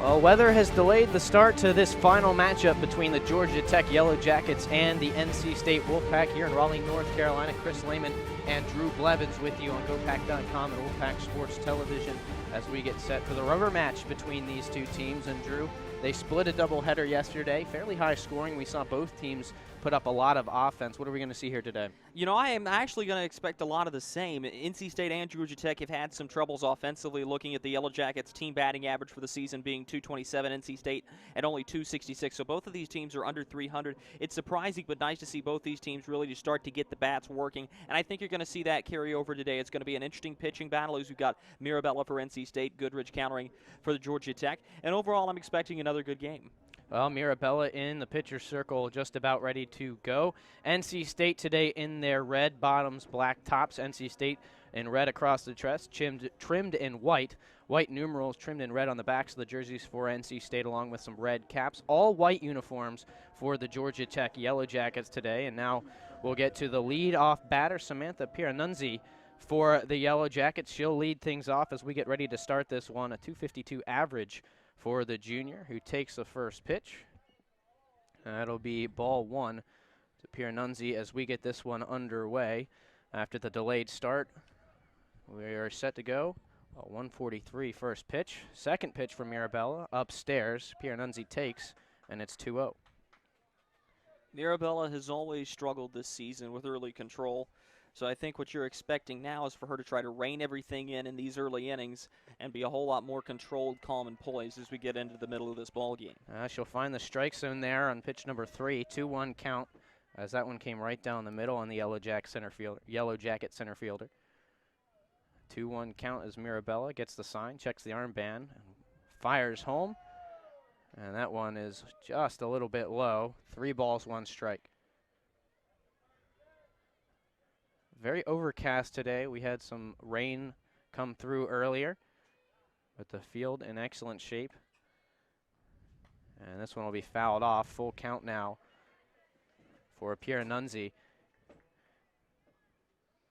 Well, weather has delayed the start to this final matchup between the Georgia Tech Yellow Jackets and the NC State Wolfpack here in Raleigh, North Carolina. Chris Lehman and Drew Blevins with you on GoPack.com and Wolfpack Sports Television as we get set for the rubber match between these two teams. And Drew, they split a doubleheader yesterday, fairly high scoring. We saw both teams put up a lot of offense. What are we going to see here today? You know, I am actually going to expect a lot of the same. NC State and Georgia Tech have had some troubles offensively, looking at the Yellow Jackets' team batting average for the season being .227, NC State at only .266. So both of these teams are under 300. It's surprising, but nice to see both these teams really just start to get the bats working. And I think you're going to see that carry over today. It's going to be an interesting pitching battle as we've got Mirabella for NC State, Goodrich countering for the Georgia Tech. And overall, I'm expecting another good game. Well, Mirabella in the pitcher's circle, just about ready to go. NC State today in their red bottoms, black tops. NC State in red across the chest, trimmed in white. White numerals trimmed in red on the backs of the jerseys for NC State, along with some red caps. All white uniforms for the Georgia Tech Yellow Jackets today. And now we'll get to the lead-off batter, Samantha Piranunzi, for the Yellow Jackets. She'll lead things off as we get ready to start this one, a .252 average for the junior, who takes the first pitch. That'll be ball one to Piranunzi as we get this one underway. After the delayed start, we are set to go. 1:43 first pitch. Second pitch from Mirabella, upstairs. Piranunzi takes, and it's 2-0. Mirabella has always struggled this season with early control. So I think what you're expecting now is for her to try to rein everything in these early innings and be a whole lot more controlled, calm, and poised as we get into the middle of this ball game. She'll find the strike zone there on pitch number 3, 2-1 count, as that one came right down the middle on the Yellow Jacket center fielder. 2-1 count as Mirabella gets the sign, checks the armband, and fires home. And that one is just a little bit low. 3 balls, 1 strike. Very overcast today. We had some rain come through earlier, but the field in excellent shape. And this one will be fouled off. Full count now for Piranunzi.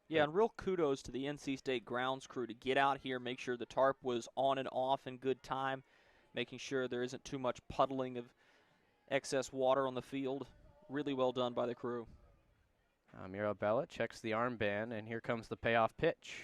Yeah, and real kudos to the NC State grounds crew to get out here, make sure the tarp was on and off in good time, making sure there isn't too much puddling of excess water on the field. Really well done by the crew. Mirabella checks the armband, and here comes the payoff pitch.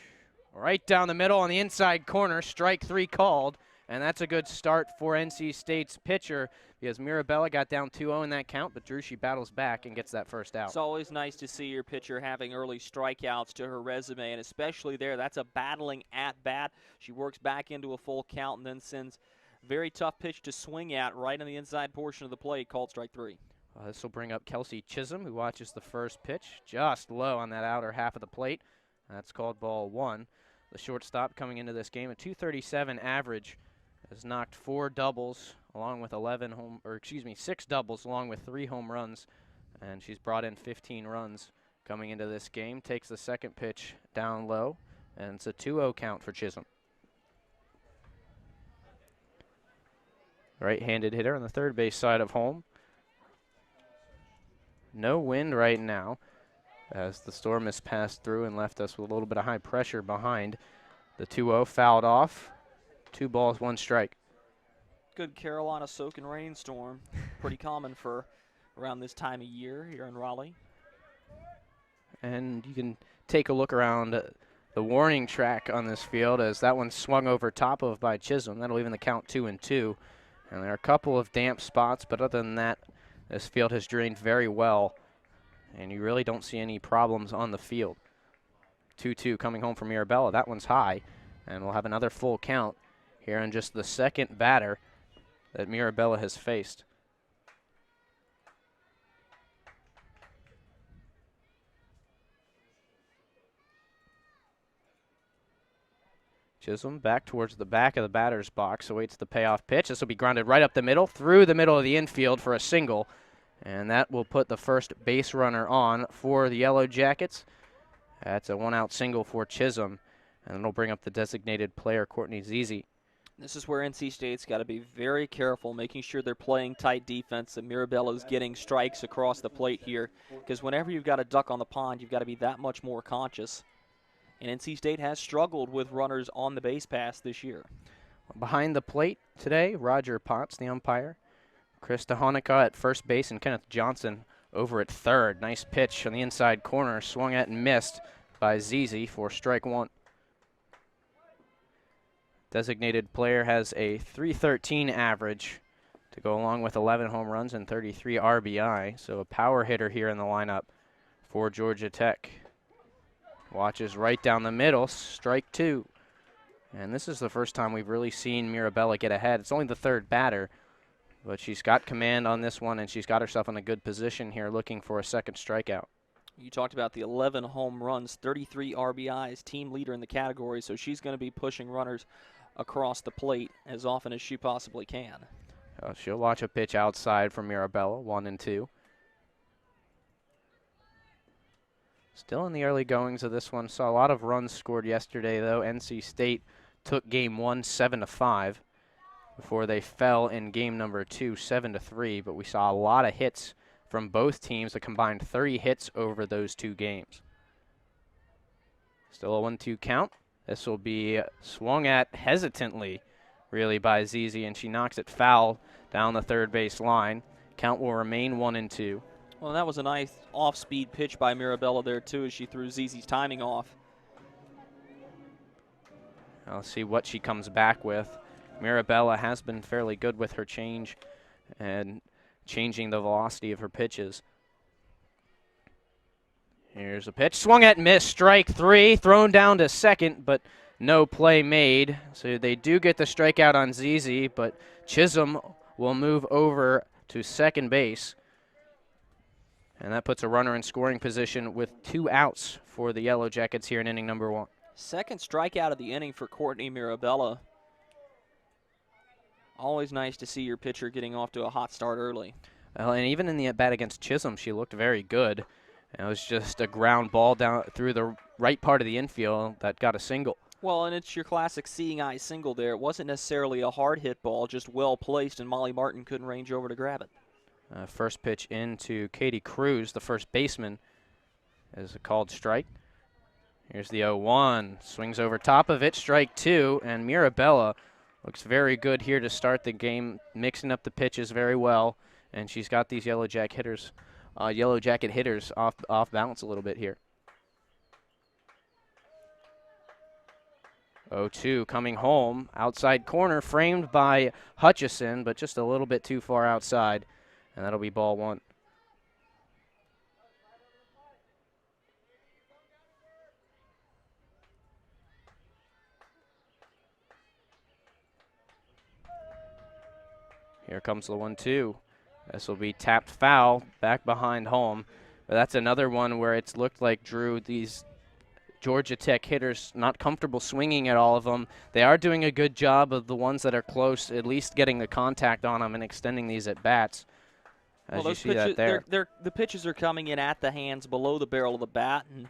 Right down the middle on the inside corner, strike 3 called, and that's a good start for NC State's pitcher because Mirabella got down 2-0 in that count, but Drew, she battles back and gets that first out. It's always nice to see your pitcher having early strikeouts to her resume, and especially there, that's a battling at-bat. She works back into a full count and then sends a very tough pitch to swing at right on the inside portion of the plate, called strike 3. This will bring up Kelsey Chisholm, who watches the first pitch, just low on that outer half of the plate. That's called ball 1. The shortstop coming into this game, a .237 average, has knocked 4 doubles along with 6 doubles along with 3 home runs, and she's brought in 15 runs coming into this game. Takes the second pitch down low, and it's a 2-0 count for Chisholm. Right-handed hitter on the third base side of home. No wind right now as the storm has passed through and left us with a little bit of high pressure behind. The 2-0 fouled off. 2 balls, 1 strike. Good Carolina soak and rainstorm. Pretty common for around this time of year here in Raleigh. And you can take a look around the warning track on this field as that one swung over top of by Chisholm. That'll even the count 2-2. And there are a couple of damp spots, but other than that, this field has drained very well, and you really don't see any problems on the field. 2-2 coming home from Mirabella. That one's high, and we'll have another full count here in just the second batter that Mirabella has faced. Chisholm back towards the back of the batter's box, awaits the payoff pitch. This will be grounded right up the middle, through the middle of the infield for a single. And that will put the first base runner on for the Yellow Jackets. That's a 1-out single for Chisholm. And it'll bring up the designated player, Courtney Zizi. This is where NC State's got to be very careful, making sure they're playing tight defense, and Mirabella's getting strikes across the plate here. Because whenever you've got a duck on the pond, you've got to be that much more conscious. And NC State has struggled with runners on the base pass this year. Behind the plate today, Roger Potts, the umpire. Krista Honica at first base and Kenneth Johnson over at third. Nice pitch on the inside corner, swung at and missed by Zizi for strike one. Designated player has a .313 average to go along with 11 home runs and 33 RBI, so a power hitter here in the lineup for Georgia Tech. Watches right down the middle, strike two. And this is the first time we've really seen Mirabella get ahead. It's only the third batter, but she's got command on this one, and she's got herself in a good position here looking for a second strikeout. You talked about the 11 home runs, 33 RBIs, team leader in the category, so she's going to be pushing runners across the plate as often as she possibly can. She'll watch a pitch outside from Mirabella, 1-2. Still in the early goings of this one. Saw a lot of runs scored yesterday, though. NC State took game 1 7-5 before they fell in game number 2 7-3. But we saw a lot of hits from both teams, a combined 30 hits over those two games. Still a 1-2 count. This will be swung at hesitantly, really, by Zizi, and she knocks it foul down the third base line. Count will remain 1-2. Well, that was a nice off-speed pitch by Mirabella there, too, as she threw Zizi's timing off. I'll see what she comes back with. Mirabella has been fairly good with her change and changing the velocity of her pitches. Here's a pitch. Swung at, missed. Strike three. Thrown down to second, but no play made. So they do get the strikeout on Zizi, but Chisholm will move over to second base. And that puts a runner in scoring position with 2 outs for the Yellow Jackets here in inning number 1. Second strikeout of the inning for Courtney Mirabella. Always nice to see your pitcher getting off to a hot start early. Well, and even in the at-bat against Chisholm, she looked very good. And it was just a ground ball down through the right part of the infield that got a single. Well, and it's your classic seeing eye single there. It wasn't necessarily a hard hit ball, just well placed, and Molly Martin couldn't range over to grab it. First pitch into Katie Cruz, the first baseman, is a called strike. Here's the 0-1. Swings over top of it, strike two, and Mirabella looks very good here to start the game, mixing up the pitches very well, and she's got these Yellow Jacket hitters off balance a little bit here. 0-2 coming home, outside corner, framed by Hutchison, but just a little bit too far outside. And that'll be ball 1. Here comes the 1-2. This will be tapped foul back behind home. But that's another one where it's looked like, Drew, these Georgia Tech hitters not comfortable swinging at all of them. They are doing a good job of the ones that are close, at least getting the contact on them and extending these at bats. As you see that there. The pitches are coming in at the hands below the barrel of the bat, and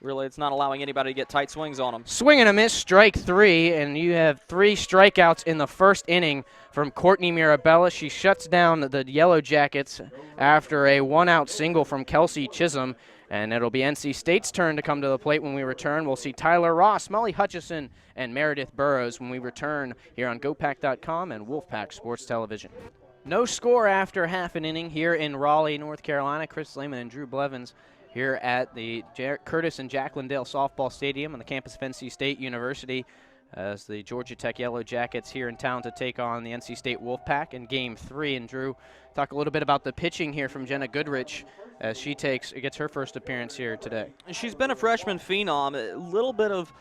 really it's not allowing anybody to get tight swings on them. Swing and a miss, strike three, and you have 3 strikeouts in the first inning from Courtney Mirabella. She shuts down the Yellow Jackets after a 1-out single from Kelsey Chisholm, and it'll be NC State's turn to come to the plate when we return. We'll see Tyler Ross, Molly Hutchison, and Meredith Burrows when we return here on GoPack.com and Wolfpack Sports Television. No score after half an inning here in Raleigh, North Carolina. Chris Lehman and Drew Blevins here at the Curtis and Jacqueline Dale Softball Stadium on the campus of NC State University as the Georgia Tech Yellow Jackets here in town to take on the NC State Wolfpack in Game 3. And Drew, talk a little bit about the pitching here from Jenna Goodrich as she gets her first appearance here today. She's been a freshman phenom, a little bit of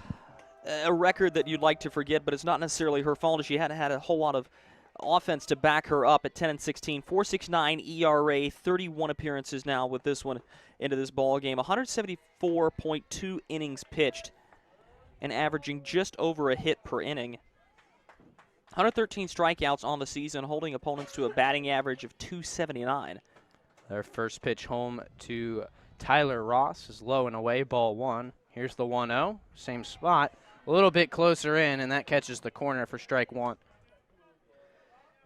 a record that you'd like to forget, but it's not necessarily her fault. She hadn't had a whole lot of offense to back her up at 10-16, 4.69 ERA, 31 appearances now with this one into this ball game, 174.2 innings pitched, and averaging just over a hit per inning. 113 strikeouts on the season, holding opponents to a batting average of .279. Their first pitch home to Tyler Ross is low and away, ball 1. Here's the 1-0, same spot, a little bit closer in, and that catches the corner for strike 1.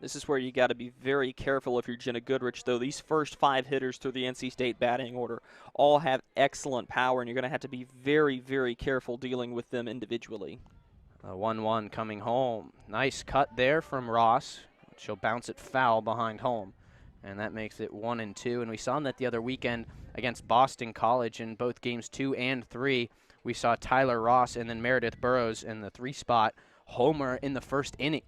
This is where you got to be very careful if you're Jenna Goodrich, though. These first 5 hitters through the NC State batting order all have excellent power, and you're going to have to be very, very careful dealing with them individually. 1-1 coming home. Nice cut there from Ross. She'll bounce it foul behind home. And that makes it 1-2. And we saw that the other weekend against Boston College in both games 2 and 3. We saw Tyler Ross and then Meredith Burrows in the 3 spot, homer in the first inning.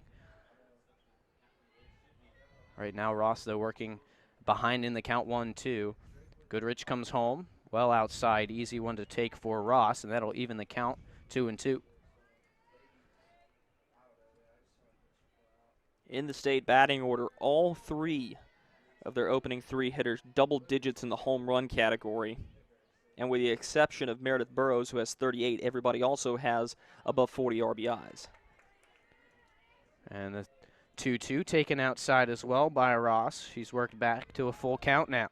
Right now, Ross, though, working behind in the count 1-2. Goodrich comes home, well outside, easy one to take for Ross, and that'll even the count 2-2. In the state batting order, all 3 of their opening 3 hitters double digits in the home run category. And with the exception of Meredith Burrows, who has 38, everybody also has above 40 RBIs. And the 2-2 taken outside as well by Ross. She's worked back to a full count now.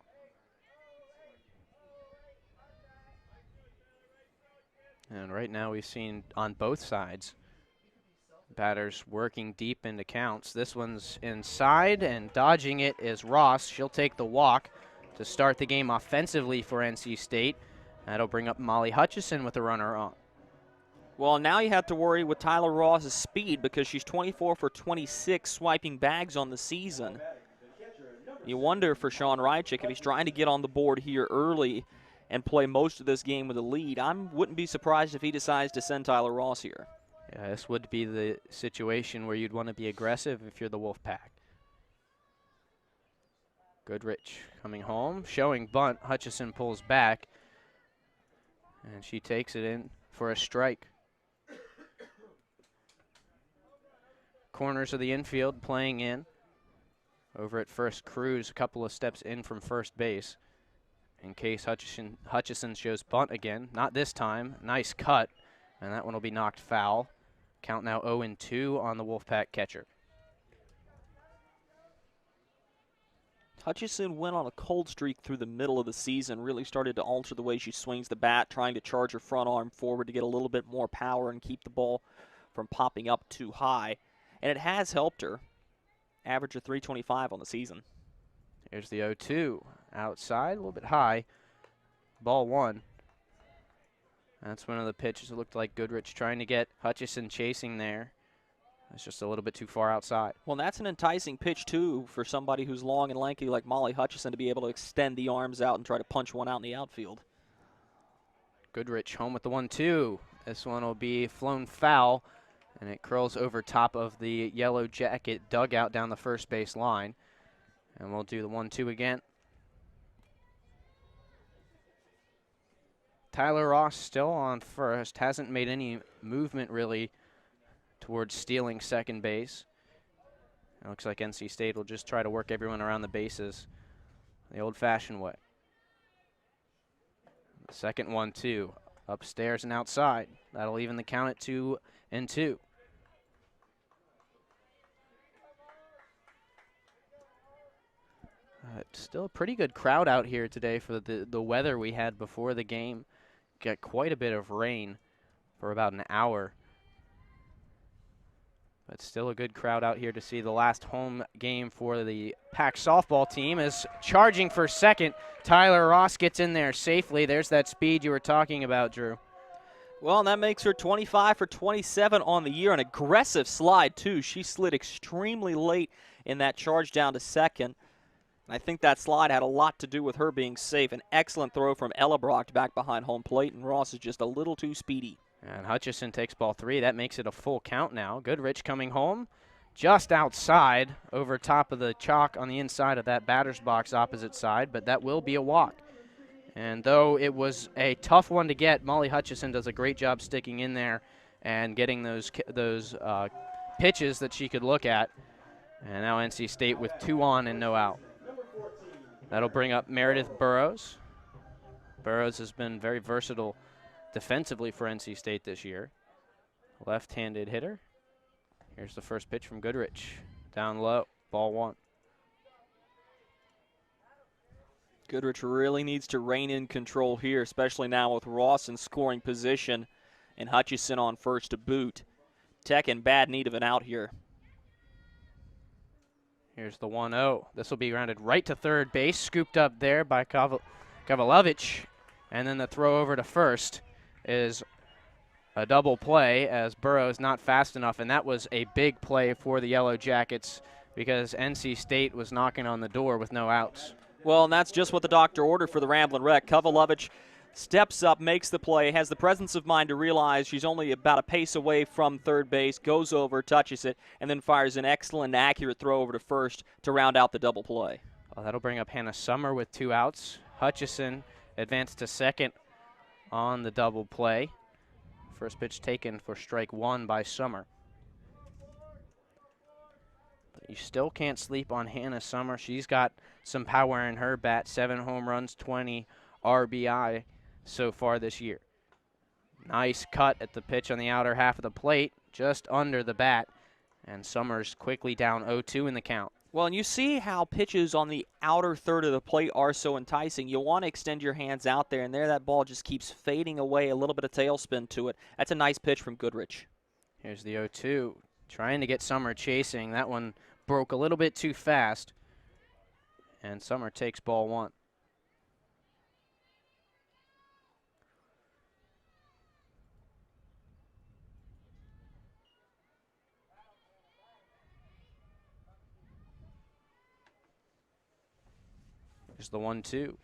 And right now we've seen on both sides batters working deep into counts. This one's inside, and dodging it is Ross. She'll take the walk to start the game offensively for NC State. That'll bring up Molly Hutchison with a runner on. Well, now you have to worry with Tyler Ross's speed because she's 24 for 26 swiping bags on the season. You wonder for Sean Rychick if he's trying to get on the board here early and play most of this game with a lead. I wouldn't be surprised if he decides to send Tyler Ross here. Yeah, this would be the situation where you'd want to be aggressive if you're the Wolfpack. Goodrich coming home, showing bunt. Hutchison pulls back, and she takes it in for a strike. Corners of the infield playing in. Over at first, Cruz a couple of steps in from first base in case Hutchison shows bunt again. Not this time. Nice cut, and that one will be knocked foul. Count now 0-2 on the Wolfpack catcher. Hutchison went on a cold streak through the middle of the season, really started to alter the way she swings the bat, trying to charge her front arm forward to get a little bit more power and keep the ball from popping up too high. And it has helped her. Average of .325 on the season. Here's the 0-2. Outside, a little bit high. Ball 1. That's one of the pitches. It looked like Goodrich trying to get Hutchison chasing there. It's just a little bit too far outside. Well, that's an enticing pitch, too, for somebody who's long and lanky like Molly Hutchison to be able to extend the arms out and try to punch one out in the outfield. Goodrich home with the 1-2. This one will be flown foul, and it curls over top of the Yellow Jacket dugout down the first base line. And we'll do the 1-2 again. Tyler Ross still on first, hasn't made any movement really towards stealing second base. It looks like NC State will just try to work everyone around the bases the old-fashioned way. The second 1-2, upstairs and outside. That'll even the count at 2-2. Still a pretty good crowd out here today for the weather we had before the game. Got quite a bit of rain for about an hour. But still a good crowd out here to see the last home game for the Pack softball team. Is charging for second. Tyler Ross gets in there safely. There's that speed you were talking about, Drew. Well, and that makes her 25 for 27 on the year. An aggressive slide, too. She slid extremely late in that charge down to second. I think that slide had a lot to do with her being safe. An excellent throw from Ella Brock back behind home plate, and Ross is just a little too speedy. And Hutchison takes ball 3. That makes it a full count now. Goodrich coming home just outside over top of the chalk on the inside of that batter's box opposite side, but that will be a walk. And though it was a tough one to get, Molly Hutchison does a great job sticking in there and getting those pitches that she could look at. And now NC State with 2 on and no out. That'll bring up Meredith Burrows. Burrows has been very versatile defensively for NC State this year. Left-handed hitter. Here's the first pitch from Goodrich. Down low, ball 1. Goodrich really needs to rein in control here, especially now with Ross in scoring position and Hutchison on first to boot. Tech in bad need of an out here. Here's the 1-0. This will be grounded right to third base, scooped up there by Kavalovich. And then the throw over to first is a double play as Burrows not fast enough, and that was a big play for the Yellow Jackets because NC State was knocking on the door with no outs. Well, and that's just what the doctor ordered for the Ramblin' Wreck. Kovalovich steps up, makes the play, has the presence of mind to realize she's only about a pace away from third base, goes over, touches it, and then fires an excellent, accurate throw over to first to round out the double play. Well, that'll bring up Hannah Summer with 2 outs. Hutchison advanced to second on the double play. First pitch taken for strike 1 by Summer. But you still can't sleep on Hannah Summer. She's got some power in her bat. 7 home runs, 20 RBI so far this year. Nice cut at the pitch on the outer half of the plate, just under the bat. And Summer's quickly down 0-2 in the count. Well, and you see how pitches on the outer third of the plate are so enticing. You want to extend your hands out there, and there that ball just keeps fading away, a little bit of tailspin to it. That's a nice pitch from Goodrich. Here's the 0-2, trying to get Summer chasing. That one broke a little bit too fast, and Summer takes ball 1. Here's the 1-2.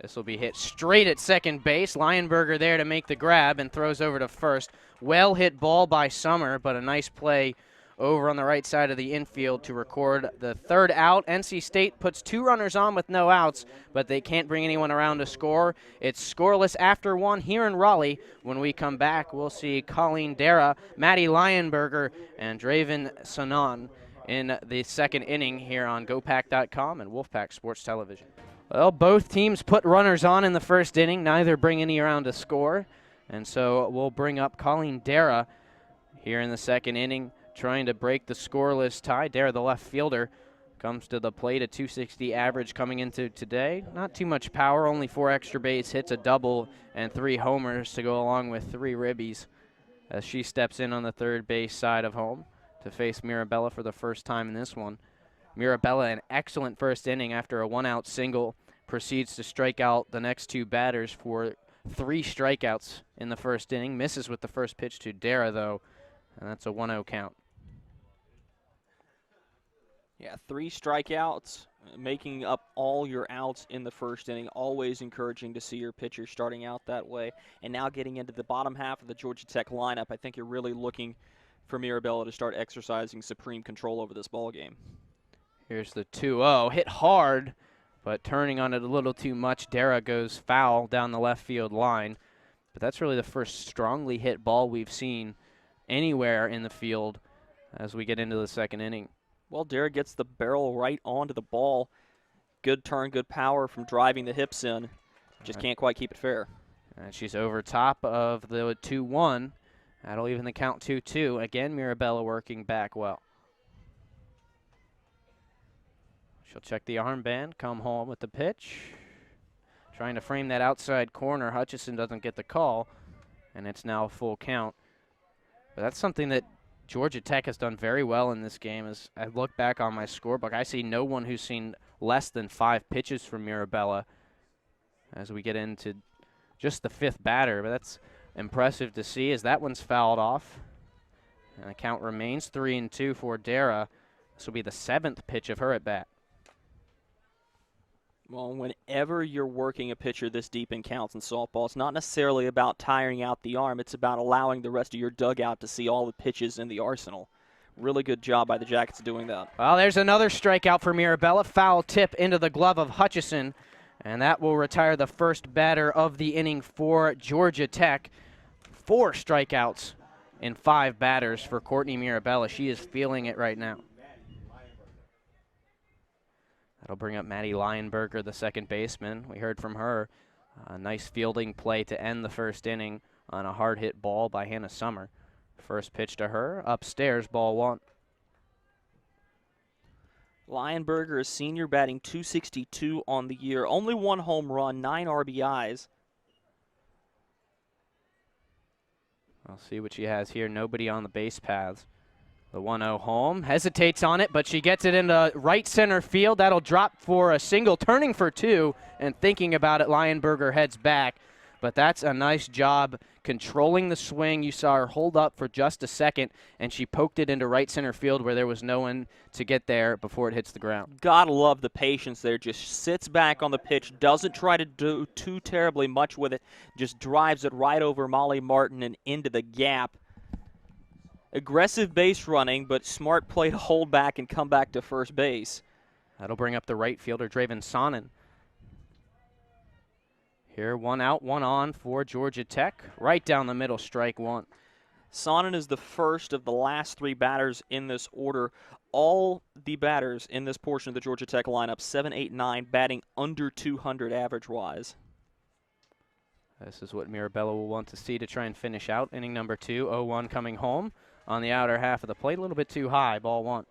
This will be hit straight at second base. Lionberger there to make the grab and throws over to first. Well hit ball by Summer, but a nice play over on the right side of the infield to record the 3rd out. NC State puts 2 runners on with no outs, but they can't bring anyone around to score. It's scoreless after 1 here in Raleigh. When we come back, we'll see Colleen Dara, Maddie Lionberger, and Draven Sanan in the 2nd inning here on GoPack.com and Wolfpack Sports Television. Well, both teams put runners on in the 1st inning, neither bring any around to score. And so we'll bring up Colleen Dara here in the 2nd inning, trying to break the scoreless tie. Dara, the left fielder, comes to the plate, a .260 average coming into today. Not too much power, only 4 extra base hits, a double, and 3 homers to go along with 3 ribbies as she steps in on the third base side of home to face Mirabella for the first time in this one. Mirabella, an excellent 1st inning after a 1-out single, proceeds to strike out the next 2 batters for 3 strikeouts in the 1st inning. Misses with the first pitch to Dara, though, and that's a 1-0 count. Yeah, 3 strikeouts, making up all your outs in the 1st inning. Always encouraging to see your pitcher starting out that way. And now getting into the bottom half of the Georgia Tech lineup, I think you're really looking for Mirabella to start exercising supreme control over this ball game. Here's the 2-0, hit hard, but turning on it a little too much. Dara goes foul down the left field line. But that's really the first strongly hit ball we've seen anywhere in the field as we get into the 2nd inning. Well, Dara gets the barrel right onto the ball. Good turn, good power from driving the hips in. Just can't quite keep it fair. And she's over top of the 2-1. That'll even the count 2-2. Again, Mirabella working back well. She'll check the armband, come home with the pitch. Trying to frame that outside corner. Hutchison doesn't get the call, and it's now a full count. But that's something that Georgia Tech has done very well in this game. As I look back on my scorebook, I see no one who's seen less than 5 pitches from Mirabella as we get into just the 5th batter. But that's impressive to see as that one's fouled off. And the count remains 3-2 for Dara. This will be the 7th pitch of her at bat. Well, whenever you're working a pitcher this deep in counts in softball, it's not necessarily about tiring out the arm. It's about allowing the rest of your dugout to see all the pitches in the arsenal. Really good job by the Jackets doing that. Well, there's another strikeout for Mirabella. Foul tip into the glove of Hutchison, and that will retire the first batter of the inning for Georgia Tech. 4 strikeouts in 5 batters for Courtney Mirabella. She is feeling it right now. That'll bring up Maddie Lionberger, the 2nd baseman. We heard from her. A nice fielding play to end the 1st inning on a hard hit ball by Hannah Summer. First pitch to her, upstairs, ball 1. Lionberger, a senior, batting .262 on the year. Only 1 home run, 9 RBIs. I'll see what she has here. Nobody on the base paths. The 1-0 home, hesitates on it, but she gets it into right center field. That'll drop for a single, turning for 2, and thinking about it, Lionberger heads back. But that's a nice job controlling the swing. You saw her hold up for just a second, and she poked it into right center field where there was no one to get there before it hits the ground. Gotta love the patience there. Just sits back on the pitch, doesn't try to do too terribly much with it, just drives it right over Molly Martin and into the gap. Aggressive base running, but smart play to hold back and come back to first base. That'll bring up the right fielder, Draven Sonnen. Here, 1 out, 1 on for Georgia Tech. Right down the middle, strike 1. Sonnen is the first of the last 3 batters in this order. All the batters in this portion of the Georgia Tech lineup, 7, 8, 9, batting under 200 average-wise. This is what Mirabella will want to see to try and finish out inning number 2. 0-1 coming home on the outer half of the plate. A little bit too high, ball 1.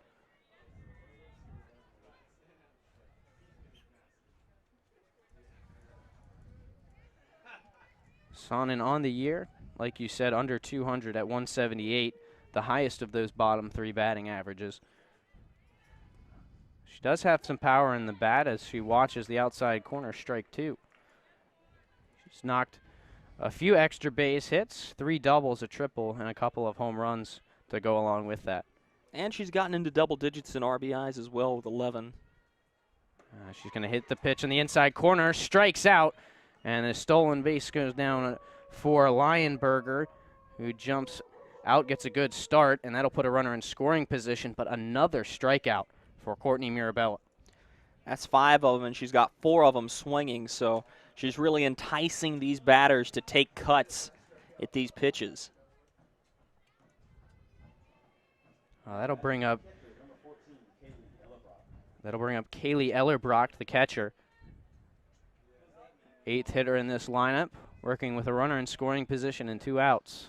Sonnen on the year, like you said, under 200 at 178, the highest of those bottom 3 batting averages. She does have some power in the bat as she watches the outside corner, strike 2. She's knocked a few extra base hits, 3 doubles, a triple, and a couple of home runs to go along with that. And she's gotten into double digits in RBIs as well with 11. She's going to hit the pitch in the inside corner, strikes out, and a stolen base goes down for Lionberger, who jumps out, gets a good start, and that'll put a runner in scoring position, but another strikeout for Courtney Mirabella. That's 5 of them, and she's got 4 of them swinging, so she's really enticing these batters to take cuts at these pitches. That'll bring up Kaylee Ellerbrock, the catcher. 8th hitter in this lineup, working with a runner in scoring position and 2 outs.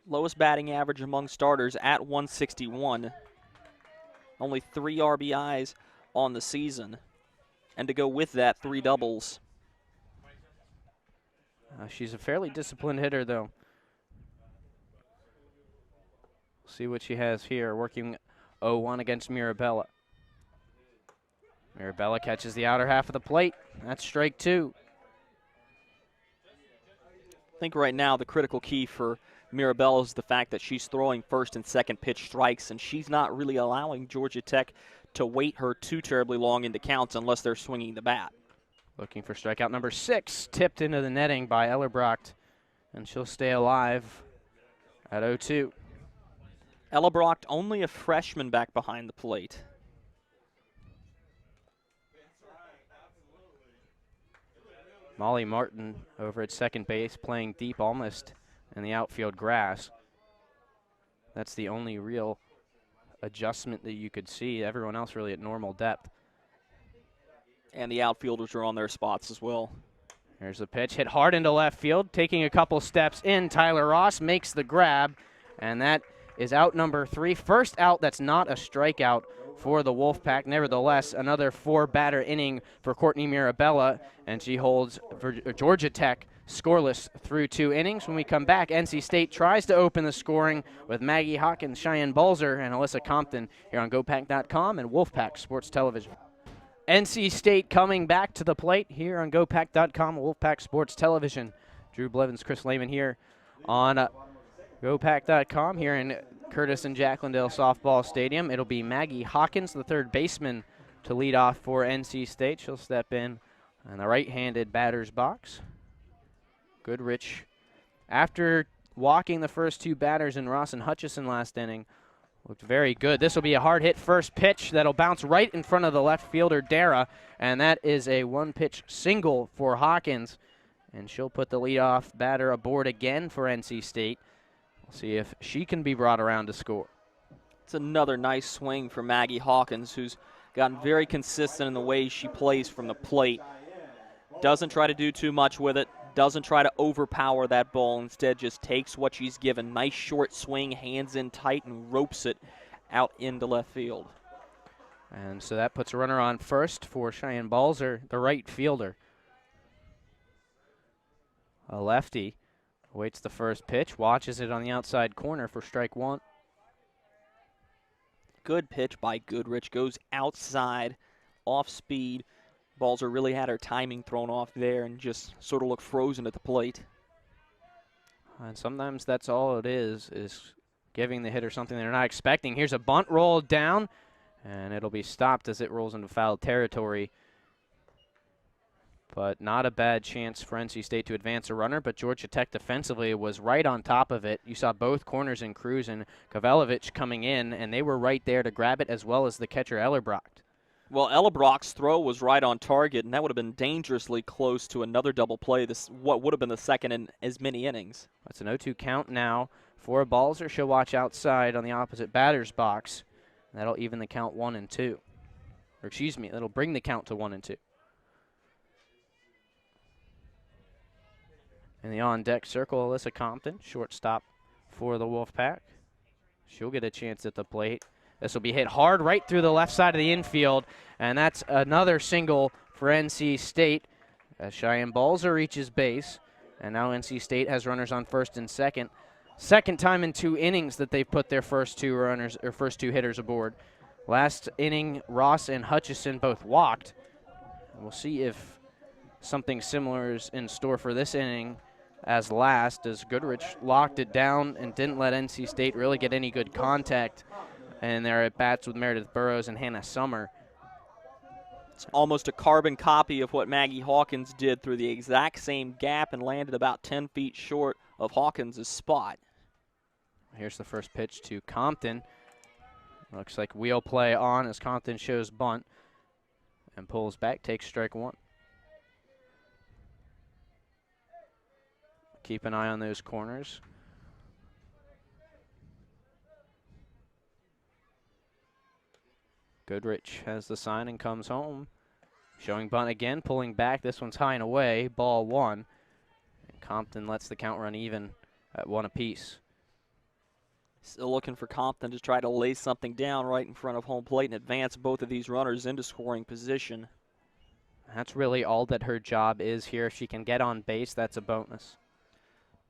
Lowest batting average among starters at 161. Only 3 RBIs on the season. And to go with that, 3 doubles. She's a fairly disciplined hitter, though. See what she has here, working 0-1 against Mirabella. Mirabella catches the outer half of the plate. That's strike 2. I think right now the critical key for Mirabella is the fact that she's throwing first and second pitch strikes, and she's not really allowing Georgia Tech to wait her too terribly long into counts unless they're swinging the bat. Looking for strikeout number 6, tipped into the netting by Ellerbrock, and she'll stay alive at 0-2. Ellerbrock, only a freshman back behind the plate. Molly Martin over at second base, playing deep almost in the outfield grass. That's the only real adjustment that you could see. Everyone else really at normal depth. And the outfielders are on their spots as well. Here's the pitch, hit hard into left field, taking a couple steps in. Tyler Ross makes the grab, and that is out number 3. First out that's not a strikeout for the Wolfpack. Nevertheless, another 4-batter inning for Courtney Mirabella, and she holds for Georgia Tech scoreless through 2 innings. When we come back, NC State tries to open the scoring with Maggie Hawkins, Cheyenne Balzer, and Alyssa Compton here on GoPack.com and Wolfpack Sports Television. NC State coming back to the plate here on GoPack.com and Wolfpack Sports Television. Drew Blevins, Chris Lehman here on GoPack.com here in Curtis and Jack-Landale Softball Stadium. It'll be Maggie Hawkins, the third baseman, to lead off for NC State. She'll step in the right-handed batter's box. Goodrich, after walking the first 2 batters in Ross and Hutchison last inning, looked very good. This will be a hard-hit first pitch that'll bounce right in front of the left fielder, Dara, and that is a 1-pitch single for Hawkins, and she'll put the leadoff batter aboard again for NC State. We'll see if she can be brought around to score. It's another nice swing for Maggie Hawkins, who's gotten very consistent in the way she plays from the plate. Doesn't try to do too much with it. Doesn't try to overpower that ball. Instead, just takes what she's given. Nice short swing, hands in tight, and ropes it out into left field. And so that puts a runner on first for Cheyenne Balzer, the right fielder. A lefty awaits the first pitch, watches it on the outside corner for strike 1. Good pitch by Goodrich. Goes outside, off speed, Balzer really had her timing thrown off there and just sort of looked frozen at the plate. And sometimes that's all it is giving the hitter something they're not expecting. Here's a bunt rolled down, and it'll be stopped as it rolls into foul territory. But not a bad chance for NC State to advance a runner, but Georgia Tech defensively was right on top of it. You saw both corners in Cruz and Kavelovich coming in, and they were right there to grab it, as well as the catcher Ellerbrock. Well, Ellerbrock's throw was right on target, and that would have been dangerously close to another double play, what would have been the second in as many innings. That's an 0-2 count now for Balzer. She'll watch outside on the opposite batter's box. That'll even the count 1-2. Or excuse me, that'll bring the count to 1-2. In the on-deck circle, Alyssa Compton, shortstop for the Wolfpack. She'll get a chance at the plate. This will be hit hard right through the left side of the infield, and that's another single for NC State as Cheyenne Balzer reaches base, and now NC State has runners on first and second. Second time in 2 innings that they've put their first 2 runners or first 2 hitters aboard. Last inning, Ross and Hutchison both walked. We'll see if something similar is in store for this inning as last, as Goodrich locked it down and didn't let NC State really get any good contact. And they're at bats with Meredith Burrows and Hannah Summer. It's almost a carbon copy of what Maggie Hawkins did through the exact same gap and landed about 10 feet short of Hawkins' spot. Here's the first pitch to Compton. Looks like wheel play on as Compton shows bunt and pulls back, takes strike 1. Keep an eye on those corners. Goodrich has the sign and comes home. Showing bunt again, pulling back. This one's high and away, ball 1. And Compton lets the count run even at 1 apiece. Still looking for Compton to try to lay something down right in front of home plate and advance both of these runners into scoring position. That's really all that her job is here. If she can get on base, that's a bonus.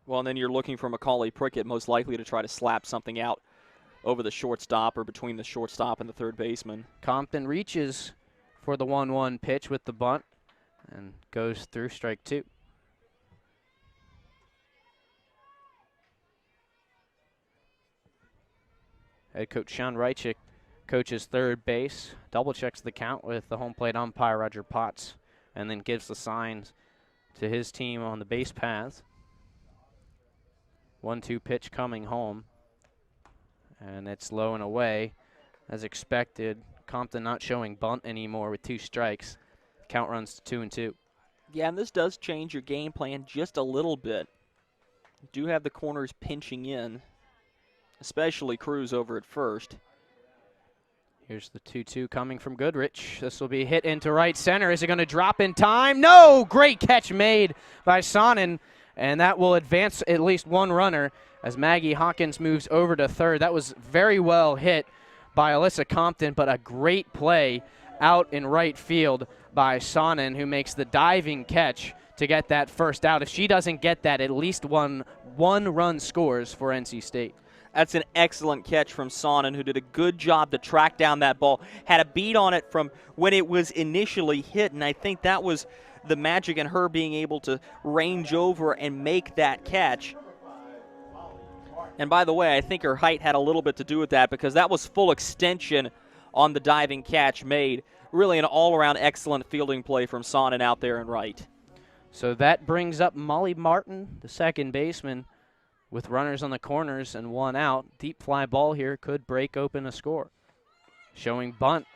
Well, and then you're looking for Macaulay Prickett, most likely to try to slap something out over the shortstop or between the shortstop and the third baseman. Compton reaches for the 1-1 pitch with the bunt and goes through strike 2. Head coach Sean Reichik coaches third base, double checks the count with the home plate umpire Roger Potts, and then gives the signs to his team on the base paths. 1-2 pitch coming home. And it's low and away, as expected. Compton not showing bunt anymore with 2 strikes. Count runs to 2-2. Yeah, and this does change your game plan just a little bit. You do have the corners pinching in, especially Cruz over at first. Here's the 2-2 coming from Goodrich. This will be hit into right center. Is it going to drop in time? No! Great catch made by Sonnen, and that will advance at least 1 runner as Maggie Hawkins moves over to third. That was very well hit by Alyssa Compton, but a great play out in right field by Sonnen, who makes the diving catch to get that first out. If she doesn't get that, at least one run scores for NC State. That's an excellent catch from Sonnen, who did a good job to track down that ball. Had a beat on it from when it was initially hit, and I think that was the magic in her being able to range over and make that catch. And by the way, I think her height had a little bit to do with that, because that was full extension on the diving catch made. Really an all-around excellent fielding play from Sonnen out there in right. So that brings up Molly Martin, the second baseman, with runners on the corners and 1 out. Deep fly ball here could break open a score. Showing bunt,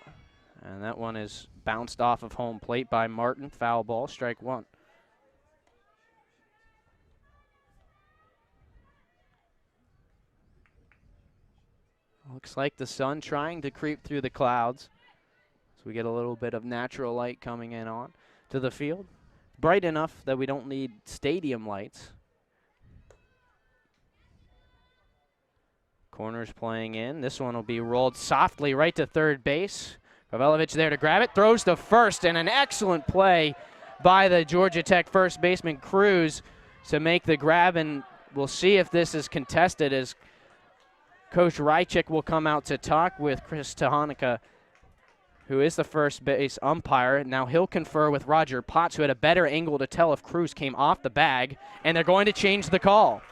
and that one is bounced off of home plate by Martin. Foul ball, strike 1. Looks like the sun trying to creep through the clouds. So we get a little bit of natural light coming in on to the field. Bright enough that we don't need stadium lights. Corners playing in. This one will be rolled softly right to third base. Kavelovich there to grab it. Throws to first, and an excellent play by the Georgia Tech first baseman Cruz to make the grab. And we'll see if this is contested, as Coach Reichik will come out to talk with Chris Tehanika who is the first base umpire. Now he'll confer with Roger Potts, who had a better angle to tell if Cruz came off the bag, and they're going to change the call.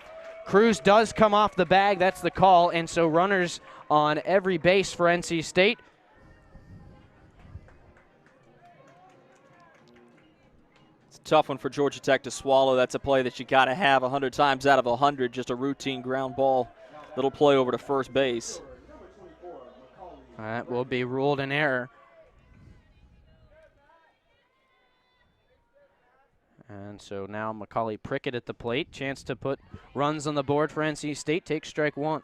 Cruz does come off the bag. That's the call, and so runners on every base for NC State. It's a tough one for Georgia Tech to swallow. That's a play that you got to have 100 times out of 100, just a routine ground ball, little play over to first base. That will be ruled an error. And so now Macaulay Prickett at the plate. Chance to put runs on the board for NC State. Takes strike one.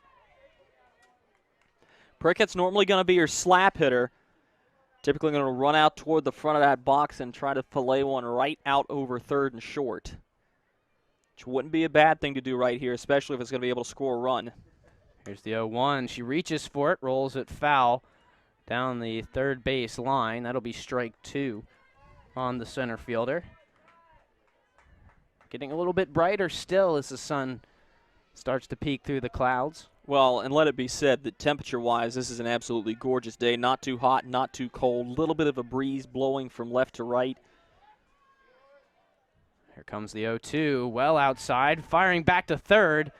Prickett's normally going to be your slap hitter. Typically going to run out toward the front of that box and try to fillet one right out over third and short. Which wouldn't be a bad thing to do right here, especially if it's going to be able to score a run. Here's the 0-1. She reaches for it, rolls it foul down the third base line. That'll be strike two on the center fielder. Getting a little bit brighter still as the sun starts to peek through the clouds. Well, and let it be said that temperature-wise, this is an absolutely gorgeous day. Not too hot, not too cold. A little bit of a breeze blowing from left to right. Here comes the 0-2, well outside. Firing back to third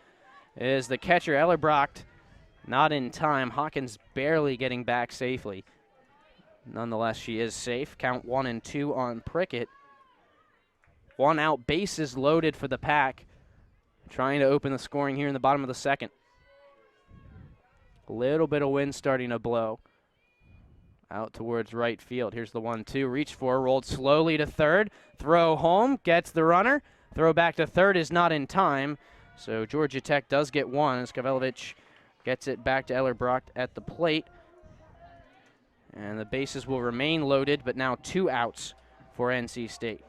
is the catcher, Ellerbrock. Not in time. Hawkins barely getting back safely. Nonetheless, she is safe. Count 1-2 on Prickett. One out, bases loaded for the Pack. Trying to open the scoring here in the bottom of the second. A little bit of wind starting to blow. Out towards right field. Here's the 1-2. Reach for, rolled slowly to third. Throw home, gets the runner. Throw back to third is not in time. So Georgia Tech does get one as Kavelovich gets it back to Ellerbrock at the plate. And the bases will remain loaded, but now two outs for NC State.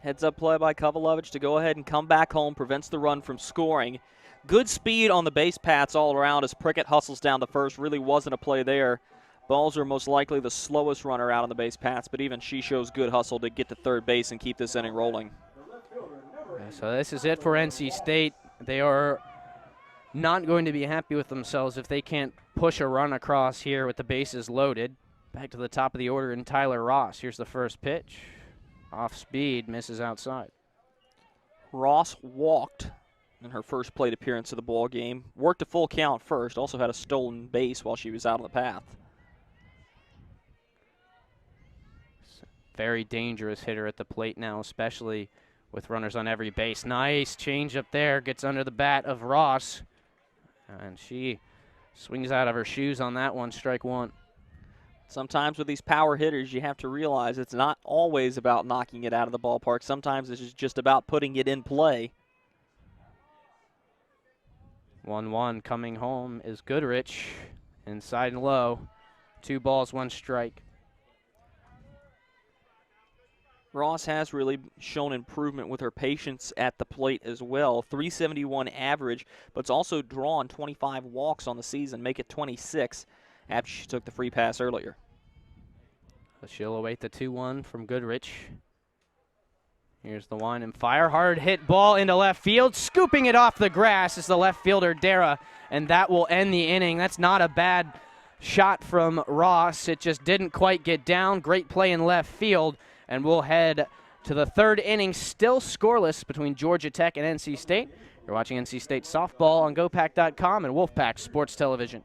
Heads-up play by Kavelovich to go ahead and come back home, prevents the run from scoring. Good speed on the base paths all around as Prickett hustles down the first. Really wasn't a play there. Balzer most likely the slowest runner out on the base paths, but even she shows good hustle to get to third base and keep this inning rolling. So this is it for NC State. They are not going to be happy with themselves if they can't push a run across here with the bases loaded. Back to the top of the order in Tyler Ross. Here's the first pitch. Off speed, misses outside. Ross walked in her first plate appearance of the ball game. Worked a full count first. Also had a stolen base while she was out on the path. Very dangerous hitter at the plate now, especially with runners on every base. Nice change up there. Gets under the bat of Ross. And she swings out of her shoes on that one. Strike one. Sometimes with these power hitters, you have to realize it's not always about knocking it out of the ballpark. Sometimes it's just about putting it in play. 1-1 coming home is Goodrich. Inside and low. 2 balls, 1 strike. Ross has really shown improvement with her patience at the plate as well. 371 average, but it's also drawn 25 walks on the season, make it 26 after she took the free pass earlier. She'll await the 2-1 from Goodrich. Here's the wind and fire. Hard hit ball into left field. Scooping it off the grass is the left fielder, Dara, and that will end the inning. That's not a bad shot from Ross. It just didn't quite get down. Great play in left field, and we'll head to the third inning, still scoreless between Georgia Tech and NC State. You're watching NC State softball on GoPack.com and Wolfpack Sports Television.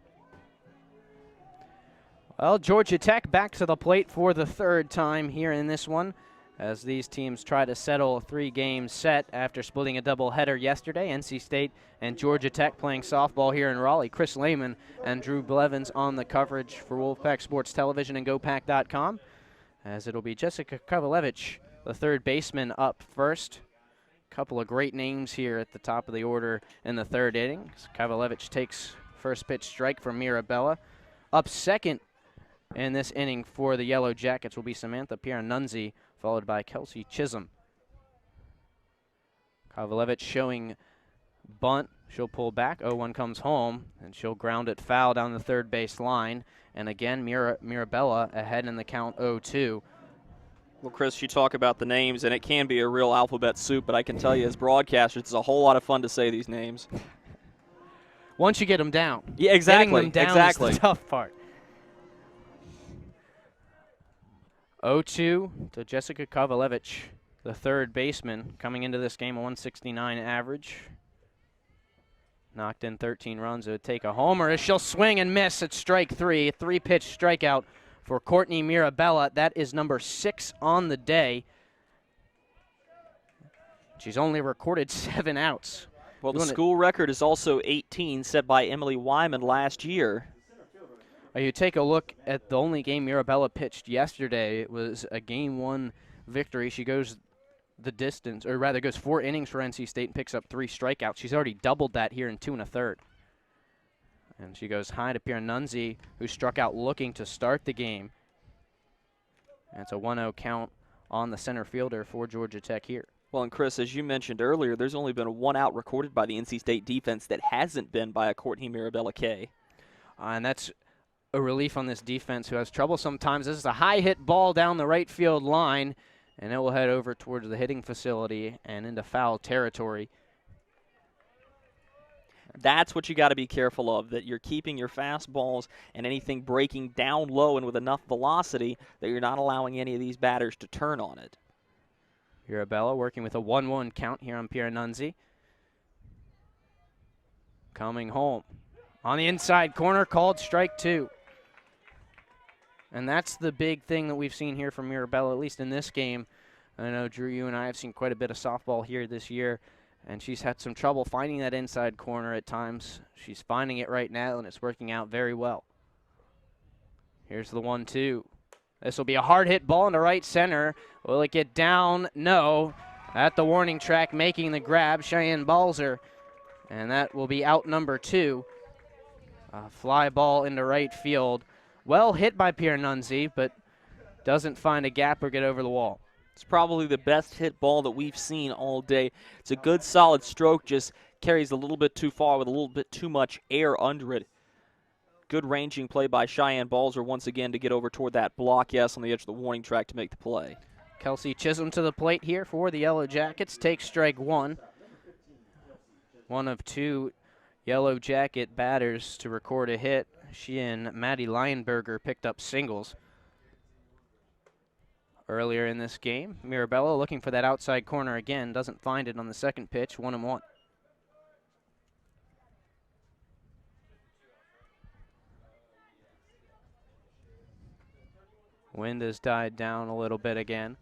Well, Georgia Tech back to the plate for the third time here in this one as these teams try to settle a 3-game set after splitting a doubleheader yesterday. NC State and Georgia Tech playing softball here in Raleigh. Chris Lehman and Drew Blevins on the coverage for Wolfpack Sports Television and GoPack.com, as it'll be Jessica Kavelovich, the third baseman, up first. Couple of great names here at the top of the order in the third inning. Kavelovich takes first pitch strike from Mirabella. Up second in this inning for the Yellow Jackets will be Samantha Pieranunzi, followed by Kelsey Chisholm. Kavelovich showing bunt. She'll pull back. 0-1 comes home, and she'll ground it foul down the third base line. And again, Mirabella ahead in the count 0-2. Well, Chris, you talk about the names, and it can be a real alphabet soup, but I can tell you as broadcasters, it's a whole lot of fun to say these names. Once you get them down. Yeah, exactly. Getting them down is the tough part. 0-2 to Jessica Kovalevich, the third baseman, coming into this game a 169 average. Knocked in 13 runs. It would take a homer as she'll swing and miss at strike three. A three-pitch strikeout for Courtney Mirabella. That is number 6 on the day. She's only recorded 7 outs. Well, the school record is also 18, set by Emily Wyman last year. You take a look at the only game Mirabella pitched yesterday. It was a Game 1 victory. She goes the distance, or rather goes 4 innings for NC State and picks up 3 strikeouts. She's already doubled that here in 2 1/3. And she goes high to Piernunzi, who struck out looking to start the game. And it's a 1-0 count on the center fielder for Georgia Tech here. Well, and Chris, as you mentioned earlier, there's only been 1 out recorded by the NC State defense that hasn't been by a Courtney Mirabella K. And that's a relief on this defense, who has trouble sometimes. This is a high hit ball down the right field line, and it will head over towards the hitting facility and into foul territory. That's what you got to be careful of, that you're keeping your fastballs and anything breaking down low and with enough velocity that you're not allowing any of these batters to turn on it. Mirabella working with a 1-1 count here on Piernunzi. Coming home. On the inside corner, called strike 2. And that's the big thing that we've seen here from Mirabella, at least in this game. I know, Drew, you and I have seen quite a bit of softball here this year, and she's had some trouble finding that inside corner at times. She's finding it right now, and it's working out very well. Here's the 1-2. This will be a hard hit ball into right center. Will it get down? No. At the warning track, making the grab, Cheyenne Balzer. And that will be out number 2. A fly ball into right field. Well hit by Piernunzi, but doesn't find a gap or get over the wall. It's probably the best hit ball that we've seen all day. It's a good solid stroke, just carries a little bit too far with a little bit too much air under it. Good ranging play by Cheyenne Balzer once again to get over toward that block, yes, on the edge of the warning track to make the play. Kelsey Chisholm to the plate here for the Yellow Jackets. Takes strike 1. One of 2 Yellow Jacket batters to record a hit. She and Maddie Lionberger picked up singles earlier in this game. Mirabella looking for that outside corner again. Doesn't find it on the second pitch. 1-1. Wind has died down a little bit again,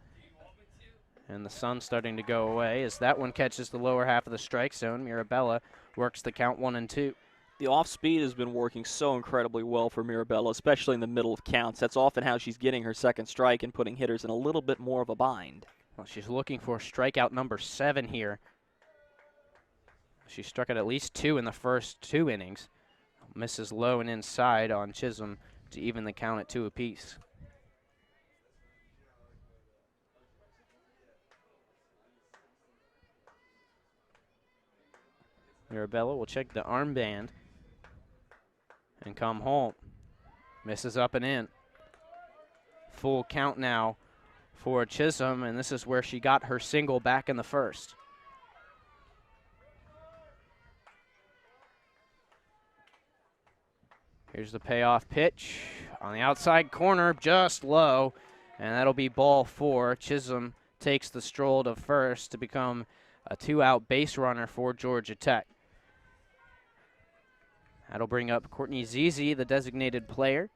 and the sun's starting to go away as that one catches the lower half of the strike zone. Mirabella works the count 1-2. The off speed has been working so incredibly well for Mirabella, especially in the middle of counts. That's often how she's getting her second strike and putting hitters in a little bit more of a bind. Well, she's looking for strikeout number 7 here. She struck at least 2 in the first 2 innings. Misses low and inside on Chisholm to even the count at 2 apiece. Mirabella will check the armband and come home. Misses up and in. Full count now for Chisholm, and this is where she got her single back in the first. Here's the payoff pitch on the outside corner, just low, and that'll be ball 4. Chisholm takes the stroll to first to become a 2-out base runner for Georgia Tech. That'll bring up Courtney Zizi, the designated player.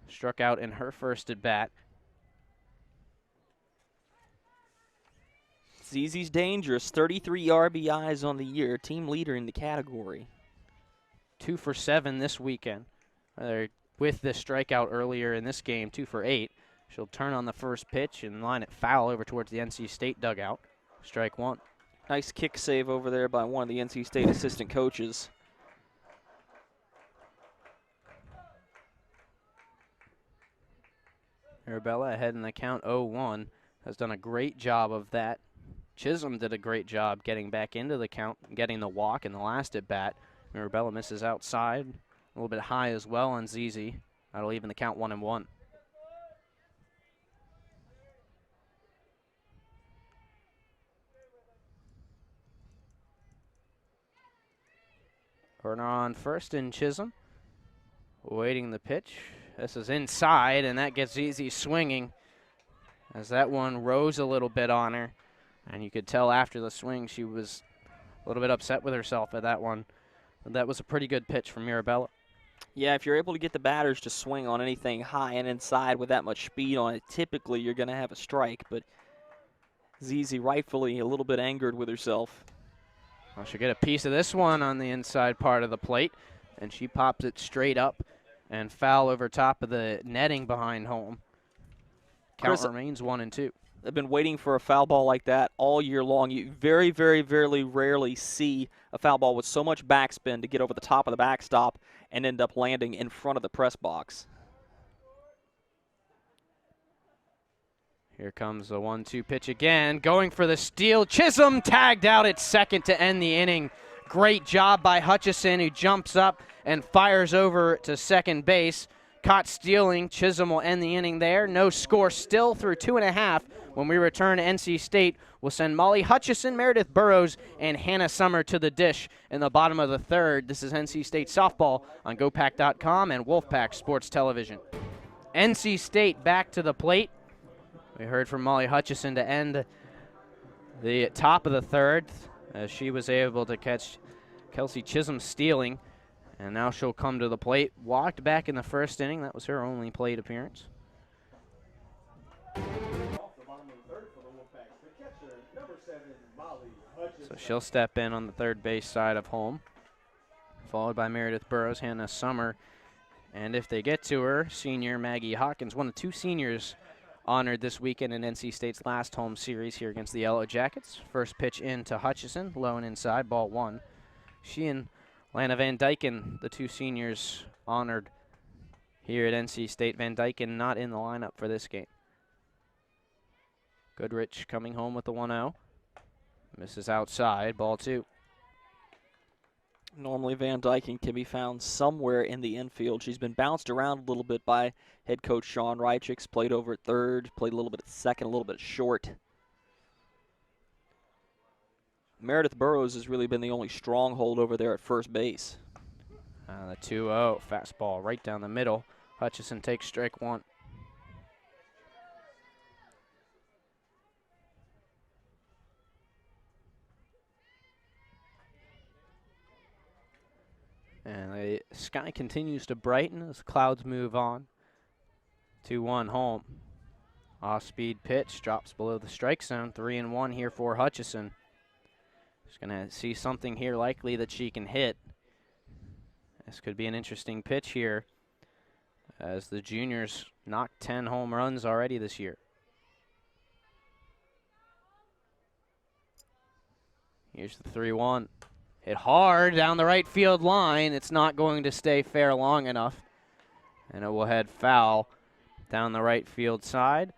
Struck out in her first at bat. Zizi's dangerous. 33 RBIs on the year. Team leader in the category. 2 for 7 this weekend. With the strikeout earlier in this game, 2 for 8. She'll turn on the first pitch and line it foul over towards the NC State dugout. Strike 1. Nice kick save over there by one of the NC State assistant coaches. Mirabella ahead in the count 0-1. Has done a great job of that. Chisholm did a great job getting back into the count, getting the walk in the last at bat. Mirabella misses outside, a little bit high as well on Zizi. That'll even the count 1-1. Burner on first in Chisholm. Waiting the pitch. This is inside, and that gets Zizi swinging. as that one rose a little bit on her. And you could tell after the swing she was a little bit upset with herself at that one. But that was a pretty good pitch from Mirabella. Yeah, if you're able to get the batters to swing on anything high and inside with that much speed on it, typically you're going to have a strike. But ZZ rightfully a little bit angered with herself. Well, she'll get a piece of this one on the inside part of the plate, and she pops it straight up and foul over top of the netting behind home. Count remains 1-2. I've been waiting for a foul ball like that all year long. You very, very, very rarely see a foul ball with so much backspin to get over the top of the backstop and end up landing in front of the press box. Here comes the 1-2 pitch again. Going for the steal. Chisholm tagged out at second to end the inning. Great job by Hutchison, who jumps up and fires over to second base. Caught stealing. Chisholm will end the inning there. No score still through 2.5. When we return, NC State will send Molly Hutchison, Meredith Burrows, and Hannah Summer to the dish in the bottom of the third. This is NC State softball on GoPack.com and Wolfpack Sports Television. NC State back to the plate. We heard from Molly Hutchison to end the top of the third as she was able to catch Kelsey Chisholm stealing. And now she'll come to the plate. Walked back in the first inning. That was her only plate appearance. So she'll step in on the third base side of home, followed by Meredith Burrows, Hannah Summer, and if they get to her, senior Maggie Hawkins, one of two seniors honored this weekend in NC State's last home series here against the Yellow Jackets. First pitch in to Hutchison, low and inside, ball one. She and Lana Van Dyken, the two seniors honored here at NC State. Van Dyken not in the lineup for this game. Goodrich coming home with the 1-0. Misses outside, ball two. Normally Van Dyken can be found somewhere in the infield. She's been bounced around a little bit by head coach Sean Reichicks. Played over at third, played a little bit at second, a little bit short. Meredith Burrows has really been the only stronghold over there at first base. The 2-0, fastball right down the middle. Hutchison takes strike one. And the sky continues to brighten as clouds move on. 2-1 home. Off-speed pitch, drops below the strike zone. 3-1 here for Hutchison. She's going to see something here likely that she can hit. This could be an interesting pitch here as the juniors knocked 10 home runs already this year. Here's the 3-1. Hit hard down the right field line. It's not going to stay fair long enough. And it will head foul down the right field side.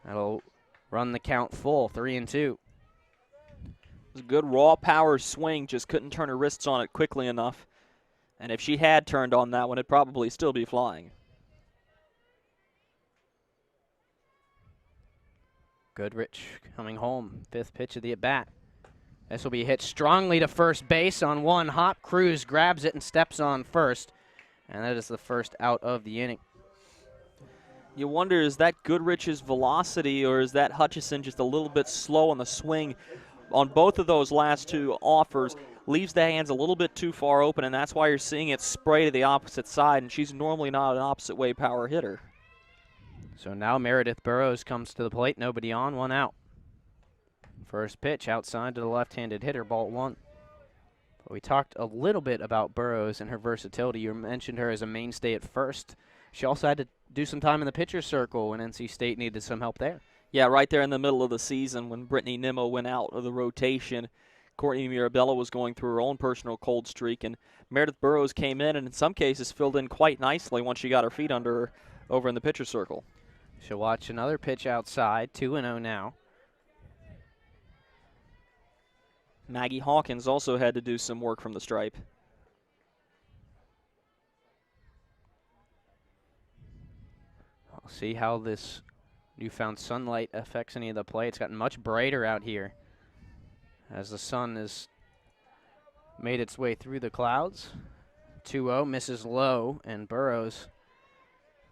That'll run the count full, 3-2. It was a good raw power swing, just couldn't turn her wrists on it quickly enough. And if she had turned on that one, it'd probably still be flying. Goodrich coming home, fifth pitch of the at-bat. This will be hit strongly to first base on one hop. Cruz grabs it and steps on first. And that is the first out of the inning. You wonder, is that Goodrich's velocity or is that Hutchison just a little bit slow on the swing? On both of those last two offers, leaves the hands a little bit too far open, and that's why you're seeing it spray to the opposite side, and she's normally not an opposite-way power hitter. So now Meredith Burrows comes to the plate. Nobody on, one out. First pitch outside to the left-handed hitter, ball one. But we talked a little bit about Burrows and her versatility. You mentioned her as a mainstay at first. She also had to do some time in the pitcher's circle when NC State needed some help there. Yeah, right there in the middle of the season when Brittany Nimmo went out of the rotation. Courtney Mirabella was going through her own personal cold streak, and Meredith Burrows came in and in some cases filled in quite nicely once she got her feet under her over in the pitcher's circle. She'll watch another pitch outside, 2-0 now. Maggie Hawkins also had to do some work from the stripe. We'll see how this newfound sunlight affects any of the play. It's gotten much brighter out here as the sun has made its way through the clouds. 2-0, misses low, and Burrows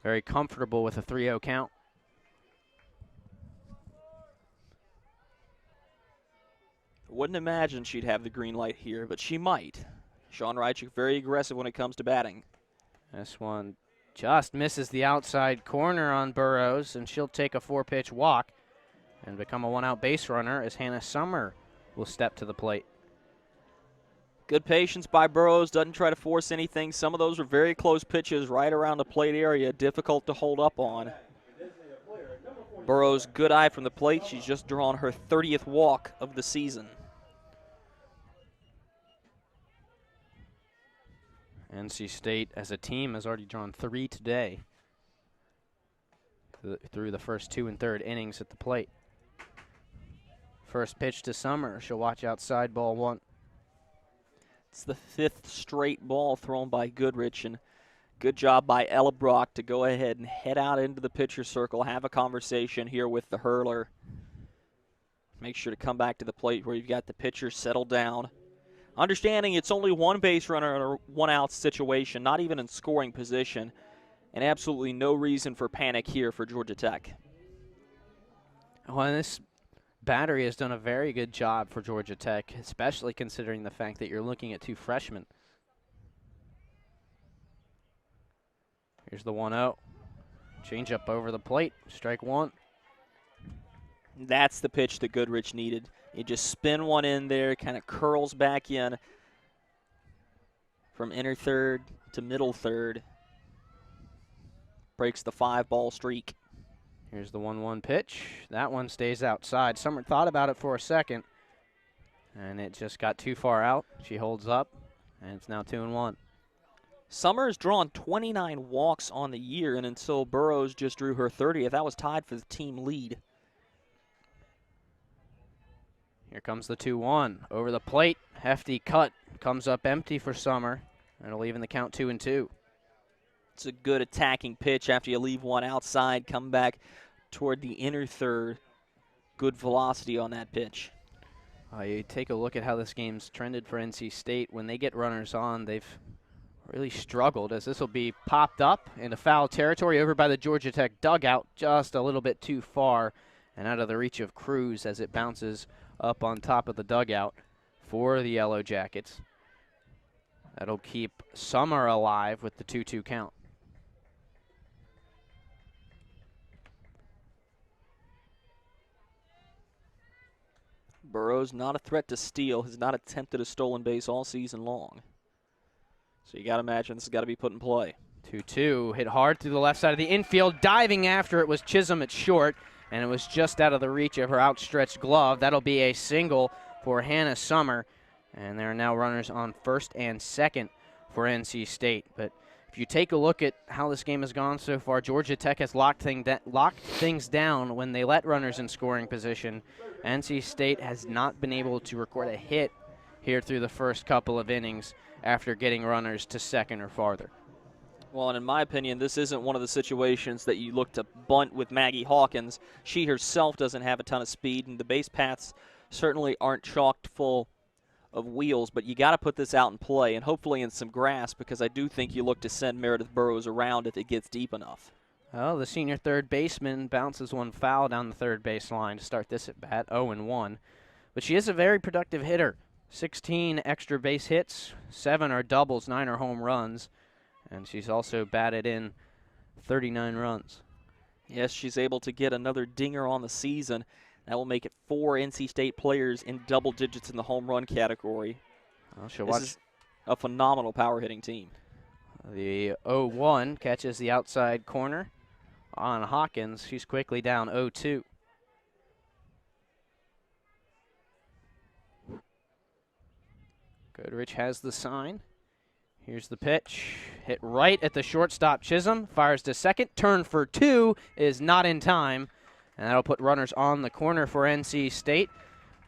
very comfortable with a 3-0 count. Wouldn't imagine she'd have the green light here, but she might. Sean Reichik very aggressive when it comes to batting. This one just misses the outside corner on Burrows, and she'll take a 4-pitch walk and become a 1-out base runner as Hannah Summer will step to the plate. Good patience by Burrows, doesn't try to force anything. Some of those are very close pitches right around the plate area, difficult to hold up on. Burrows, good eye from the plate. She's just drawn her 30th walk of the season. NC State as a team has already drawn 3 today through the first 2 and 3rd innings at the plate. First pitch to Summer. She'll watch outside, ball 1. It's the 5th straight ball thrown by Goodrich, and good job by Ella Brock to go ahead and head out into the pitcher circle, have a conversation here with the hurler. Make sure to come back to the plate where you've got the pitcher settled down. Understanding it's only 1 base runner in a 1-out situation, not even in scoring position, and absolutely no reason for panic here for Georgia Tech. Well, this battery has done a very good job for Georgia Tech, especially considering the fact that you're looking at 2 freshmen. Here's the 1-0. Change up over the plate, strike 1. That's the pitch that Goodrich needed. You just spin one in there, kind of curls back in from inner third to middle third. Breaks the 5-ball streak. Here's the 1-1 pitch. That one stays outside. Summer thought about it for a second, and it just got too far out. She holds up, and it's now 2-1. Summer has drawn 29 walks on the year, and until Burrows just drew her 30th, that was tied for the team lead. Here comes the 2-1. Over the plate, hefty cut. Comes up empty for Summer. It'll even the count 2-2. It's a good attacking pitch after you leave one outside, come back toward the inner third. Good velocity on that pitch. You take a look at how this game's trended for NC State. When they get runners on, they've really struggled, as this will be popped up into foul territory over by the Georgia Tech dugout, just a little bit too far and out of the reach of Cruz as it bounces up on top of the dugout for the Yellow Jackets. That'll keep Summer alive with the 2-2 count. Burrows not a threat to steal, has not attempted a stolen base all season long. So you got to imagine this has got to be put in play. 2-2, hit hard through the left side of the infield. Diving after it was Chisholm at short, and it was just out of the reach of her outstretched glove. That'll be a single for Hannah Summer, and there are now runners on first and second for NC State. But if you take a look at how this game has gone so far, Georgia Tech has locked things down when they let runners in scoring position. NC State has not been able to record a hit here through the first couple of innings after getting runners to second or farther. Well, and in my opinion, this isn't one of the situations that you look to bunt with Maggie Hawkins. She herself doesn't have a ton of speed, and the base paths certainly aren't chocked full of wheels, but you got to put this out in play, and hopefully in some grass, because I do think you look to send Meredith Burrows around if it gets deep enough. Well, the senior third baseman bounces one foul down the third base line to start this at bat, 0-1. But she is a very productive hitter. 16 extra base hits, 7 are doubles, 9 are home runs, and she's also batted in 39 runs. Yes, she's able to get another dinger on the season. That will make it 4 NC State players in double digits in the home run category. Well, this is a phenomenal power hitting team. The 0-1 catches the outside corner on Hawkins. She's quickly down 0-2. Goodrich has the sign. Here's the pitch. Hit right at the shortstop Chisholm. Fires to second. Turn for 2 is not in time. And that'll put runners on the corner for NC State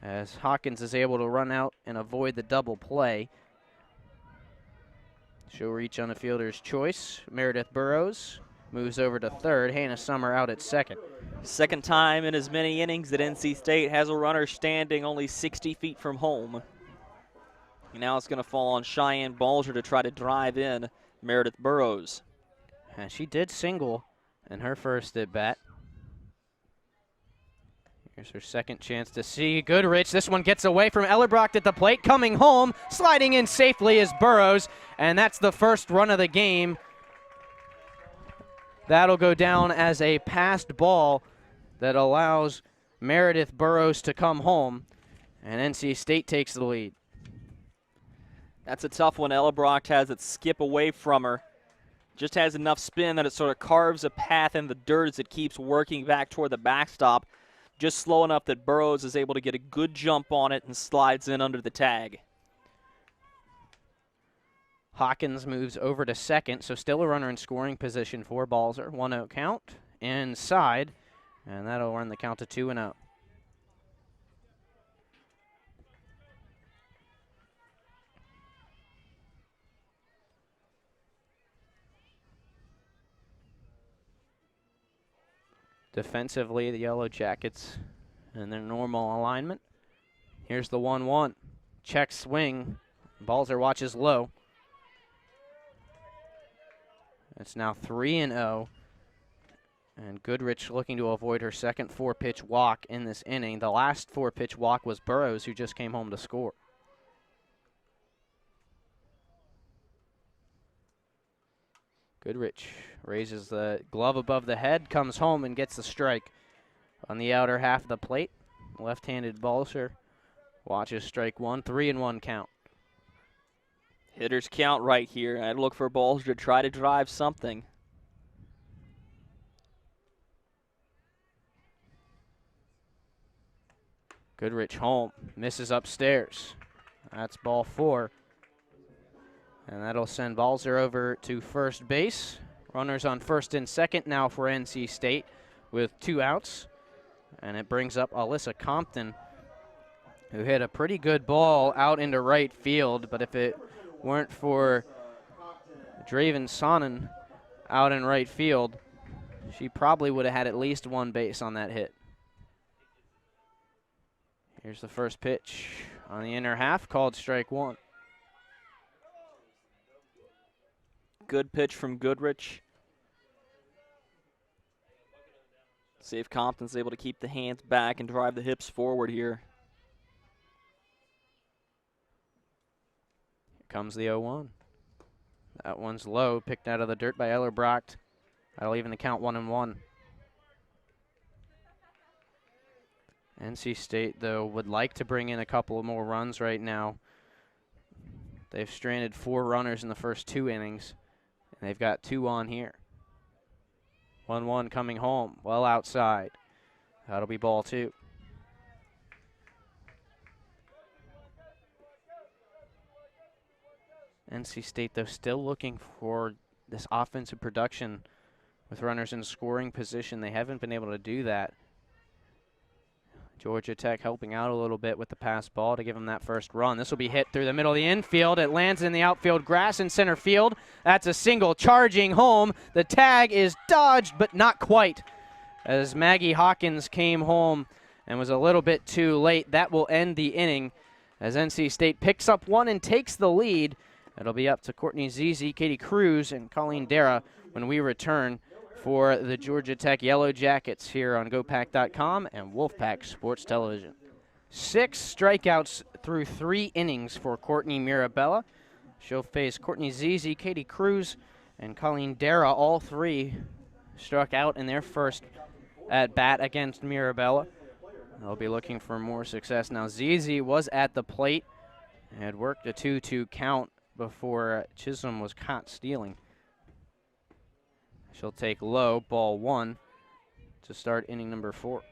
as Hawkins is able to run out and avoid the double play. She'll reach on the fielder's choice. Meredith Burrows moves over to third. Hannah Summer out at second. Second time in as many innings that NC State has a runner standing only 60 feet from home. And now it's going to fall on Cheyenne Balzer to try to drive in Meredith Burrows. And she did single in her first at bat. Here's her second chance to see Goodrich. This one gets away from Ellerbrock at the plate. Coming home, sliding in safely is Burrows, and that's the first run of the game. That'll go down as a passed ball that allows Meredith Burrows to come home, and NC State takes the lead. That's a tough one. Ellerbrock has it skip away from her. Just has enough spin that it sort of carves a path in the dirt as it keeps working back toward the backstop. Just slow enough that Burrows is able to get a good jump on it and slides in under the tag. Hawkins moves over to second, so still a runner in scoring position for Balzer. 1-0 count inside, and that'll run the count to 2-0. Defensively, the Yellow Jackets in their normal alignment. Here's the 1-1. Check swing. Balzer watches low. It's now 3-0. And Goodrich looking to avoid her second 4-pitch walk in this inning. The last 4-pitch walk was Burrows, who just came home to score. Goodrich raises the glove above the head, comes home and gets the strike on the outer half of the plate. Left-handed Balzer watches strike one, 3-1 count. Hitters count right here. I'd look for Balzer to try to drive something. Goodrich home, misses upstairs. That's ball 4. And that'll send Balzer over to first base. Runners on first and second now for NC State with 2 outs. And it brings up Alyssa Compton, who hit a pretty good ball out into right field. But if it weren't for Draven Sonnen out in right field, she probably would have had at least 1 base on that hit. Here's the first pitch on the inner half, called strike 1. Good pitch from Goodrich. See if Compton's able to keep the hands back and drive the hips forward here. Here comes the 0-1. That one's low, picked out of the dirt by Ellerbrock. That'll even the count 1-1. NC State, though, would like to bring in a couple of more runs right now. They've stranded 4 runners in the first 2 innings, and they've got 2 on here. 1-1 coming home, well outside. That'll be ball 2. NC State, though, still looking for this offensive production with runners in scoring position. They haven't been able to do that. Georgia Tech helping out a little bit with the pass ball to give them that first run. This will be hit through the middle of the infield. It lands in the outfield grass in center field. That's a single charging home. The tag is dodged, but not quite, as Maggie Hawkins came home and was a little bit too late. That will end the inning as NC State picks up 1 and takes the lead. It'll be up to Courtney Zizi, Katie Cruz, and Colleen Dara when we return for the Georgia Tech Yellow Jackets here on GoPack.com and Wolfpack Sports Television. 6 strikeouts through 3 innings for Courtney Mirabella. She'll face Courtney Zizi, Katie Cruz, and Colleen Dara. All 3 struck out in their first at-bat against Mirabella. They'll be looking for more success. Now, Zizi was at the plate and had worked a 2-2 count before Chisholm was caught stealing. She'll take low, ball 1, to start inning number 4.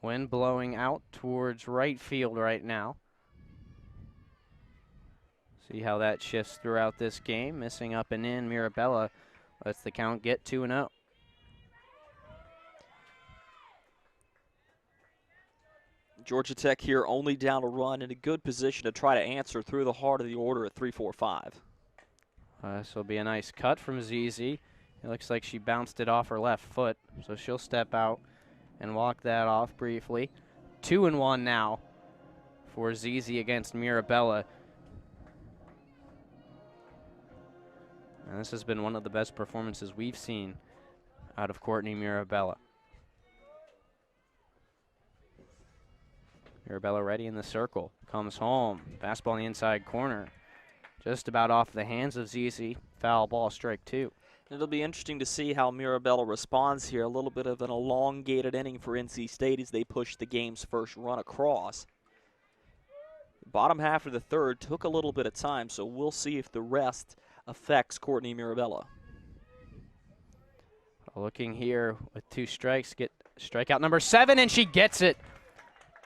Wind blowing out towards right field right now. See how that shifts throughout this game. Missing up and in, Mirabella lets the count get 2-0. Georgia Tech here only down a run, in a good position to try to answer through the heart of the order at 3-4-5. This will be a nice cut from Zizi. It looks like she bounced it off her left foot, so she'll step out and walk that off briefly. 2-1 now for Zizi against Mirabella. And this has been one of the best performances we've seen out of Courtney Mirabella. Mirabella ready in the circle. Comes home. Fastball in the inside corner. Just about off the hands of ZZ. Foul ball, strike 2. It'll be interesting to see how Mirabella responds here. A little bit of an elongated inning for NC State as they push the game's first run across. The bottom half of the third took a little bit of time, so we'll see if the rest affects Courtney Mirabella. Looking here with 2 strikes, get strikeout number 7, and she gets it.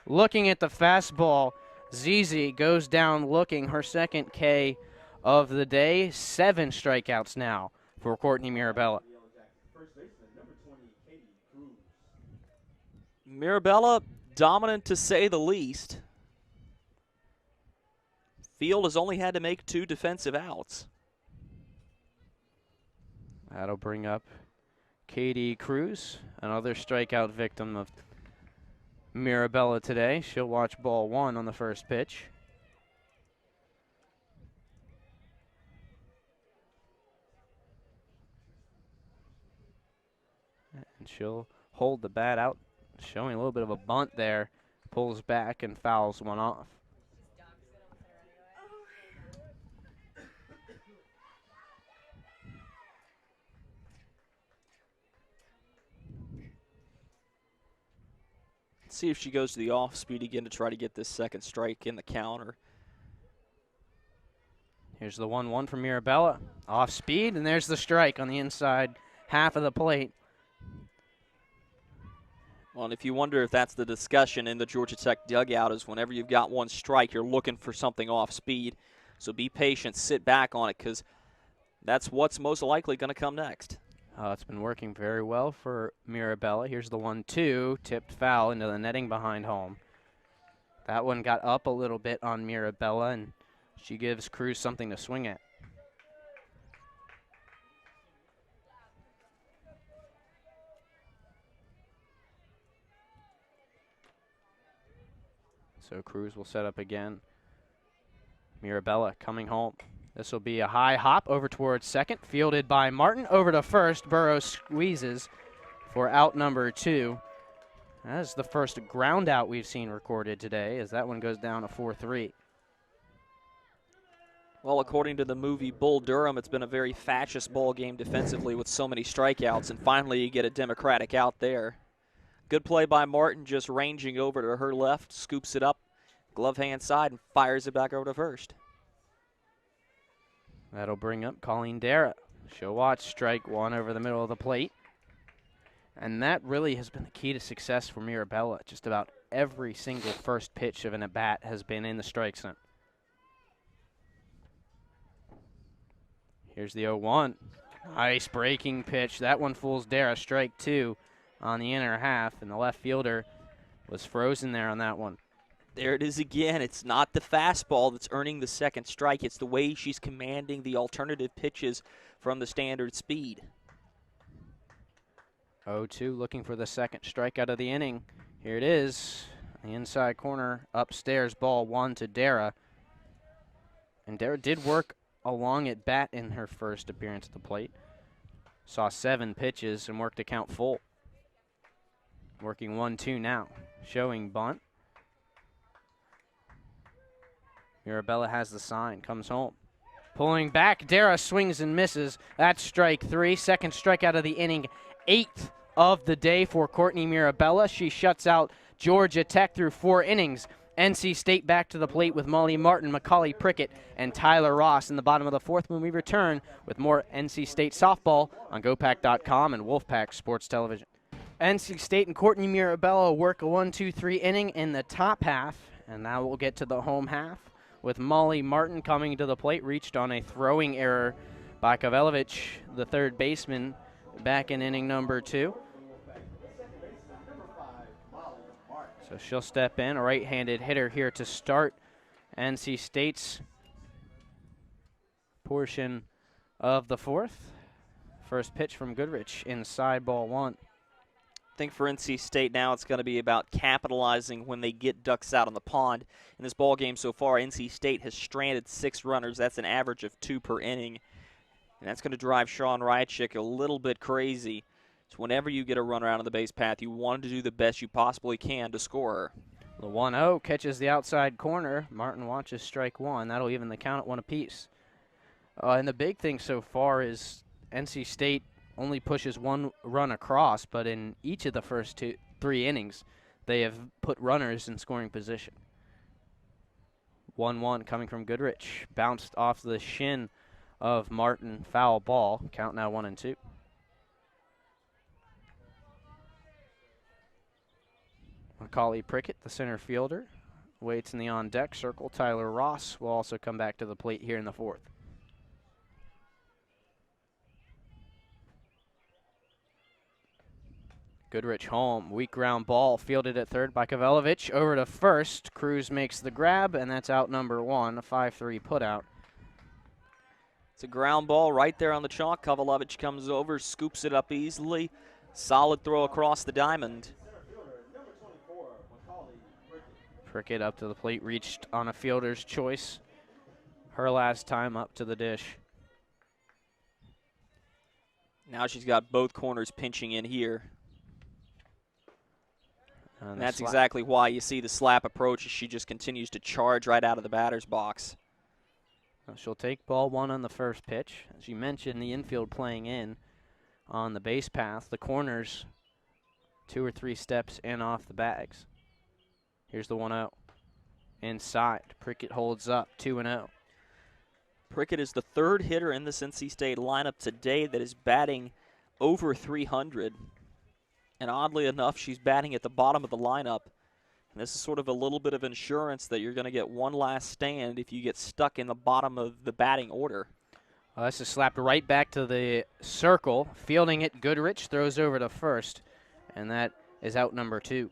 Looking at the fastball, ZZ goes down looking, her second K of the day. 7 strikeouts now for Courtney Mirabella. Mirabella dominant to say the least. Field has only had to make 2 defensive outs. That'll bring up Katie Cruz, another strikeout victim of Mirabella today. She'll watch ball 1 on the first pitch. And she'll hold the bat out, showing a little bit of a bunt there. Pulls back and fouls one off. See if she goes to the off speed again to try to get this second strike in the counter. Here's the 1-1 from Mirabella. Off speed, and there's the strike on the inside half of the plate. Well, and if you wonder if that's the discussion in the Georgia Tech dugout, is whenever you've got 1 strike, you're looking for something off speed. So be patient, sit back on it, because that's what's most likely going to come next. It's been working very well for Mirabella. Here's the 1-2, tipped foul into the netting behind home. That one got up a little bit on Mirabella, and she gives Cruz something to swing at. So Cruz will set up again. Mirabella coming home. This will be a high hop over towards second, fielded by Martin. Over to first, Burrows squeezes for out number 2. That is the first ground out we've seen recorded today, as that one goes down to 4-3. Well, according to the movie Bull Durham, it's been a very fascist ball game defensively with so many strikeouts, and finally you get a Democratic out there. Good play by Martin, just ranging over to her left, scoops it up, glove hand side, and fires it back over to first. That'll bring up Colleen Dara. She'll watch strike 1 over the middle of the plate. And that really has been the key to success for Mirabella. Just about every single first pitch of an at-bat has been in the strike zone. Here's the 0-1. Nice breaking pitch. That one fools Dara. Strike 2 on the inner half, and the left fielder was frozen there on that one. There it is again. It's not the fastball that's earning the second strike. It's the way she's commanding the alternative pitches from the standard speed. 0-2 looking for the second strikeout of the inning. Here it is. The inside corner, upstairs, ball 1 to Dara. And Dara did work along at bat in her first appearance at the plate. Saw 7 pitches and worked to count full. Working 1-2 now. Showing bunt. Mirabella has the sign, comes home. Pulling back, Dara swings and misses. That's strike 3, second strikeout of the inning, 8th of the day for Courtney Mirabella. She shuts out Georgia Tech through 4 innings. NC State back to the plate with Molly Martin, Macaulay Prickett, and Tyler Ross in the bottom of the 4th when we return with more NC State softball on GoPack.com and Wolfpack Sports Television. NC State and Courtney Mirabella work a 1-2-3 inning in the top half, and now we'll get to the home half with Molly Martin coming to the plate, reached on a throwing error by Kavelovich, the third baseman, back in inning number 2. So she'll step in, a right-handed hitter here to start NC State's portion of the 4th. First pitch from Goodrich, inside ball 1. I think for NC State now it's going to be about capitalizing when they get ducks out on the pond. In this ball game so far, NC State has stranded 6 runners. That's an average of 2 per inning. And that's going to drive Sean Rychik a little bit crazy. So whenever you get a runner out on the base path, you want to do the best you possibly can to score her. The 1-0 catches the outside corner. Martin watches strike one. That'll even the count at one apiece. And the big thing so far is NC State only pushes one run across, but in each of the first three innings, they have put runners in scoring position. 1-1 coming from Goodrich. Bounced off the shin of Martin. Foul ball. Count now 1-2. Macaulay Prickett, the center fielder, waits in the on-deck circle. Tyler Ross will also come back to the plate here in the fourth. Goodrich home. Weak ground ball fielded at third by Kavelovich. Over to first. Cruz makes the grab, and that's out number one, a 5-3 putout. It's a ground ball right there on the chalk. Kavelovich comes over, scoops it up easily. Solid throw across the diamond. Prickett up to the plate, reached on a fielder's choice. Her last time up to the dish. Now she's got both corners pinching in here. And that's exactly why you see the slap approach as she just continues to charge right out of the batter's box. She'll take ball one on the first pitch. As you mentioned, the infield playing in on the base path. The corners 2 or 3 steps in off the bags. Here's the 1-0. Inside. Prickett holds up 2-0. Prickett is the third hitter in the NC State lineup today that is batting over 300. And oddly enough, she's batting at the bottom of the lineup. And this is sort of a little bit of insurance that you're going to get one last stand if you get stuck in the bottom of the batting order. This is slapped right back to the circle. Fielding it, Goodrich throws over to first. And that is out number 2.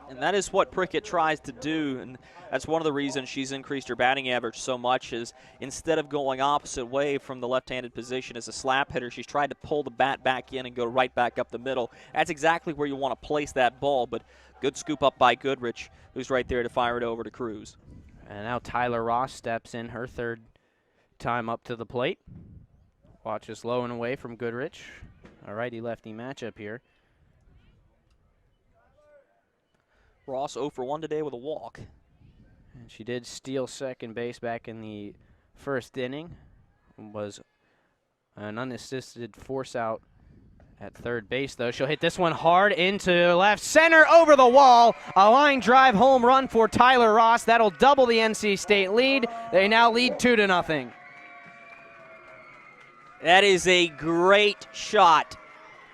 And that is what Prickett tries to do, and that's one of the reasons she's increased her batting average so much is instead of going opposite way from the left-handed position as a slap hitter, she's tried to pull the bat back in and go right back up the middle. That's exactly where you want to place that ball, but good scoop up by Goodrich, who's right there to fire it over to Cruz. And now Tyler Ross steps in, her third time up to the plate. Watches low and away from Goodrich. A righty-lefty matchup here. Ross 0 for 1 today with a walk. And she did steal second base back in the first inning. Was an unassisted force out at third base, though. She'll hit this one hard into left center over the wall. A line drive home run for Tyler Ross. That'll double the NC State lead. They now lead 2-0. That is a great shot.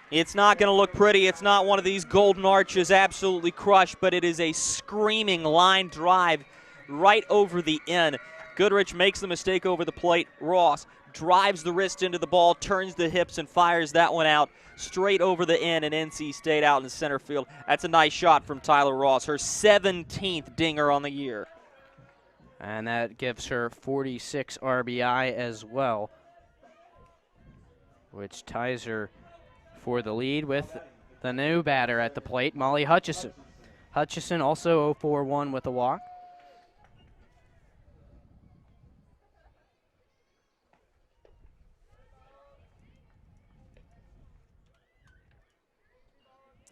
It's not going to look pretty. It's not one of these golden arches absolutely crushed, but it is a screaming line drive right over the end. Goodrich makes the mistake over the plate. Ross drives the wrist into the ball, turns the hips, and fires that one out straight over the end, and NC State out in center field. That's a nice shot from Tyler Ross, her 17th dinger on the year. And that gives her 46 RBI as well, which ties her for the lead with the new batter at the plate, Molly Hutchison. Hutchison also 0-for-1 with a walk.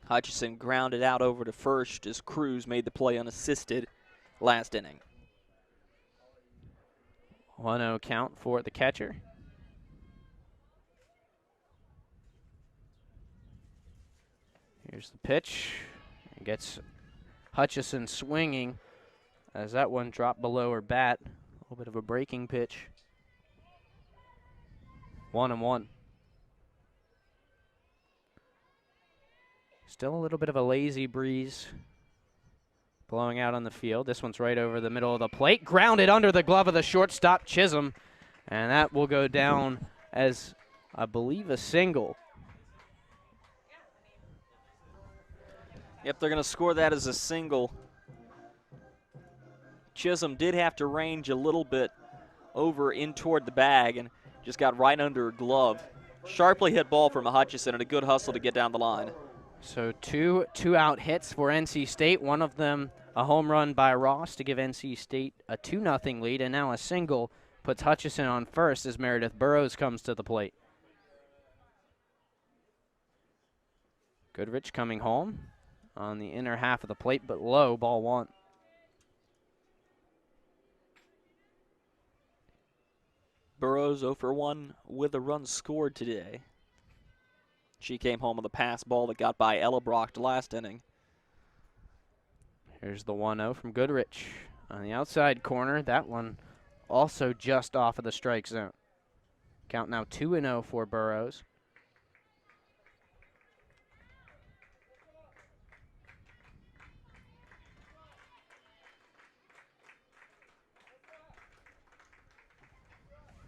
Hutchison grounded out over to first as Cruz made the play unassisted last inning. 1-0 count for the catcher. Here's the pitch. It gets Hutchison swinging as that one dropped below her bat. A little bit of a breaking pitch. 1-1. Still a little bit of a lazy breeze blowing out on the field. This one's right over the middle of the plate. Grounded under the glove of the shortstop, Chisholm. And that will go down as, I believe, a single. Yep, they're going to score that as a single. Chisholm did have to range a little bit over in toward the bag and just got right under her glove. Sharply hit ball from a Hutchison and a good hustle to get down the line. So two out hits for NC State. One of them a home run by Ross to give NC State a 2-0 lead, and now a single puts Hutchison on first as Meredith Burrows comes to the plate. Goodrich coming home on the inner half of the plate, but low, ball 1. Burrows 0 for 1 with a run scored today. She came home with a pass ball that got by Ella Brock last inning. Here's the 1-0 from Goodrich. On the outside corner, that one also just off of the strike zone. Count now 2-0 for Burrows.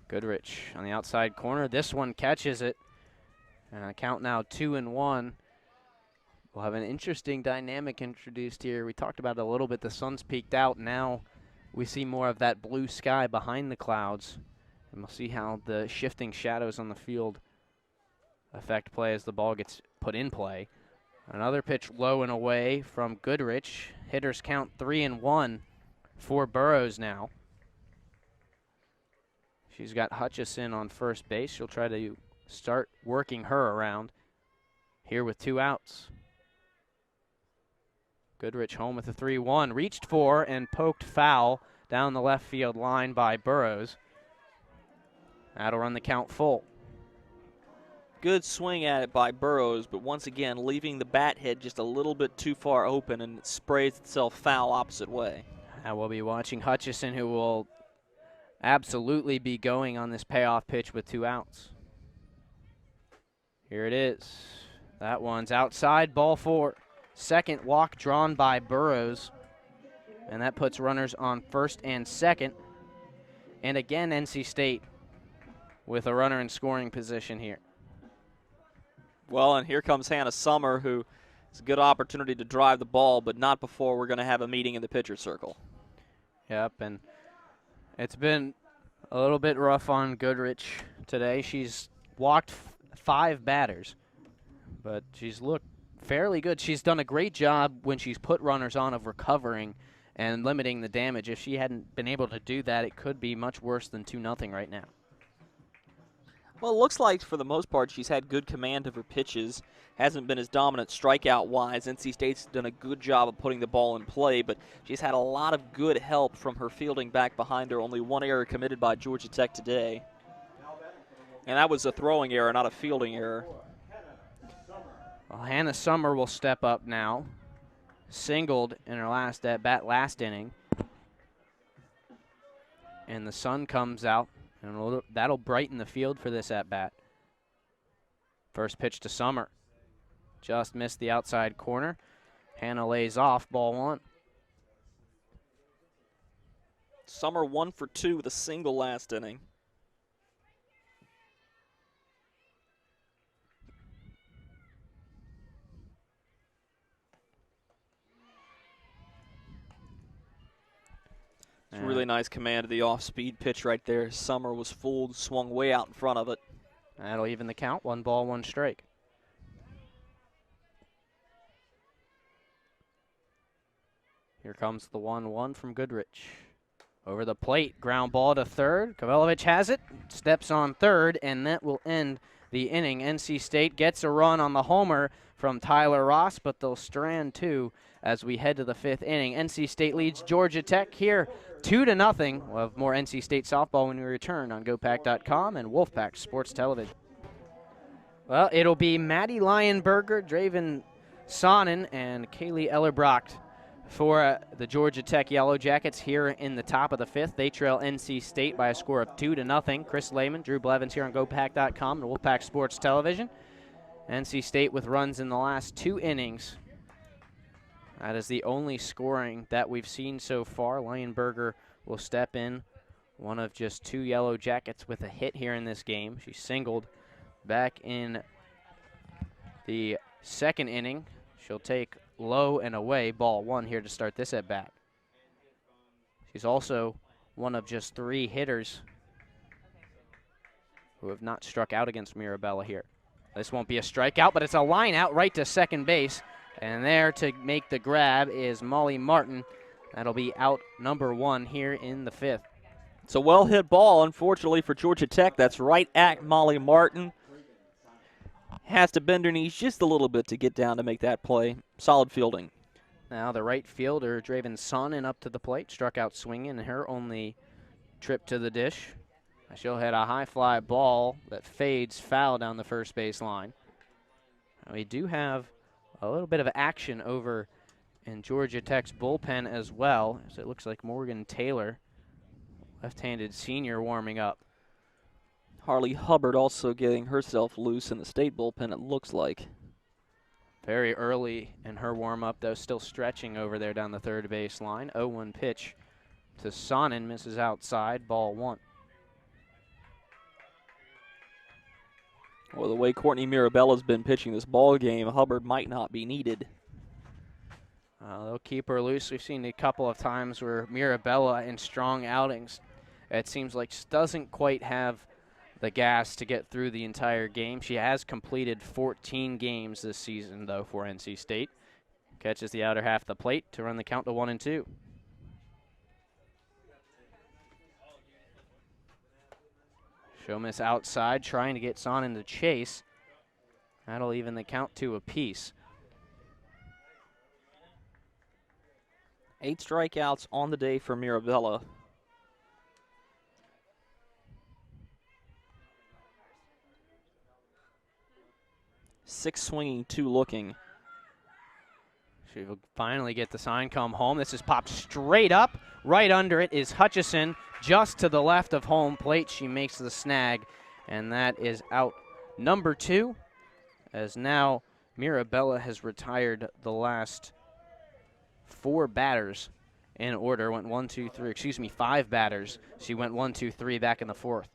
Goodrich on the outside corner. This one catches it. Count now 2-1. We'll have an interesting dynamic introduced here. We talked about it a little bit. The sun's peaked out. Now we see more of that blue sky behind the clouds. And we'll see how the shifting shadows on the field affect play as the ball gets put in play. Another pitch low and away from Goodrich. Hitters count 3-1 for Burrows now. She's got Hutchison on first base. She'll try to start working her around here with 2 outs. Goodrich home with a 3-1. Reached for and poked foul down the left field line by Burrows. That'll run the count full. Good swing at it by Burrows, but once again leaving the bat head just a little bit too far open, and it sprays itself foul opposite way. Now we'll be watching Hutchison, who will absolutely be going on this payoff pitch with 2 outs. Here it is. That one's outside, ball 4. Second walk drawn by Burrows, and that puts runners on first and second. And again, NC State with a runner in scoring position here. Well, and here comes Hannah Summer, who is a good opportunity to drive the ball, but not before we're going to have a meeting in the pitcher circle. Yep, and it's been a little bit rough on Goodrich today. She's walked 5 batters, but she's looked fairly good. She's done a great job when she's put runners on of recovering and limiting the damage. If she hadn't been able to do that, it could be much worse than 2-0 right now. Well, it looks like for the most part she's had good command of her pitches. Hasn't been as dominant strikeout-wise. NC State's done a good job of putting the ball in play, but she's had a lot of good help from her fielding back behind her. Only 1 error committed by Georgia Tech today. And that was a throwing error, not a fielding error. Well, Hannah Summer will step up now. Singled in her last at-bat last inning. And the sun comes out, and that'll brighten the field for this at-bat. First pitch to Summer. Just missed the outside corner. Hannah lays off, ball 1. Summer 1 for 2 with a single last inning. It's really nice command of the off-speed pitch right there. Summer was fooled, swung way out in front of it. That'll even the count. 1 ball, 1 strike. Here comes the 1-1 from Goodrich. Over the plate, ground ball to third. Kovalovich has it, steps on third, and that will end the inning. NC State gets a run on the homer from Tyler Ross, but they'll strand 2 as we head to the 5th inning. NC State leads Georgia Tech here 2-0. We'll have more NC State softball when we return on GoPack.com and Wolfpack Sports Television. Well, it'll be Maddie Lionberger, Draven Sonnen, and Kaylee Ellerbrock for the Georgia Tech Yellow Jackets here in the top of the 5th. They trail NC State by a score of 2-0. Chris Lehman, Drew Blevins here on GoPack.com and Wolfpack Sports Television. NC State with runs in the last 2 innings. That is the only scoring that we've seen so far. Lionberger will step in, one of just 2 Yellow Jackets with a hit here in this game. She singled back in the 2nd inning. She'll take low and away, ball 1 here to start this at bat. She's also one of just 3 hitters who have not struck out against Mirabella here. This won't be a strikeout, but it's a line out right to second base. And there to make the grab is Molly Martin. That'll be out number 1 here in the 5th. It's a well-hit ball, unfortunately for Georgia Tech. That's right at Molly Martin. Has to bend her knees just a little bit to get down to make that play. Solid fielding. Now the right fielder, Draven Sonnen, up to the plate, struck out swinging in her only trip to the dish. She'll hit a high fly ball that fades foul down the first base line. We do have a little bit of action over in Georgia Tech's bullpen as well, as it looks like Morgan Taylor, left-handed senior, warming up. Harley Hubbard also getting herself loose in the state bullpen, it looks like. Very early in her warm-up, though, still stretching over there down the third base line. 0-1 pitch to Sonnen, misses outside, ball one. Well, the way Courtney Mirabella's been pitching this ball game, Hubbard might not be needed. They'll keep her loose. We've seen a couple of times where Mirabella in strong outings, it seems like she doesn't quite have the gas to get through the entire game. She has completed 14 games this season, though, for NC State. Catches the outer half of the plate to run the count to 1-2. Show miss outside, trying to get Sonnen to chase. That'll even the count to apiece. 8 strikeouts on the day for Mirabella. Six swinging, 2 looking. She will finally get the sign come home. This is popped straight up. Right under it is Hutchison, just to the left of home plate. She makes the snag, and that is out number 2, as now Mirabella has retired the last 4 batters in order. Went 1, 2, 3, excuse me, 5 batters. She went 1, 2, 3 back in the 4th.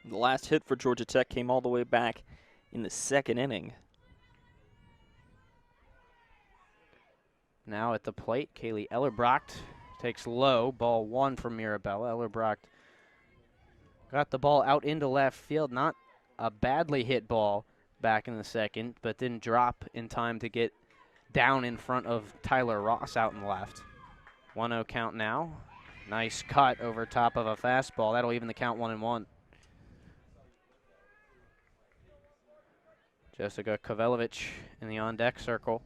The last hit for Georgia Tech came all the way back in the 2nd inning. Now at the plate, Kaylee Ellerbrocht takes low, ball 1 from Mirabella. Ellerbrocht got the ball out into left field, not a badly hit ball back in the 2nd, but didn't drop in time to get down in front of Tyler Ross out in left. 1-0 count now. Nice cut over top of a fastball. That'll even the count 1-1. Jessica Kovalovich in the on-deck circle.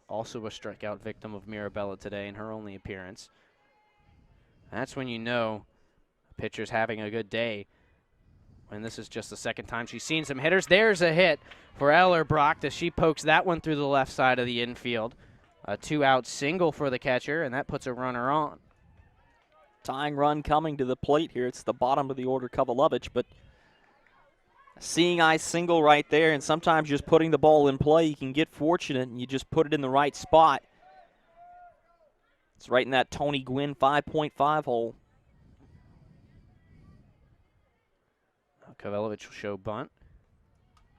Also a strikeout victim of Mirabella today in her only appearance. That's when you know a pitcher's having a good day, when this is just the 2nd time she's seen some hitters. There's a hit for Ellerbrocht as she pokes that one through the left side of the infield. A 2-out single for the catcher, and that puts a runner on. Tying run coming to the plate here. It's the bottom of the order, Kovalovich, but seeing eye single right there, and sometimes just putting the ball in play, you can get fortunate and you just put it in the right spot. It's right in that Tony Gwynn 5.5 hole. Kovalovich will show bunt.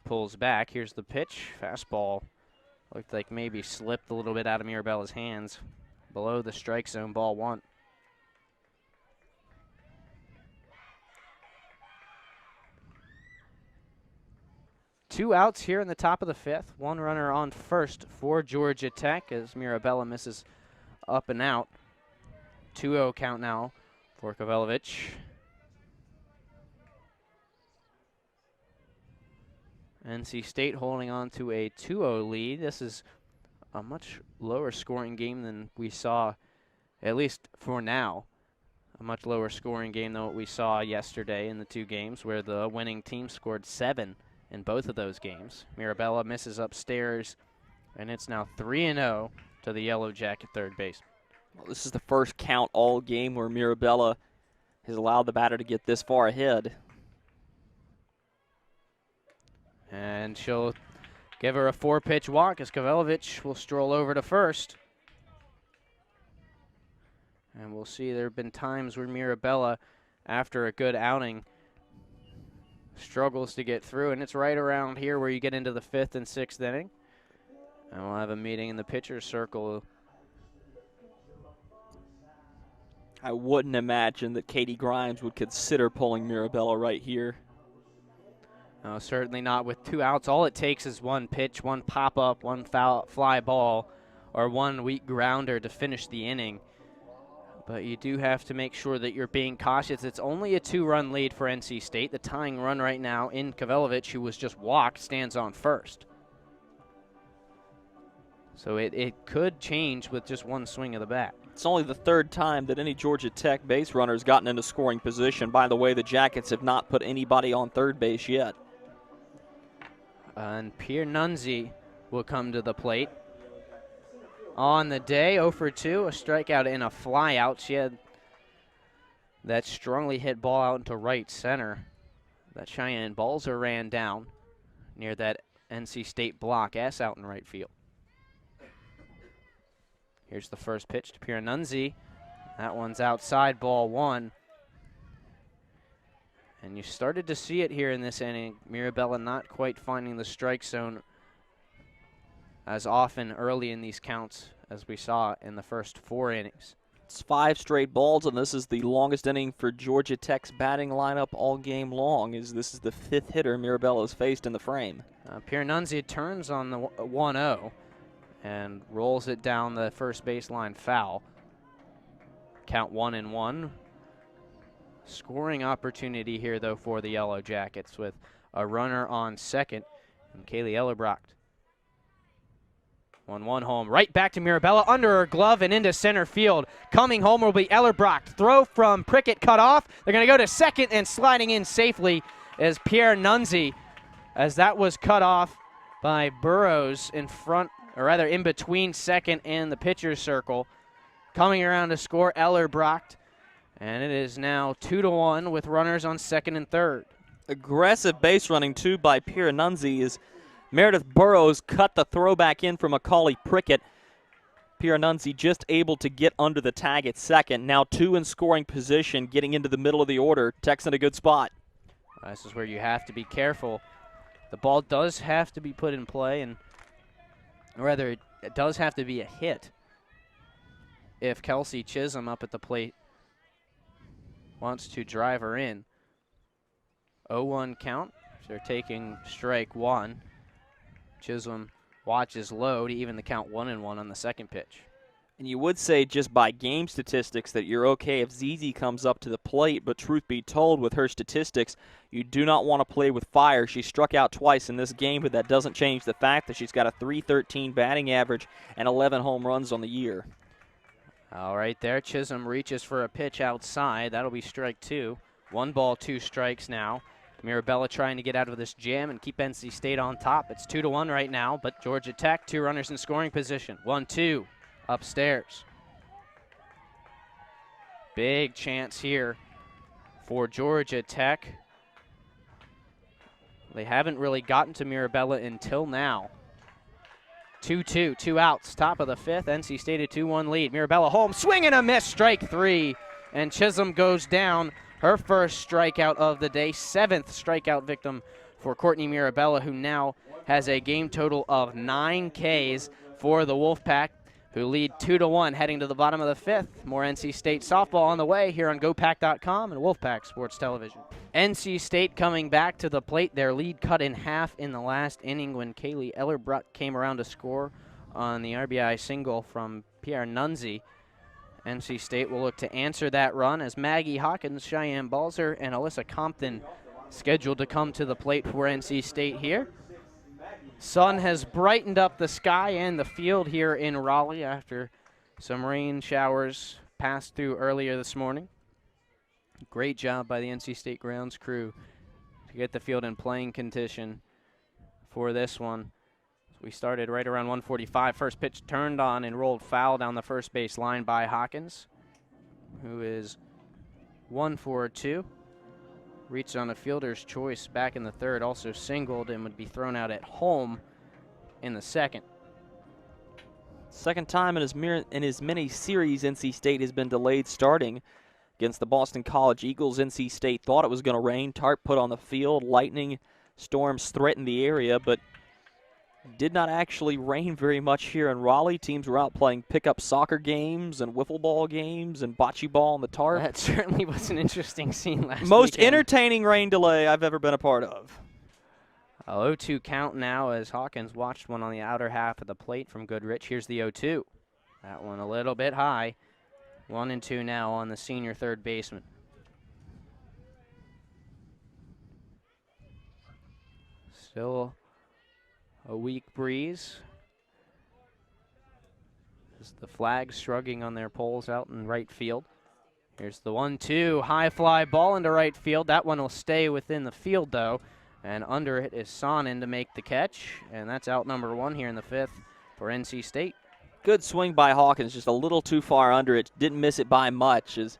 Pulls back. Here's the pitch. Fastball looked like maybe slipped a little bit out of Mirabella's hands. Below the strike zone, ball 1. Two outs here in the top of the 5th. One runner on first for Georgia Tech as Mirabella misses up and out. 2-0 count now for Kovalovich. NC State holding on to a 2-0 lead. This is a much lower scoring game than we saw, at least for now. A much lower scoring game than what we saw yesterday in the 2 games, where the winning team scored 7 in both of those games. Mirabella misses upstairs, and it's now 3-0 to the Yellow Jacket third base. Well, this is the first count all game where Mirabella has allowed the batter to get this far ahead. And she'll give her a 4-pitch walk as Kovalovich will stroll over to first. And we'll see there have been times where Mirabella, after a good outing, struggles to get through, and it's right around here where you get into the 5th and 6th inning. And we'll have a meeting in the pitcher's circle. I wouldn't imagine that Katie Grimes would consider pulling Mirabella right here. No, certainly not with 2 outs. All it takes is one pitch, one pop-up, one foul, fly ball, or 1 weak grounder to finish the inning. But you do have to make sure that you're being cautious. It's only a 2-run lead for NC State. The tying run right now in Kavelovich, who was just walked, stands on first. So it could change with just one swing of the bat. It's only the 3rd time that any Georgia Tech base runner has gotten into scoring position. By the way, the Jackets have not put anybody on third base yet. And Pierre Nunzi will come to the plate. On the day, 0 for 2, a strikeout and a flyout. She had that strongly hit ball out into right center. That Cheyenne Balzer ran down near that NC State block S out in right field. Here's the first pitch to Pierre Nunzi. That one's outside, ball 1. And you started to see it here in this inning. Mirabella not quite finding the strike zone as often early in these counts as we saw in the first 4 innings. It's 5 straight balls, and this is the longest inning for Georgia Tech's batting lineup all game long, as this is the 5th hitter Mirabella's faced in the frame. Pierre Nunzi turns on the 1-0 and rolls it down the first baseline foul. Count 1-1. Scoring opportunity here, though, for the Yellow Jackets with a runner on second and Kaylee Ellerbrocht. 1-1 home. Right back to Mirabella, under her glove and into center field. Coming home will be Ellerbrocht. Throw from Prickett cut off. They're going to go to second, and sliding in safely is Pierre Nunzi, as that was cut off by Burrows in front, or rather in between second and the pitcher's circle. Coming around to score, Ellerbrocht. And it is now 2-1 with runners on second and third. Aggressive base running, too, by Pierre Nunzi as Meredith Burrows cut the throw back in from Macaulay Prickett. Pierre Nunzi just able to get under the tag at second. Now 2 in scoring position, getting into the middle of the order. Tech's in a good spot. This is where you have to be careful. The ball does have to be put in play, and rather it does have to be a hit if Kelsey Chisholm up at the plate wants to drive her in. 0-1 count. They're taking strike 1. Chisholm watches low to even the count 1-1 on the second pitch. And you would say just by game statistics that you're okay if ZZ comes up to the plate, but truth be told, with her statistics, you do not want to play with fire. She struck out twice in this game, but that doesn't change the fact that she's got a .313 batting average and 11 home runs on the year. All right there, Chisholm reaches for a pitch outside. That'll be strike 2. 1 ball, 2 strikes now. Mirabella trying to get out of this jam and keep NC State on top. It's 2-1 right now, but Georgia Tech, 2 runners in scoring position. 1-2 upstairs. Big chance here for Georgia Tech. They haven't really gotten to Mirabella until now. 2-2, 2 outs, top of the 5th. NC State a 2-1 lead. Mirabella home, swing and a miss, strike 3. And Chisholm goes down. Her first strikeout of the day, 7th strikeout victim for Courtney Mirabella, who now has a game total of 9 Ks for the Wolfpack, who lead 2-1 heading to the bottom of the 5th. More NC State softball on the way here on GoPack.com and Wolfpack Sports Television. NC State coming back to the plate. Their lead cut in half in the last inning when Kaylee Ellerbrock came around to score on the RBI single from Pierre Nunzi. NC State will look to answer that run as Maggie Hawkins, Cheyenne Balzer, and Alyssa Compton scheduled to come to the plate for NC State here. Sun has brightened up the sky and the field here in Raleigh after some rain showers passed through earlier this morning. Great job by the NC State grounds crew to get the field in playing condition for this one. We started right around 1:45. First pitch turned on and rolled foul down the first base line by Hawkins, who is 1 for 2. Reached on a fielder's choice back in the third, also singled, and would be thrown out at home in the second. Second time in as many series NC State has been delayed starting. Against the Boston College Eagles, NC State thought it was going to rain. Tarp put on the field. Lightning storms threatened the area, but did not actually rain very much here in Raleigh. Teams were out playing pickup soccer games and wiffle ball games and bocce ball on the tarp. That certainly was an interesting scene last Most weekend. entertaining rain delay I've ever been a part of. A 0-2 count now as Hawkins watched one on the outer half of the plate from Goodrich. Here's the 0-2. That one a little bit high. 1-2 now on the senior third baseman. Still a weak breeze. As the Flags shrugging on their poles out in right field. Here's the 1-2, high fly ball into right field. That one will stay within the field though. And under it is Sonnen to make the catch. And that's out number 1 here in the 5th for NC State. Good swing by Hawkins, just a little too far under it. Didn't miss it by much. As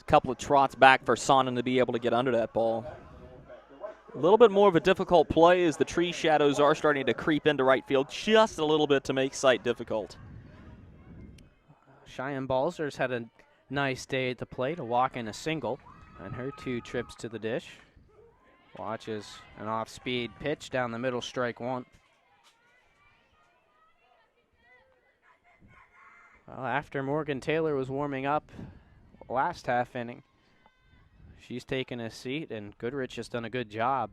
a couple of trots back for Sonnen to be able to get under that ball. A little bit more of a difficult play as the tree shadows are starting to creep into right field just a little bit to make sight difficult. Cheyenne Balzer's had a nice day at the plate, a walk and a single, and her 2 trips to the dish. Watches an off-speed pitch down the middle, strike 1. Well, after Morgan Taylor was warming up last half inning, she's taken a seat, and Goodrich has done a good job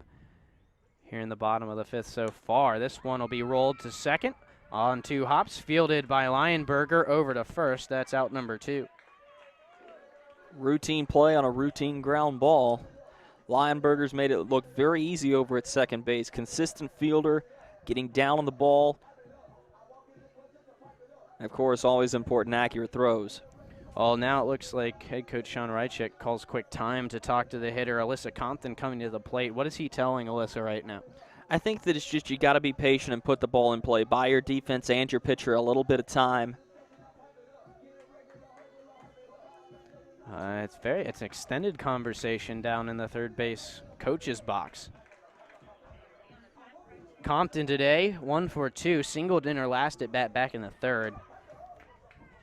here in the bottom of the 5th so far. This one will be rolled to second. On 2 hops, fielded by Lionberger over to first. That's out number 2. Routine play on a routine ground ball. Lionberger's made it look very easy over at second base. Consistent fielder, getting down on the ball. And of course, always important, accurate throws. Well, now it looks like head coach Sean Reichek calls quick time to talk to the hitter, Alyssa Compton, coming to the plate. What is he telling Alyssa right now? I think that it's just you got to be patient and put the ball in play. Buy your defense and your pitcher a little bit of time. It's an extended conversation down in the third base coach's box. Compton today, 1 for 2, singled in her last at bat back in the 3rd.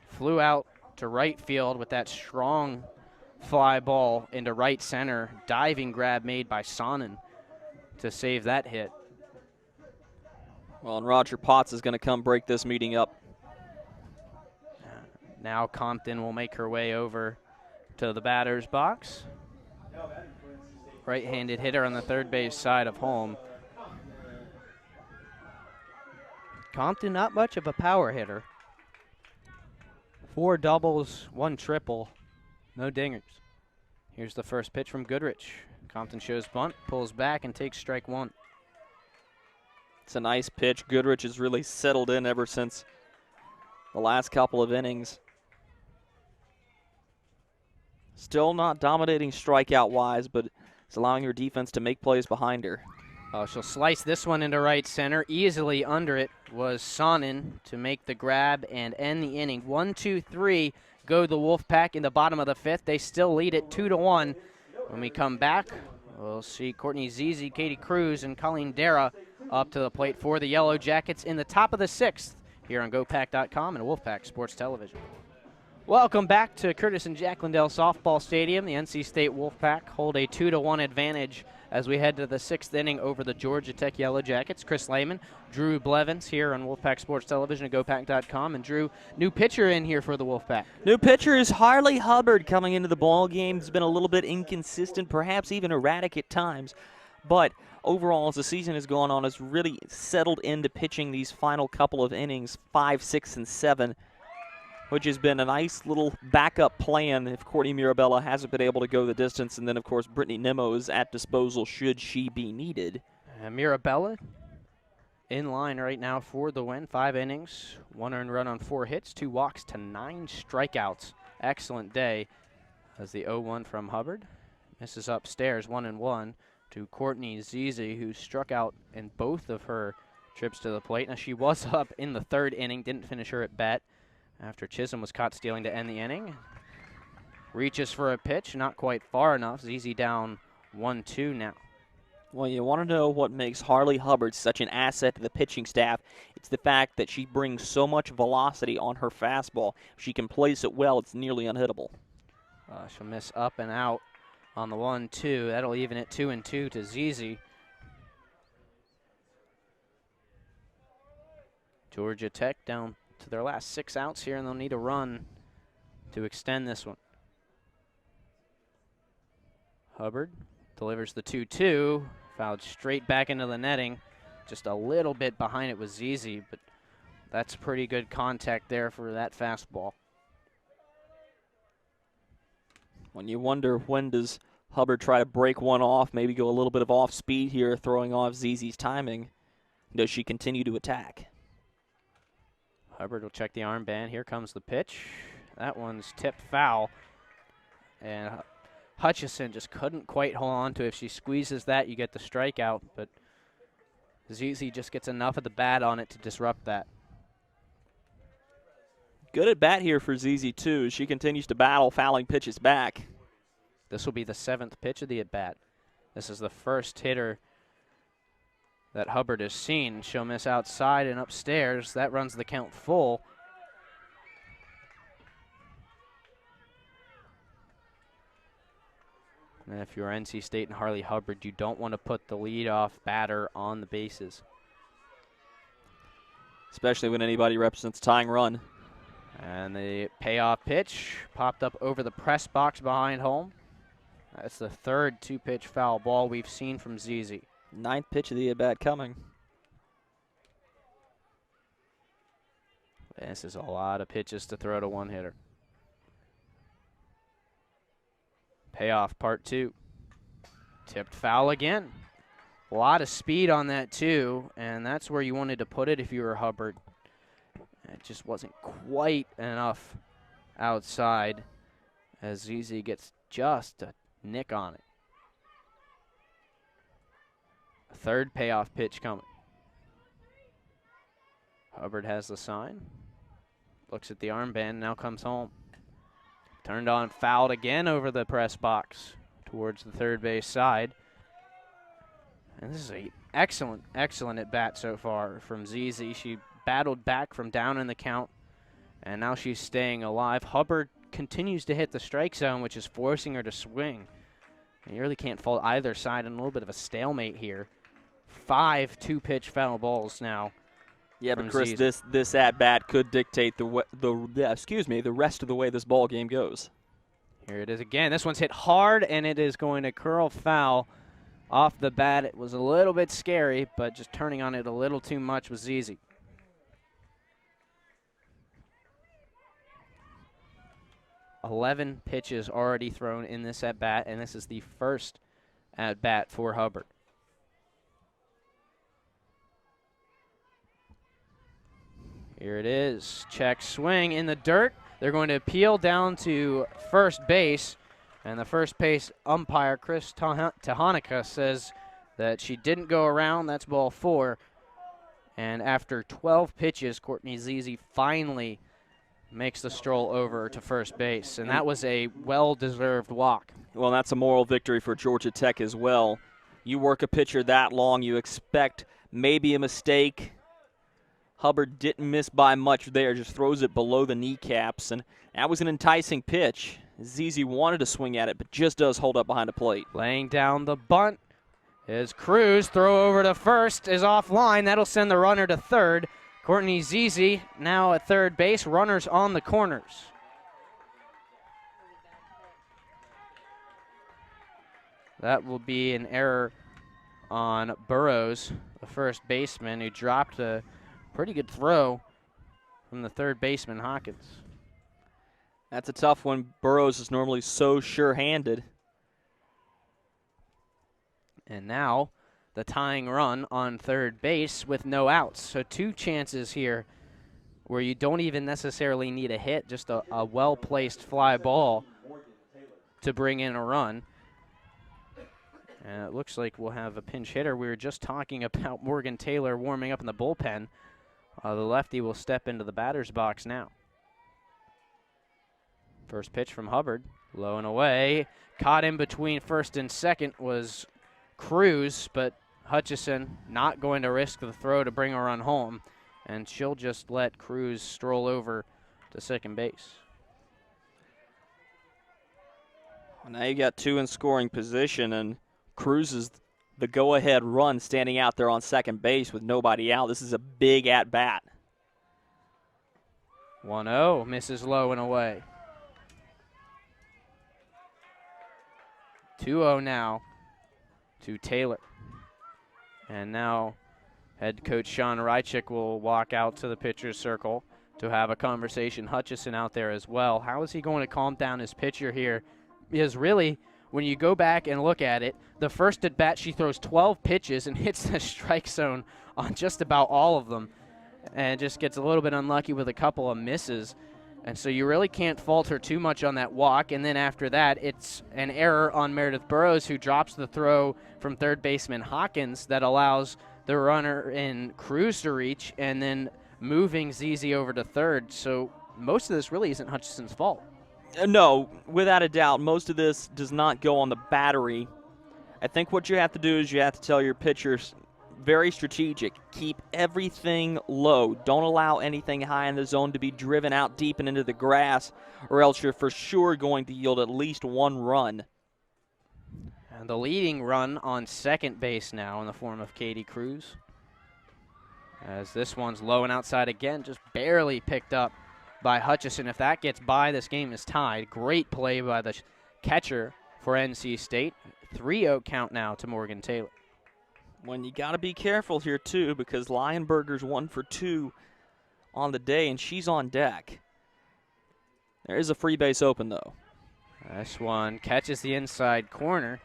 Flew out to right field with that strong fly ball into right center. Diving grab made by Sonnen to save that hit. Well, and Roger Potts is going to come break this meeting up. Now Compton will make her way over to the batter's box. Right-handed hitter on the third base side of home. Compton, not much of a power hitter. 4 doubles, 1 triple, no dingers. Here's the first pitch from Goodrich. Compton shows bunt, pulls back, and takes strike 1. It's a nice pitch. Goodrich has really settled in ever since the last couple of innings. Still not dominating strikeout-wise, but it's allowing her defense to make plays behind her. Oh, she'll slice this one into right center. Easily under it was Sonnen to make the grab and end the inning. 1-2-3 go the Wolfpack in the bottom of the 5th. They still lead it 2-1. When we come back, we'll see Courtney Zizi, Katie Cruz, and Colleen Dara up to the plate for the Yellow Jackets in the top of the 6th here on GoPack.com and Wolfpack Sports Television. Welcome back to Curtis and Jack Lindell Softball Stadium. The NC State Wolfpack hold a 2-1 advantage as we head to the 6th inning over the Georgia Tech Yellow Jackets. Chris Lehman, Drew Blevins here on Wolfpack Sports Television at GoPack.com. And Drew, new pitcher in here for the Wolfpack. New pitcher is Harley Hubbard coming into the ball game. He's been a little bit inconsistent, perhaps even erratic at times. But overall, as the season has gone on, has really settled into pitching these final couple of innings, 5, 6, and 7. Which has been a nice little backup plan if Courtney Mirabella hasn't been able to go the distance. And then, of course, Brittany Nimmo is at disposal should she be needed. Mirabella in line right now for the win. 5 innings, 1 earned run on 4 hits, 2 walks to 9 strikeouts. Excellent day as the 0-1 from Hubbard misses upstairs 1-1 to Courtney Zizi, who struck out in both of her trips to the plate. Now, she was up in the 3rd inning, didn't finish her at bat after Chisholm was caught stealing to end the inning. Reaches for a pitch, not quite far enough. Zizi down 1-2 now. Well, you want to know what makes Harley Hubbard such an asset to the pitching staff. It's the fact that she brings so much velocity on her fastball. If she can place it well, it's nearly unhittable. She'll miss up and out on the 1-2. That'll even it 2-2 to Zizi. Georgia Tech down to their last 6 outs here, and they'll need a run to extend this one. Hubbard delivers the 2-2, fouled straight back into the netting. just a little bit behind it was ZZ, but that's pretty good contact there for that fastball. When you wonder when does Hubbard try to break one off, maybe go a little bit of off speed here, throwing off ZZ's timing, does she continue to attack? Hubbard will check the armband. Here comes the pitch. That one's tipped foul. And Hutchison just couldn't quite hold on to it. If she squeezes that, you get the strikeout. But ZZ just gets enough of the bat on it to disrupt that. Good at bat here for ZZ, too. She continues to battle fouling pitches back. This will be the 7th pitch of the at-bat. This is the first hitter that Hubbard has seen. She'll miss outside and upstairs. That runs the count full. And if you're NC State and Harley Hubbard, you don't want to put the leadoff batter on the bases. Especially when anybody represents tying run. And the payoff pitch popped up over the press box behind home. That's the 3rd 2-pitch foul ball we've seen from ZZ. 9th pitch of the at-bat coming. This is a lot of pitches to throw to one hitter. Payoff part 2. Tipped foul again. A lot of speed on that too, and that's where you wanted to put it if you were Hubbard. It just wasn't quite enough outside as ZZ gets just a nick on it. 3rd payoff pitch coming. Hubbard has the sign. Looks at the armband, now comes home. Turned on, fouled again over the press box towards the third base side. And this is an excellent, excellent at bat so far from ZZ. She battled back from down in the count, and now she's staying alive. Hubbard continues to hit the strike zone, which is forcing her to swing. And you really can't fault either side, and a little bit of a stalemate here. 5 2-pitch foul balls now. Yeah, but Chris, this at bat could dictate the rest of the way this ball game goes. Here it is again. This one's hit hard, and it is going to curl foul off the bat. It was a little bit scary, but just turning on it a little too much was ZZ. $11 pitches already thrown in this at bat, and this is the first at bat for Hubbard. Here it is. Check swing in the dirt. They're going to appeal down to first base, and the first base umpire, Chris Tahanika, says that she didn't go around. That's ball 4. And after 12 pitches, Courtney ZZ finally makes the stroll over to first base, and that was a well-deserved walk. Well, that's a moral victory for Georgia Tech as well. You work a pitcher that long, you expect maybe a mistake. Hubbard didn't miss by much there, just throws it below the kneecaps, and that was an enticing pitch. ZZ wanted to swing at it, but just does hold up behind the plate. Laying down the bunt is Cruz. Throw over to first is offline. That'll send the runner to third. Courtney ZZ now at third base. Runners on the corners. That will be an error on Burrows, the first baseman, who dropped a pretty good throw from the third baseman, Hawkins. That's a tough one. Burrows is normally so sure-handed. And now the tying run on third base with no outs. So 2 chances here where you don't even necessarily need a hit, just a well-placed fly ball to bring in a run. And it looks like we'll have a pinch hitter. We were just talking about Morgan Taylor warming up in the bullpen. The lefty will step into the batter's box now. First pitch from Hubbard, low and away. Caught in between first and second was Cruz, but Hutchison not going to risk the throw to bring a run home, and she'll just let Cruz stroll over to second base. Well, now you got 2 in scoring position, and Cruz is the go-ahead run standing out there on second base with nobody out. This is a big at-bat. 1-0, misses low and away. 2-0 now to Taylor. And now Head coach Sean Rychik will walk out to the pitcher's circle to have a conversation. Hutchison out there as well. How is he going to calm down his pitcher here? Because really, when you go back and look at it, the first at bat she throws 12 pitches and hits the strike zone on just about all of them, and just gets a little bit unlucky with a couple of misses. And so you really can't fault her too much on that walk. And then after that, it's an error on Meredith Burrows, who drops the throw from third baseman Hawkins that allows the runner in Cruz to reach, and then moving ZZ over to third. So most of this really isn't Hutchison's fault. No, without a doubt, most of this does not go on the battery. I think what you have to do is you have to tell your pitchers, very strategic, keep everything low. Don't allow anything high in the zone to be driven out deep and into the grass, or else you're for sure going to yield at least one run. And the leading run on second base now in the form of Katie Cruz. As this one's low and outside again, just barely picked up by Hutchison. If that gets by, this game is tied. Great play by the catcher for NC State. 3-0 count now to Morgan Taylor. When you got to be careful here, too, because Lionberger's 1 for 2 on the day, and she's on deck. There is a free base open, though. This one catches the inside corner.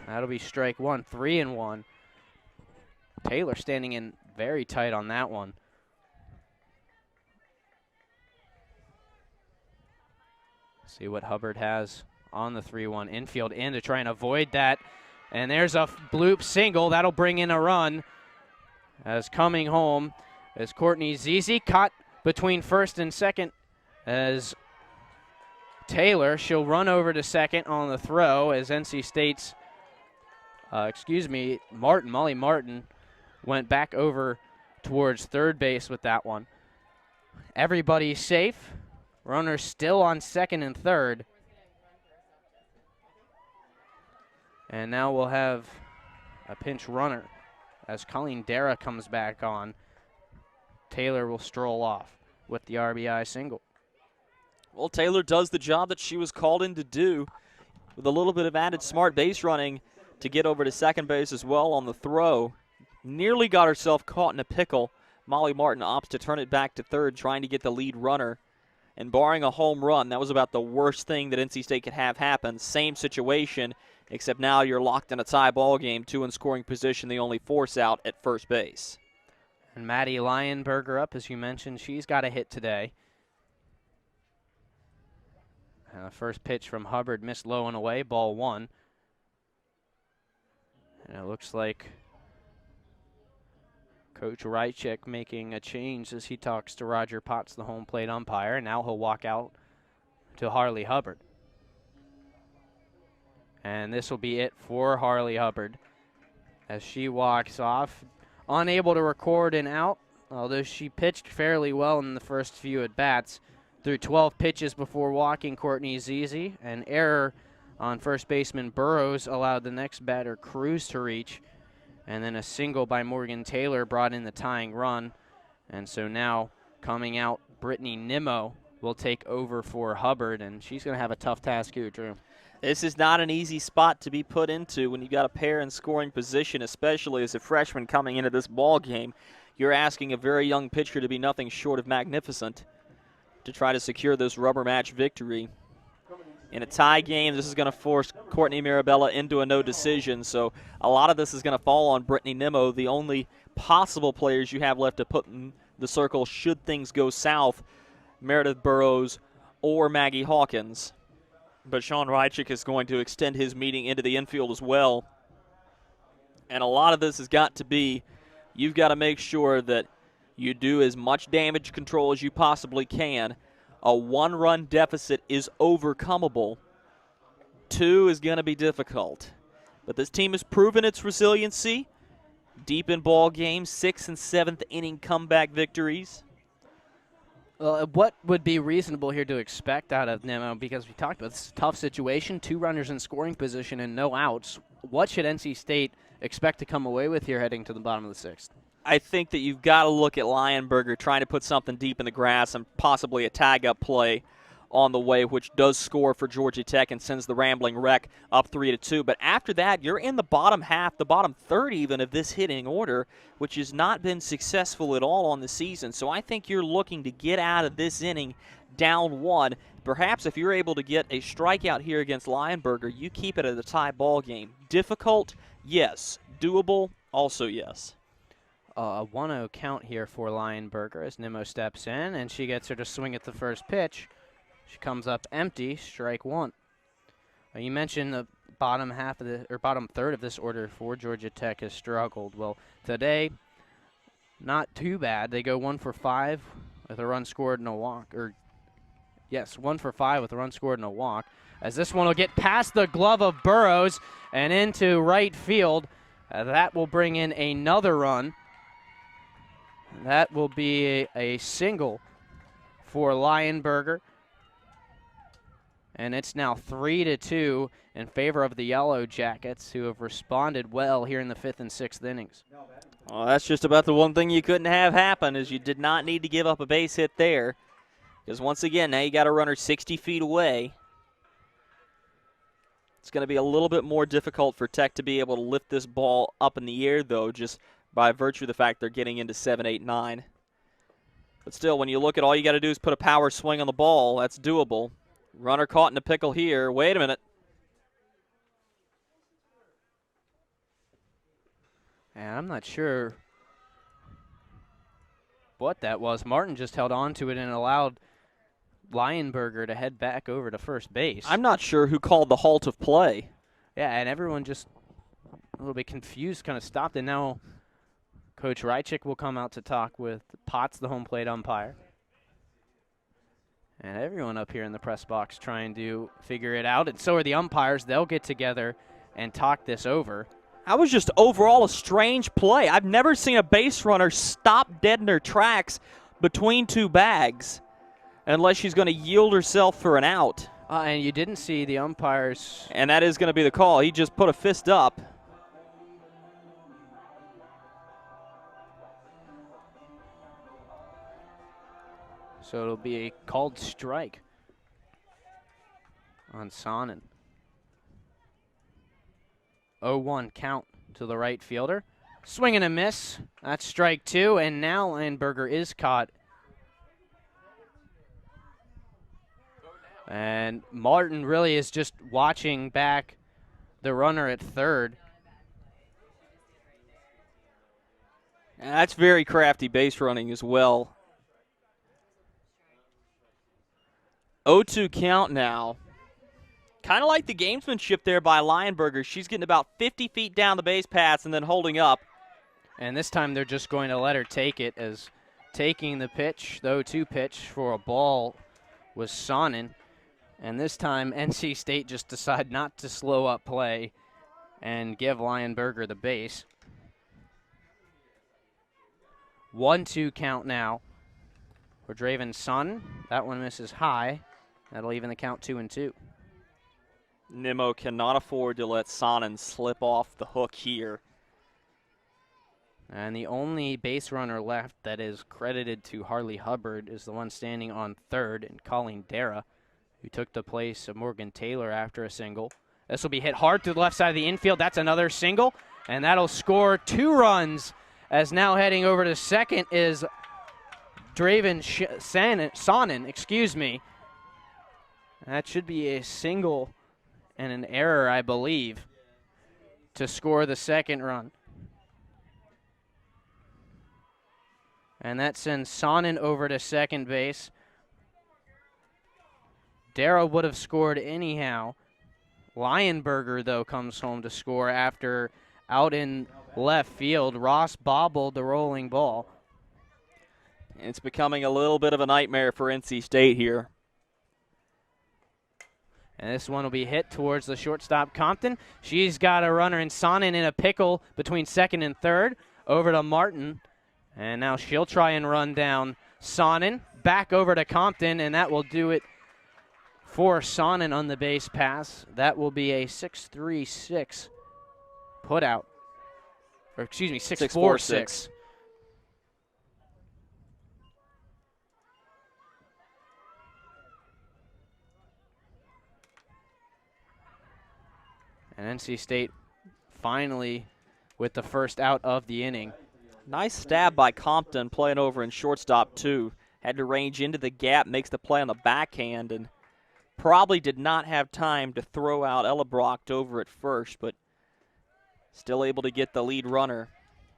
That'll be strike one, 3-1. Taylor standing in very tight on that one. See what Hubbard has on the 3-1 infield in to try and avoid that. And there's a bloop single. That'll bring in a run. As coming home is Courtney Zizi, caught between first and second as Taylor. She'll run over to second on the throw as NC State's, Molly Martin went back over towards third base with that one. Everybody's safe. Runners still on second and third. And now we'll have a pinch runner as Colleen Dara comes back on. Taylor will stroll off with the RBI single. Well, Taylor does the job that she was called in to do with a little bit of added smart base running to get over to second base as well on the throw. Nearly got herself caught in a pickle. Molly Martin opts to turn it back to third, trying to get the lead runner. And barring a home run, that was about the worst thing that NC State could have happen. Same situation, except now you're locked in a tie ball game, 2 in scoring position, the only force out at first base. And Maddie Lionberger up, as you mentioned. She's got a hit today. And the first pitch from Hubbard missed low and away, ball 1. And it looks like Coach Rychik making a change as he talks to Roger Potts, the home plate umpire. And now he'll walk out to Harley Hubbard. And this will be it for Harley Hubbard as she walks off. Unable to record an out, although she pitched fairly well in the first few at-bats. Threw 12 pitches before walking Courtney Zizi. An error on first baseman Burrows allowed the next batter, Cruz, to reach. And then a single by Morgan Taylor brought in the tying run. And so now coming out, Brittany Nimmo will take over for Hubbard, and she's going to have a tough task here, Drew. This is not an easy spot to be put into when you got a pair in scoring position, especially as a freshman coming into this ball game. You're asking a very young pitcher to be nothing short of magnificent to try to secure this rubber match victory. In a tie game, this is going to force Courtney Mirabella into a no decision, so a lot of this is going to fall on Brittany Nimmo, the only possible players you have left to put in the circle should things go south, Meredith Burrows or Maggie Hawkins. But Sean Rychik is going to extend his meeting into the infield as well. And a lot of this has got to be, you've got to make sure that you do as much damage control as you possibly can. A 1-run deficit is overcomable. 2 is going to be difficult. But this team has proven its resiliency. Deep in ball games, 6th and 7th inning comeback victories. Well, what would be reasonable here to expect out of Nimmo? Because we talked about this tough situation, 2 runners in scoring position and no outs. What should NC State expect to come away with here heading to the bottom of the 6th? I think that you've got to look at Lionberger trying to put something deep in the grass and possibly a tag-up play on the way, which does score for Georgia Tech and sends the Rambling Wreck up 3-2. But after that, you're in the bottom half, the bottom third even of this hitting order, which has not been successful at all on the season. So I think you're looking to get out of this inning down 1. Perhaps if you're able to get a strikeout here against Lionberger, you keep it at a tie ball game. Difficult? Yes. Doable? Also yes. A 1-0 count here for Lionberger as Nimmo steps in, and she gets her to swing at the first pitch. She comes up empty, strike 1. You mentioned the bottom third of this order for Georgia Tech has struggled. Well, today, not too bad. They go 1 for 5 with a run scored and a walk. Yes, 1 for 5 with a run scored and a walk. As this one will get past the glove of Burrows and into right field. That will bring in another run. That will be a single for Lionberger. And it's now 3-2 in favor of the Yellow Jackets, who have responded well here in the 5th and 6th innings. Well, that's just about the one thing you couldn't have happen, is you did not need to give up a base hit there. Because once again, now you got a runner 60 feet away. It's going to be a little bit more difficult for Tech to be able to lift this ball up in the air, though, just by virtue of the fact they're getting into 7, 8, 9. But still, when you look at all you got to do is put a power swing on the ball, that's doable. Runner caught in a pickle here. Wait a minute. And I'm not sure what that was. Martin just held on to it and allowed Lionberger to head back over to first base. I'm not sure who called the halt of play. Yeah, and everyone just a little bit confused, kind of stopped. And now Coach Rychik will come out to talk with Potts, the home plate umpire. And everyone up here in the press box trying to figure it out. And so are the umpires. They'll get together and talk this over. That was just overall a strange play. I've never seen a base runner stop dead in her tracks between two bags unless she's going to yield herself for an out. And you didn't see the umpires. And that is going to be the call. He just put a fist up. So it'll be a called strike on Sonnen. 0-1 count to the right fielder. Swing and a miss. That's strike 2, and now Lionberger is caught. And Martin really is just watching back the runner at third. And that's very crafty base running as well. 0-2 count now. Kind of like the gamesmanship there by Lionberger. She's getting about 50 feet down the base paths and then holding up. And this time they're just going to let her take it, as taking the pitch, the 0-2 pitch for a ball was Sonnen. And this time NC State just decided not to slow up play and give Lionberger the base. 1-2 count now for Draven Sonnen. That one misses high. That'll even the count 2-2. Nimmo cannot afford to let Sonnen slip off the hook here. And the only base runner left that is credited to Harley Hubbard is the one standing on third, and Colleen Dara, who took the place of Morgan Taylor after a single. This will be hit hard to the left side of the infield. That's another single, and that'll score 2 runs, as now heading over to second is Draven Sonnen, excuse me. That should be a single and an error, I believe, to score the second run. And that sends Sonnen over to second base. Darrow would have scored anyhow. Lionberger, though, comes home to score after out in left field. Ross bobbled the rolling ball. It's becoming a little bit of a nightmare for NC State here. And this one will be hit towards the shortstop, Compton. She's got a runner in Sonnen in a pickle between second and third. Over to Martin. And now she'll try and run down Sonnen. Back over to Compton, and that will do it for Sonnen on the base pass. That will be a 6-3-6 put out. Or excuse me, 6-4-6. And NC State finally with the first out of the inning. Nice stab by Compton playing over in shortstop, too. Had to range into the gap, makes the play on the backhand, and probably did not have time to throw out Ellebrock over at first, but still able to get the lead runner.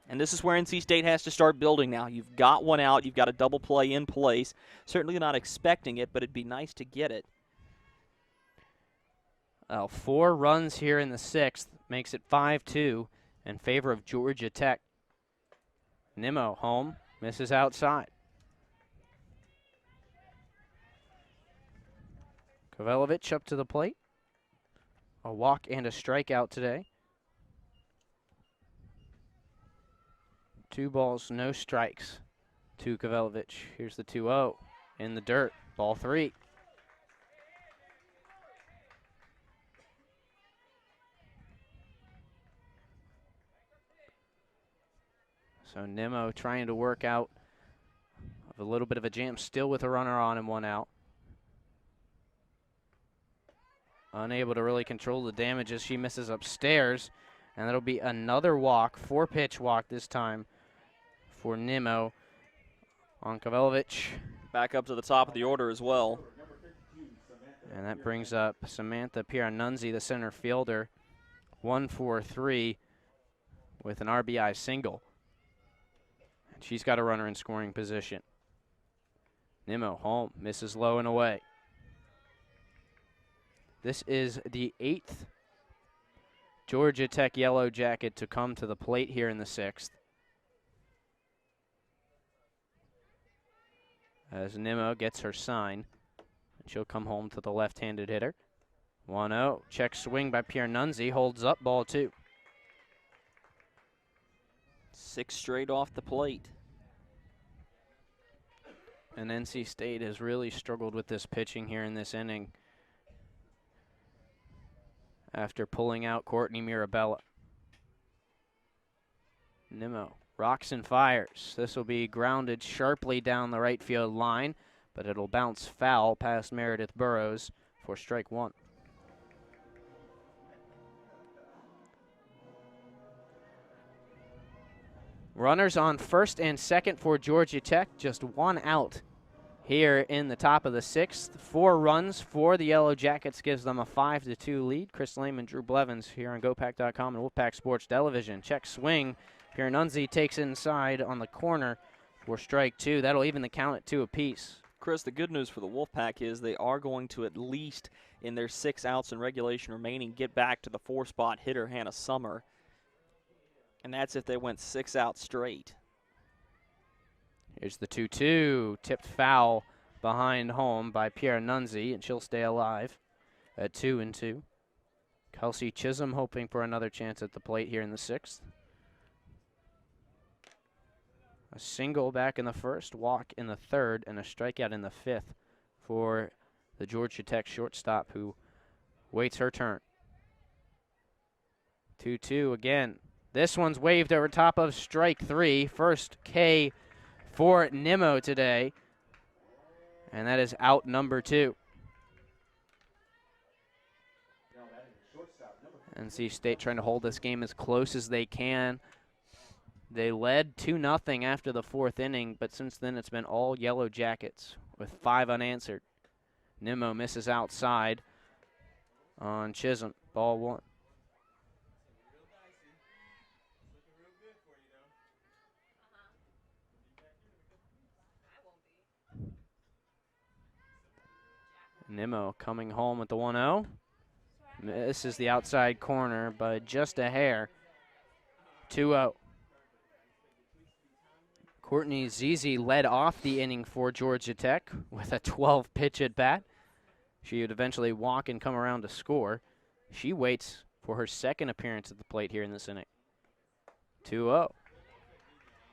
And this is where NC State has to start building now. You've got one out. You've got a double play in place. Certainly not expecting it, but it'd be nice to get it. 4 runs here in the 6th makes it 5-2 in favor of Georgia Tech. Nimmo home, misses outside. Kovalovich up to the plate. A walk and a strikeout today. 2 balls, no strikes to Kovalovich. Here's the 2-0 in the dirt. Ball 3. So Nimmo trying to work out of a little bit of a jam, still with a runner on and 1 out. Unable to really control the damage as she misses upstairs. And that'll be another walk, 4-pitch walk this time for Nimmo on Kovalovich. Back up to the top of the order as well. And that brings up Samantha Piranunzi, the center fielder, 1-4-3 with an RBI single. And she's got a runner in scoring position. Nimmo home, misses low and away. This is the 8th Georgia Tech Yellow Jacket to come to the plate here in the 6th. As Nimmo gets her sign, and she'll come home to the left-handed hitter. 1-0, check swing by Piranunzi, holds up, ball 2. 6 straight off the plate. And NC State has really struggled with this pitching here in this inning after pulling out Courtney Mirabella. Nimmo rocks and fires. This will be grounded sharply down the right field line, but it'll bounce foul past Meredith Burrows for strike 1. Runners on first and second for Georgia Tech, just 1 out here in the top of the 6th. 4 runs for the Yellow Jackets gives them a 5-2 lead. Chris Lehman, Drew Blevins here on GoPack.com and Wolfpack Sports Television. Check swing. Piranunzi takes inside on the corner for strike 2. That'll even the count at 2 apiece. Chris, the good news for the Wolfpack is they are going to, at least in their 6 outs in regulation remaining, get back to the 4-spot hitter, Hannah Summer. And that's if they went 6 out straight. Here's the 2-2, tipped foul behind home by Piranunzi, and she'll stay alive at 2-2. Kelsey Chisholm hoping for another chance at the plate here in the 6th. A single back in the 1st, walk in the 3rd, and a strikeout in the 5th for the Georgia Tech shortstop who waits her turn. 2-2 again. This one's waved over top of strike 3. First K for Nimmo today, and that is out number 2. NC State trying to hold this game as close as they can. They led 2-0 after the 4th inning, but since then it's been all Yellow Jackets with 5 unanswered. Nimmo misses outside on Chisholm, ball 1. Nimmo coming home with the 1-0. This is the outside corner by just a hair. 2-0. Courtney Zizi led off the inning for Georgia Tech with a 12-pitch at bat. She would eventually walk and come around to score. She waits for her 2nd appearance at the plate here in this inning. 2-0.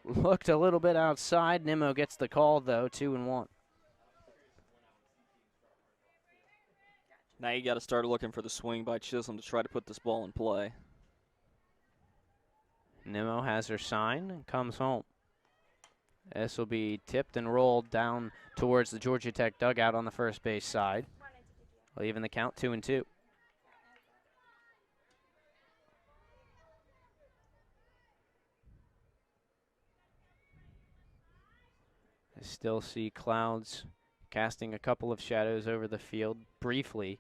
Looked a little bit outside. Nimmo gets the call, though, 2-1. Now you got to start looking for the swing by Chisholm to try to put this ball in play. Nimmo has her sign and comes home. This will be tipped and rolled down towards the Georgia Tech dugout on the first base side. Well, even the count 2-2. I still see clouds casting a couple of shadows over the field briefly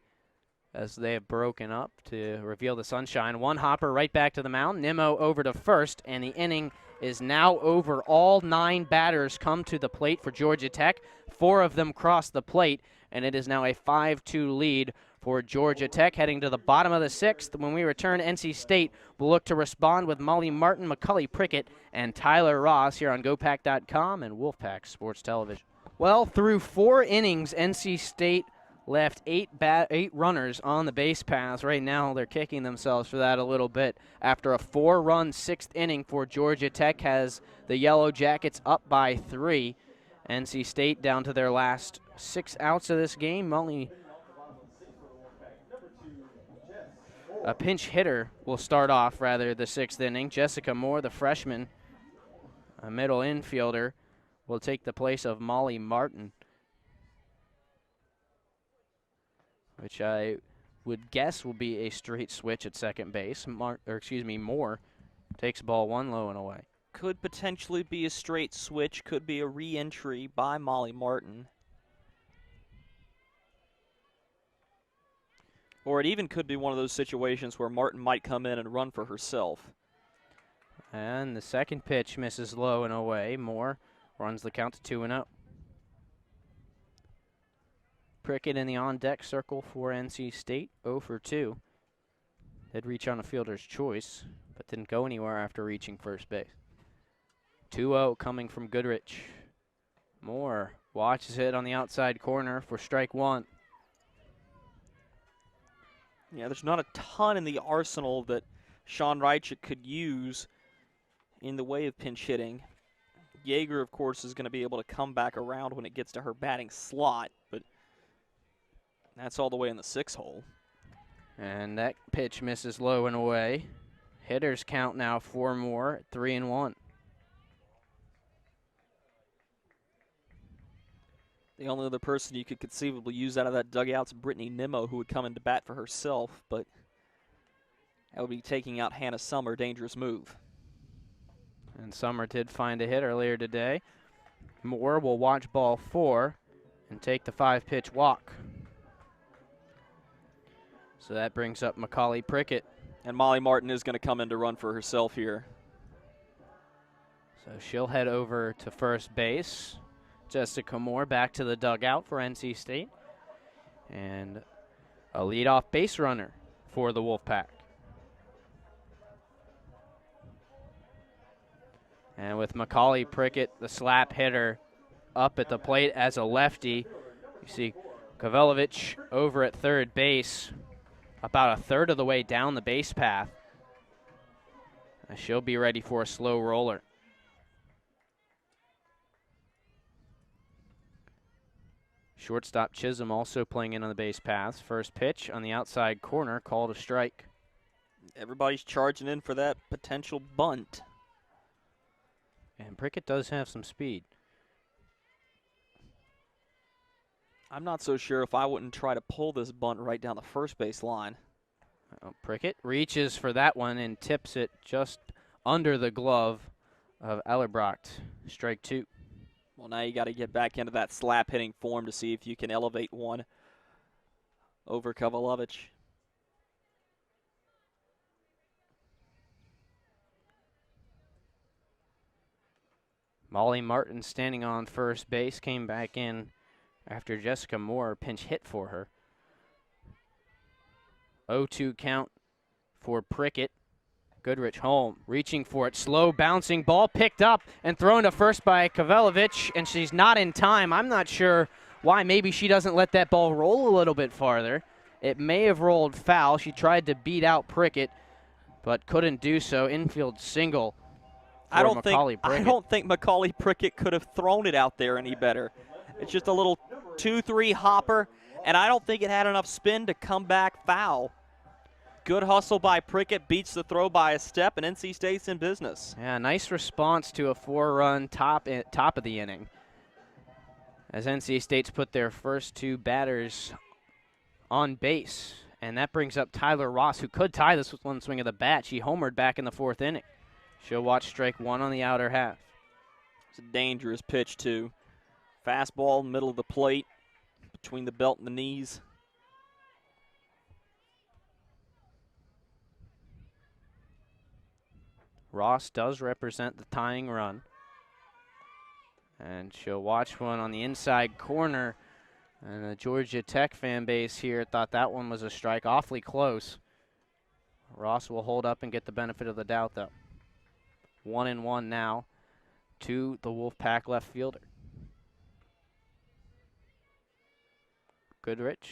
as they have broken up to reveal the sunshine. One hopper right back to the mound. Nimmo over to first, and the inning is now over. All 9 batters come to the plate for Georgia Tech. 4 of them cross the plate, and it is now a 5-2 lead for Georgia Tech. Heading to the bottom of the 6th. When we return, NC State will look to respond with Molly Martin, Macaulay Prickett, and Tyler Ross here on GoPack.com and Wolfpack Sports Television. Well, through 4 innings, NC State left 8 runners on the base paths. Right now, they're kicking themselves for that a little bit. After a 4-run 6th inning for Georgia Tech, has the Yellow Jackets up by 3. NC State down to their last 6 outs of this game. Only a pinch hitter will start off, the 6th inning. Jessica Moore, the freshman, a middle infielder, will take the place of Molly Martin, which I would guess will be a straight switch at second base. Moore takes ball 1 low and away. Could potentially be a straight switch, could be a re-entry by Molly Martin. Or it even could be one of those situations where Martin might come in and run for herself. And the second pitch misses low and away. Moore runs the count to 2-0. Prickett in the on-deck circle for NC State, 0 for 2. Did reach on a fielder's choice, but didn't go anywhere after reaching first base. 2-0 coming from Goodrich. Moore watches it on the outside corner for strike 1. Yeah, there's not a ton in the arsenal that Sean Reichert could use in the way of pinch hitting. Yeager, of course, is going to be able to come back around when it gets to her batting slot, but that's all the way in the 6 hole. And that pitch misses low and away. Hitters count now 4 more at 3-1. The only other person you could conceivably use out of that dugout's Brittany Nimmo, who would come into bat for herself, but that would be taking out Hannah Summer. Dangerous move. And Summer did find a hit earlier today. Moore will watch ball 4 and take the 5-pitch walk. So that brings up Macaulay Prickett. And Molly Martin is going to come in to run for herself here. So she'll head over to first base. Jessica Moore back to the dugout for NC State. And a leadoff base runner for the Wolfpack. And with Macaulay Prickett, the slap hitter, up at the plate as a lefty, you see Kovalovich over at third base, about a third of the way down the base path. She'll be ready for a slow roller. Shortstop Chisholm also playing in on the base paths. First pitch on the outside corner, called a strike. Everybody's charging in for that potential bunt. And Prickett does have some speed. I'm not so sure if I wouldn't try to pull this bunt right down the first base line. Prickett reaches for that one and tips it just under the glove of Ellerbrocht. Strike 2. Well, now you got to get back into that slap hitting form to see if you can elevate one over Kovalovich. Molly Martin standing on first base, came back in after Jessica Moore pinch hit for her. 0-2 count for Prickett. Goodrich home, reaching for it. Slow bouncing ball picked up and thrown to first by Kovalovich, and she's not in time. I'm not sure why. Maybe she doesn't let that ball roll a little bit farther. It may have rolled foul. She tried to beat out Prickett, but couldn't do so. Infield single. I don't think Macaulay Prickett could have thrown it out there any better. It's just a little 2-3 hopper, and I don't think it had enough spin to come back foul. Good hustle by Prickett, beats the throw by a step, and NC State's in business. Yeah, nice response to a 4-run top of the inning, as NC State's put their first 2 batters on base. And that brings up Tyler Ross, who could tie this with one swing of the bat. She homered back in the 4th inning. She'll watch strike 1 on the outer half. It's a dangerous pitch, too. Fastball, middle of the plate, between the belt and the knees. Ross does represent the tying run. And she'll watch one on the inside corner. And the Georgia Tech fan base here thought that one was a strike, awfully close. Ross will hold up and get the benefit of the doubt, though. 1-1 now to the Wolfpack left fielder. Goodrich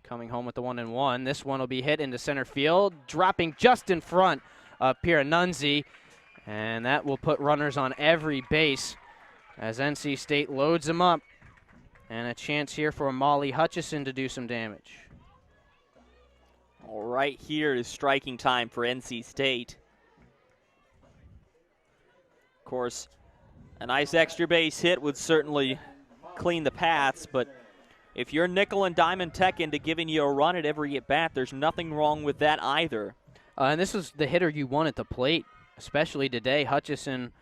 coming home with the 1-1. This one will be hit into center field, dropping just in front of Piranunzi. And that will put runners on every base as NC State loads them up. And a chance here for Molly Hutchison to do some damage. All right, here is striking time for NC State. Of course, a nice extra base hit would certainly clean the paths, but if you're nickel and diamond Tech into giving you a run at every at-bat, there's nothing wrong with that either. And this was the hitter you want at the plate, especially today. Hutchison,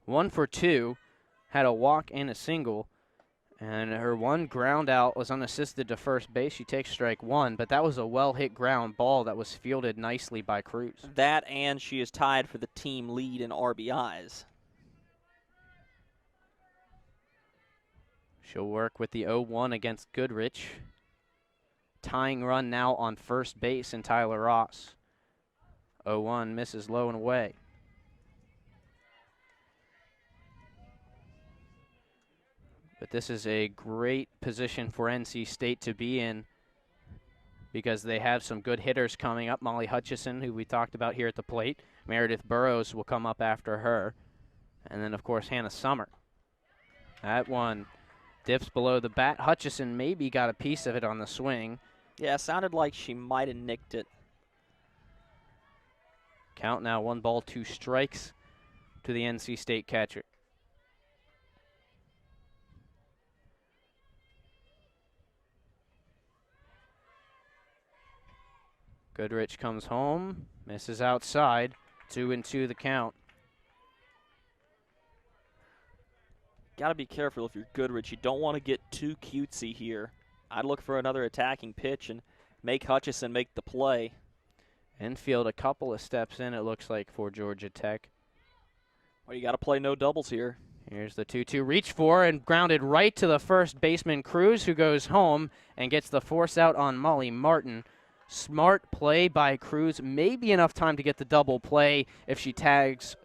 1 for 2, had a walk and a single. And her one ground out was unassisted to first base. She takes strike 1, but that was a well-hit ground ball that was fielded nicely by Cruz. That, and she is tied for the team lead in RBIs. She'll work with the 0-1 against Goodrich. Tying run now on first base in Tyler Ross. 0-1 misses low and away. But this is a great position for NC State to be in because they have some good hitters coming up. Molly Hutchison, who we talked about here at the plate. Meredith Burrows will come up after her. And then, of course, Hannah Summer. That one dips below the bat. Hutchison maybe got a piece of it on the swing. Yeah, sounded like she might have nicked it. Count now 1 ball, 2 strikes to the NC State catcher. Goodrich comes home, misses outside, 2-2 the count. Got to be careful if you're Goodrich. You don't want to get too cutesy here. I'd look for another attacking pitch and make Hutchison make the play. Infield a couple of steps in, it looks like, for Georgia Tech. Well, you got to play no doubles here. Here's the 2-2 reach for and grounded right to the first baseman, Cruz, who goes home and gets the force out on Molly Martin. Smart play by Cruz. Maybe enough time to get the double play if she tags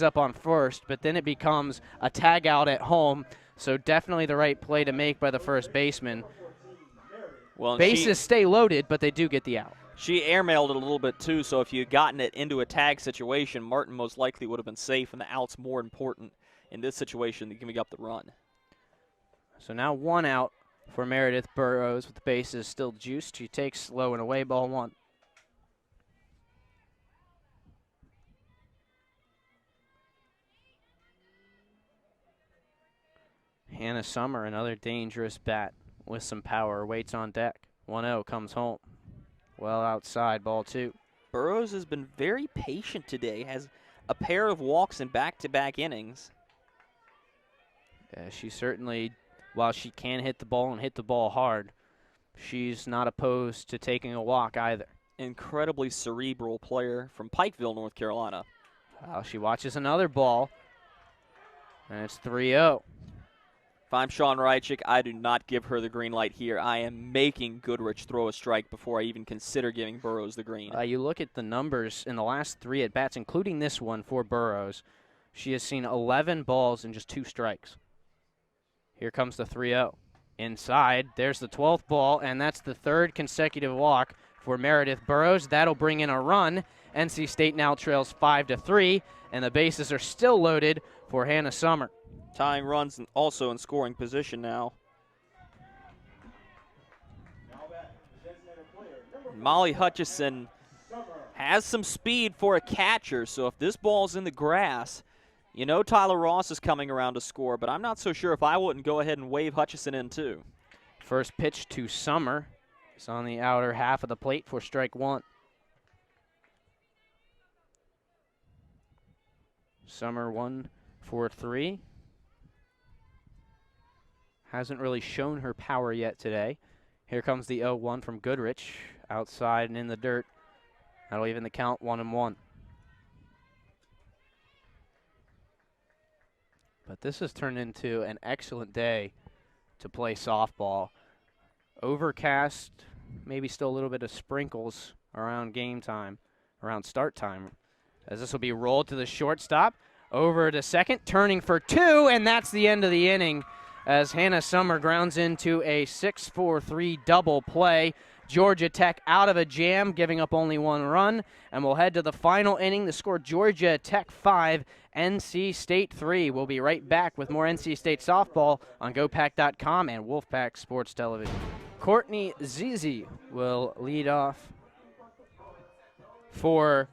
up on first, but then it becomes a tag out at home. So definitely the right play to make by the first baseman. Well, bases stay loaded, but they do get the out. She airmailed it a little bit too, so if you had gotten it into a tag situation, Martin most likely would have been safe, and the out's more important in this situation than giving up the run. So now 1 out for Meredith Burrows with the bases still juiced. She takes low and away, ball 1. Hannah Summer, another dangerous bat with some power, waits on deck. 1-0 comes home. Well outside, ball 2. Burrows has been very patient today, has a pair of walks in back-to-back innings. Yeah, she certainly, while she can hit the ball and hit the ball hard, she's not opposed to taking a walk either. Incredibly cerebral player from Pikeville, North Carolina. Well, she watches another ball, and it's 3-0. If I'm Sean Reichik, I do not give her the green light here. I am making Goodrich throw a strike before I even consider giving Burrows the green. You look at the numbers in the last 3 at-bats, including this one for Burrows. She has seen 11 balls and just 2 strikes. Here comes the 3-0. Inside, there's the 12th ball, and that's the 3rd consecutive walk for Meredith Burrows. That'll bring in a run. NC State now trails 5-3, and the bases are still loaded for Hannah Summer. Tying runs also in scoring position now. Molly Hutchison has some speed for a catcher, so if this ball's in the grass, you know Tyler Ross is coming around to score, but I'm not so sure if I wouldn't go ahead and wave Hutchison in too. First pitch to Summer. It's on the outer half of the plate for strike 1. Summer 1 for 3. hasn't really shown her power yet today. Here comes the 0-1 from Goodrich, outside and in the dirt. That'll even the count, 1-1. But this has turned into an excellent day to play softball. Overcast, maybe still a little bit of sprinkles around game time, around start time, as this will be rolled to the shortstop, over to second, turning for 2, and that's the end of the inning as Hannah Summer grounds into a 6-4-3 double play. Georgia Tech out of a jam, giving up only 1 run, and we'll head to the final inning. The score, Georgia Tech 5, NC State 3. We'll be right back with more NC State softball on GoPack.com and Wolfpack Sports Television. Courtney Zizi will lead off for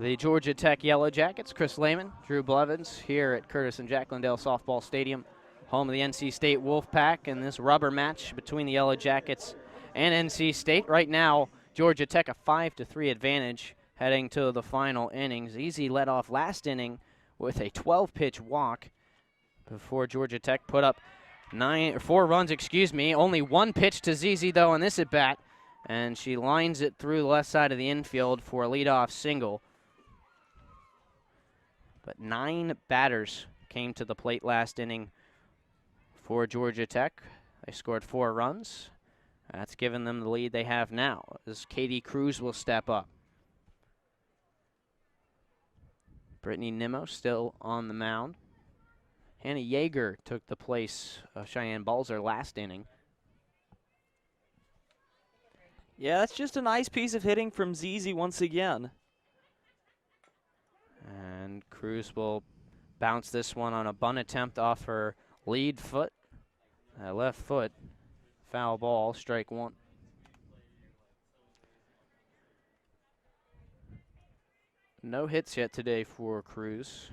the Georgia Tech Yellow Jackets. Chris Lehman, Drew Blevins here at Curtis and Jack Glendale Softball Stadium, home of the NC State Wolfpack, and this rubber match between the Yellow Jackets and NC State. Right now, Georgia Tech a 5-3 advantage heading to the final innings. Zizi led off last inning with a 12-pitch walk before Georgia Tech put up 4 runs, Only 1 pitch to Zizi, though, on this at-bat, and she lines it through the left side of the infield for a leadoff single. But 9 batters came to the plate last inning for Georgia Tech. They scored 4 runs. That's given them the lead they have now, as Katie Cruz will step up. Brittany Nimmo still on the mound. Hannah Yeager took the place of Cheyenne Balzer last inning. Yeah, that's just a nice piece of hitting from Zizi once again. And Cruz will bounce this one on a bunt attempt off her lead foot. Left foot, foul ball, strike 1. No hits yet today for Cruz.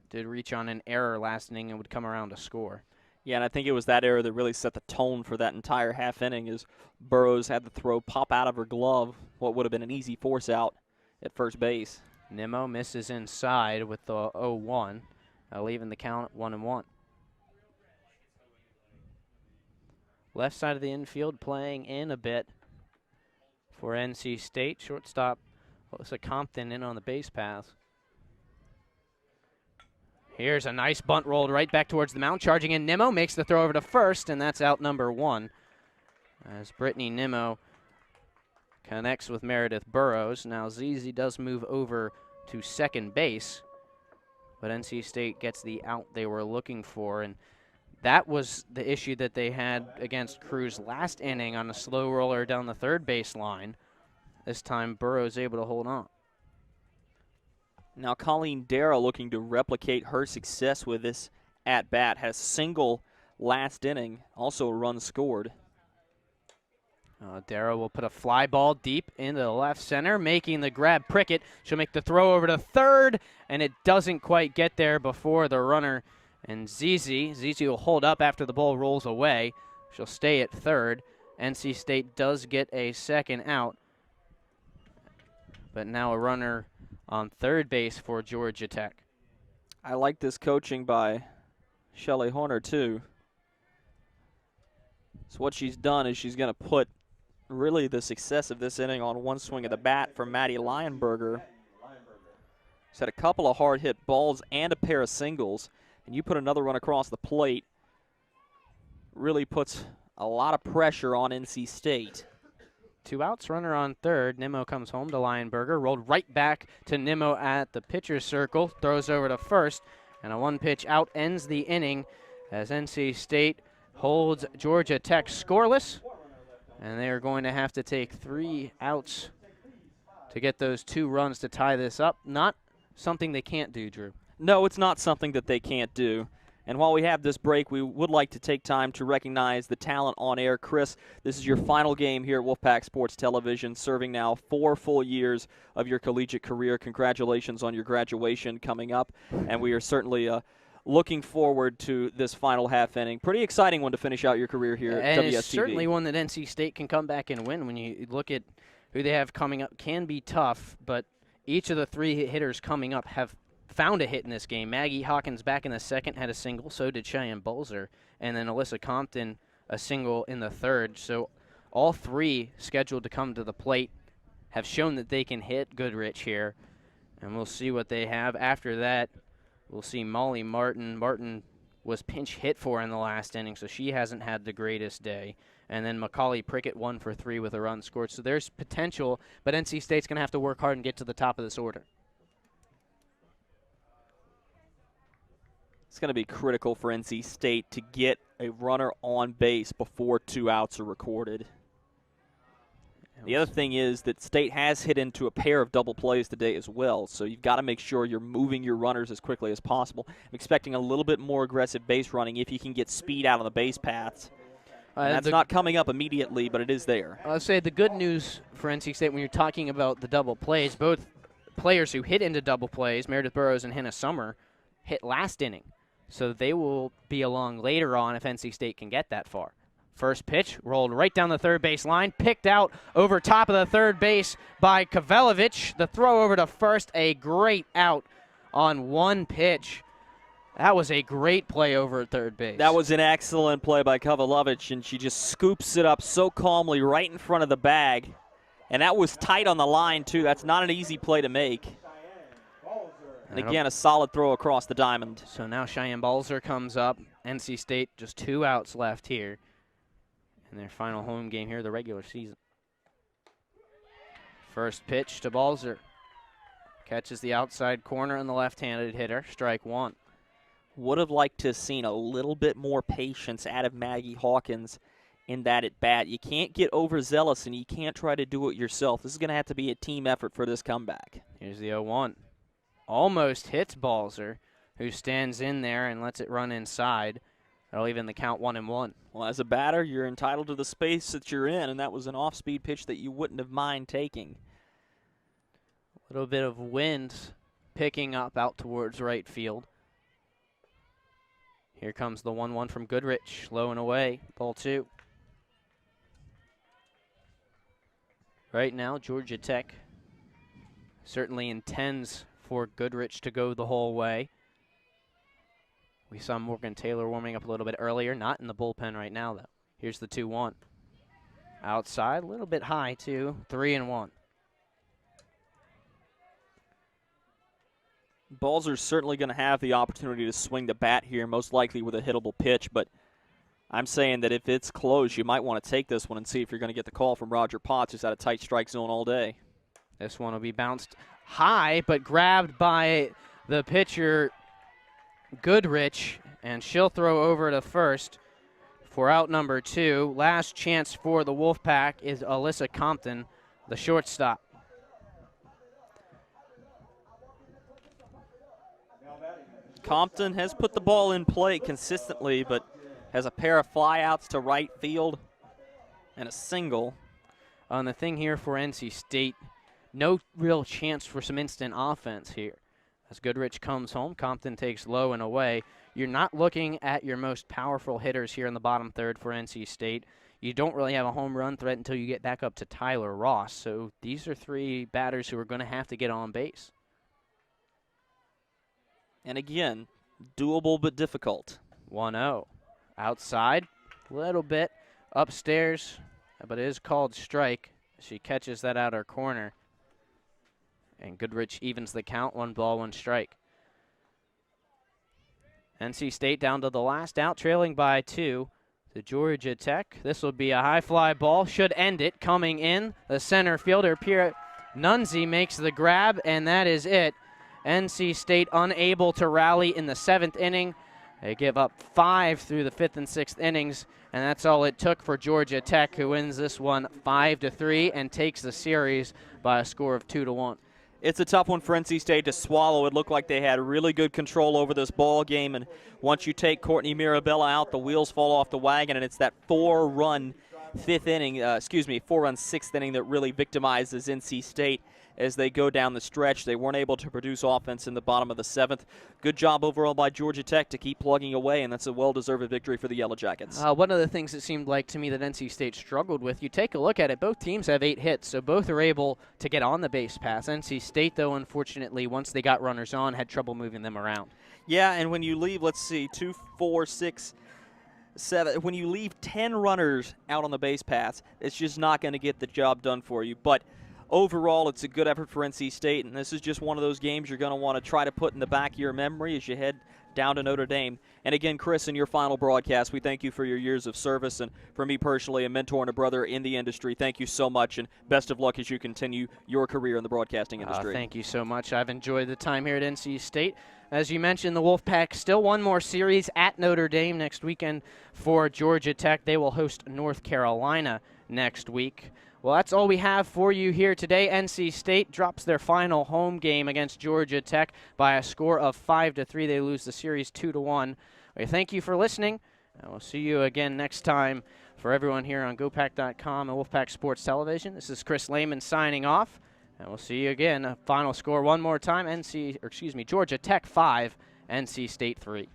Did reach on an error last inning and would come around to score. Yeah, and I think it was that error that really set the tone for that entire half inning, as Burrows had the throw pop out of her glove, what would have been an easy force out at first base. Nimmo misses inside with the 0-1, leaving the count at 1-1. Left side of the infield playing in a bit for NC State. Shortstop Alyssa Compton in on the base pass. Here's a nice bunt rolled right back towards the mound. Charging in, Nimmo makes the throw over to first, and that's out number 1. As Brittany Nimmo connects with Meredith Burrows. Now Zizi does move over to second base, but NC State gets the out they were looking for, and that was the issue that they had against Cruz last inning on a slow roller down the third base line. This time Burrows able to hold on. Now Colleen Darrow looking to replicate her success with this at-bat. Had a single last inning, also a run scored. Darrow will put a fly ball deep into the left center, making the grab Prickett. She'll make the throw over to third, and it doesn't quite get there before the runner and Zizi. Zizi will hold up after the ball rolls away. She'll stay at third. NC State does get a second out, but now a runner on third base for Georgia Tech. I like this coaching by Shelley Horner, too. So what she's done is she's going to put really the success of this inning on one swing of the bat from Maddie Lionberger. She's had a couple of hard-hit balls and a pair of singles, and you put another one across the plate, really puts a lot of pressure on NC State. 2 outs, runner on third. Nimmo comes home to Lionberger, rolled right back to Nimmo at the pitcher's circle, throws over to first, and a 1-pitch out ends the inning as NC State holds Georgia Tech scoreless, and they are going to have to take 3 outs to get those 2 runs to tie this up. Not something they can't do, Drew. No, it's not something that they can't do. And while we have this break, we would like to take time to recognize the talent on air. Chris, this is your final game here at Wolfpack Sports Television, serving now 4 full years of your collegiate career. Congratulations on your graduation coming up, and we are certainly looking forward to this final half inning. Pretty exciting one to finish out your career here at WSTV. And it's certainly one that NC State can come back and win. When you look at who they have coming up, can be tough, but each of the 3 hitters coming up have found a hit in this game. Maggie Hawkins back in the second had a single, so did Cheyenne Bolzer, and then Alyssa Compton a single in the third. So all three scheduled to come to the plate have shown that they can hit Goodrich here, and we'll see what they have. After that, we'll see Molly Martin. Martin was pinch hit for in the last inning, so she hasn't had the greatest day. And then Macaulay Prickett 1 for 3 with a run scored. So there's potential, but NC State's going to have to work hard and get to the top of this order. It's going to be critical for NC State to get a runner on base before 2 outs are recorded. The other thing is that State has hit into a pair of double plays today as well, so you've got to make sure you're moving your runners as quickly as possible. I'm expecting a little bit more aggressive base running if you can get speed out on the base paths. That's not coming up immediately, but it is there. I'll say the good news for NC State when you're talking about the double plays, both players who hit into double plays, Meredith Burrows and Hannah Summer, hit last inning. So they will be along later on if NC State can get that far. First pitch rolled right down the third base line, picked out over top of the third base by Kavelovich. The throw over to first, a great out on one pitch. That was a great play over at third base. That was an excellent play by Kavelovich, and she just scoops it up so calmly right in front of the bag. And that was tight on the line, too. That's not an easy play to make. And again, a solid throw across the diamond. So now Cheyenne Balzer comes up. NC State just 2 outs left here in their final home game here of the regular season. First pitch to Balzer. Catches the outside corner on the left-handed hitter. Strike 1. Would have liked to have seen a little bit more patience out of Maggie Hawkins in that at-bat. You can't get overzealous, and you can't try to do it yourself. This is going to have to be a team effort for this comeback. Here's the 0-1. Almost hits Balzer, who stands in there and lets it run inside. That'll even the count 1-1. Well, as a batter, you're entitled to the space that you're in, and that was an off-speed pitch that you wouldn't have mind taking. A little bit of wind picking up out towards right field. Here comes the 1-1 from Goodrich, low and away, ball 2. Right now, Georgia Tech certainly intends for Goodrich to go the whole way. We saw Morgan Taylor warming up a little bit earlier, not in the bullpen right now, though. Here's the 2-1. Outside, a little bit high, too. 3-1. Balzer's certainly going to have the opportunity to swing the bat here, most likely with a hittable pitch, but I'm saying that if it's close, you might want to take this one and see if you're going to get the call from Roger Potts, who's had a tight strike zone all day. This one will be bounced high, but grabbed by the pitcher, Goodrich, and she'll throw over to first for out number 2. Last chance for the Wolfpack is Alyssa Compton, the shortstop. Compton has put the ball in play consistently, but has a pair of flyouts to right field and a single. On the thing here for NC State, no real chance for some instant offense here. As Goodrich comes home, Compton takes low and away. You're not looking at your most powerful hitters here in the bottom third for NC State. You don't really have a home run threat until you get back up to Tyler Ross. So these are 3 batters who are going to have to get on base. And again, doable but difficult. 1-0. Outside, a little bit. Upstairs, but it is called strike. She catches that outer corner. And Goodrich evens the count, 1 ball, 1 strike. NC State down to the last out, trailing by 2 to Georgia Tech. This will be a high fly ball, should end it. Coming in, the center fielder, Pierre Nunzi, makes the grab, and that is it. NC State unable to rally in the 7th inning. They give up 5 through the 5th and 6th innings, and that's all it took for Georgia Tech, who wins this one 5-3 and takes the series by a score of 2-1. It's a tough one for NC State to swallow. It looked like they had really good control over this ball game, and once you take Courtney Mirabella out, the wheels fall off the wagon, and it's that 4-run sixth inning that really victimizes NC State as they go down the stretch. They weren't able to produce offense in the bottom of the seventh. Good job overall by Georgia Tech to keep plugging away, and that's a well-deserved victory for the Yellow Jackets. One of the things it seemed like to me that NC State struggled with, you take a look at it, both teams have 8 hits, so both are able to get on the base paths. NC State, though, unfortunately, once they got runners on, had trouble moving them around. Yeah, and when you leave, let's see, 2, 4, 6, 7, when you leave 10 runners out on the base paths, it's just not going to get the job done for you. But overall, it's a good effort for NC State, and this is just one of those games you're going to want to try to put in the back of your memory as you head down to Notre Dame. And again, Chris, in your final broadcast, we thank you for your years of service, and for me personally, a mentor and a brother in the industry, thank you so much, and best of luck as you continue your career in the broadcasting industry. Thank you so much. I've enjoyed the time here at NC State. As you mentioned, the Wolfpack still one more series at Notre Dame next weekend for Georgia Tech. They will host North Carolina next week. Well, that's all we have for you here today. NC State drops their final home game against Georgia Tech by a score of 5-3. They lose the series 2-1. We thank you for listening, and we'll see you again next time. For everyone here on GoPack.com and Wolfpack Sports Television, this is Chris Lehman signing off, and we'll see you again. Final score one more time: Georgia Tech 5, NC State 3.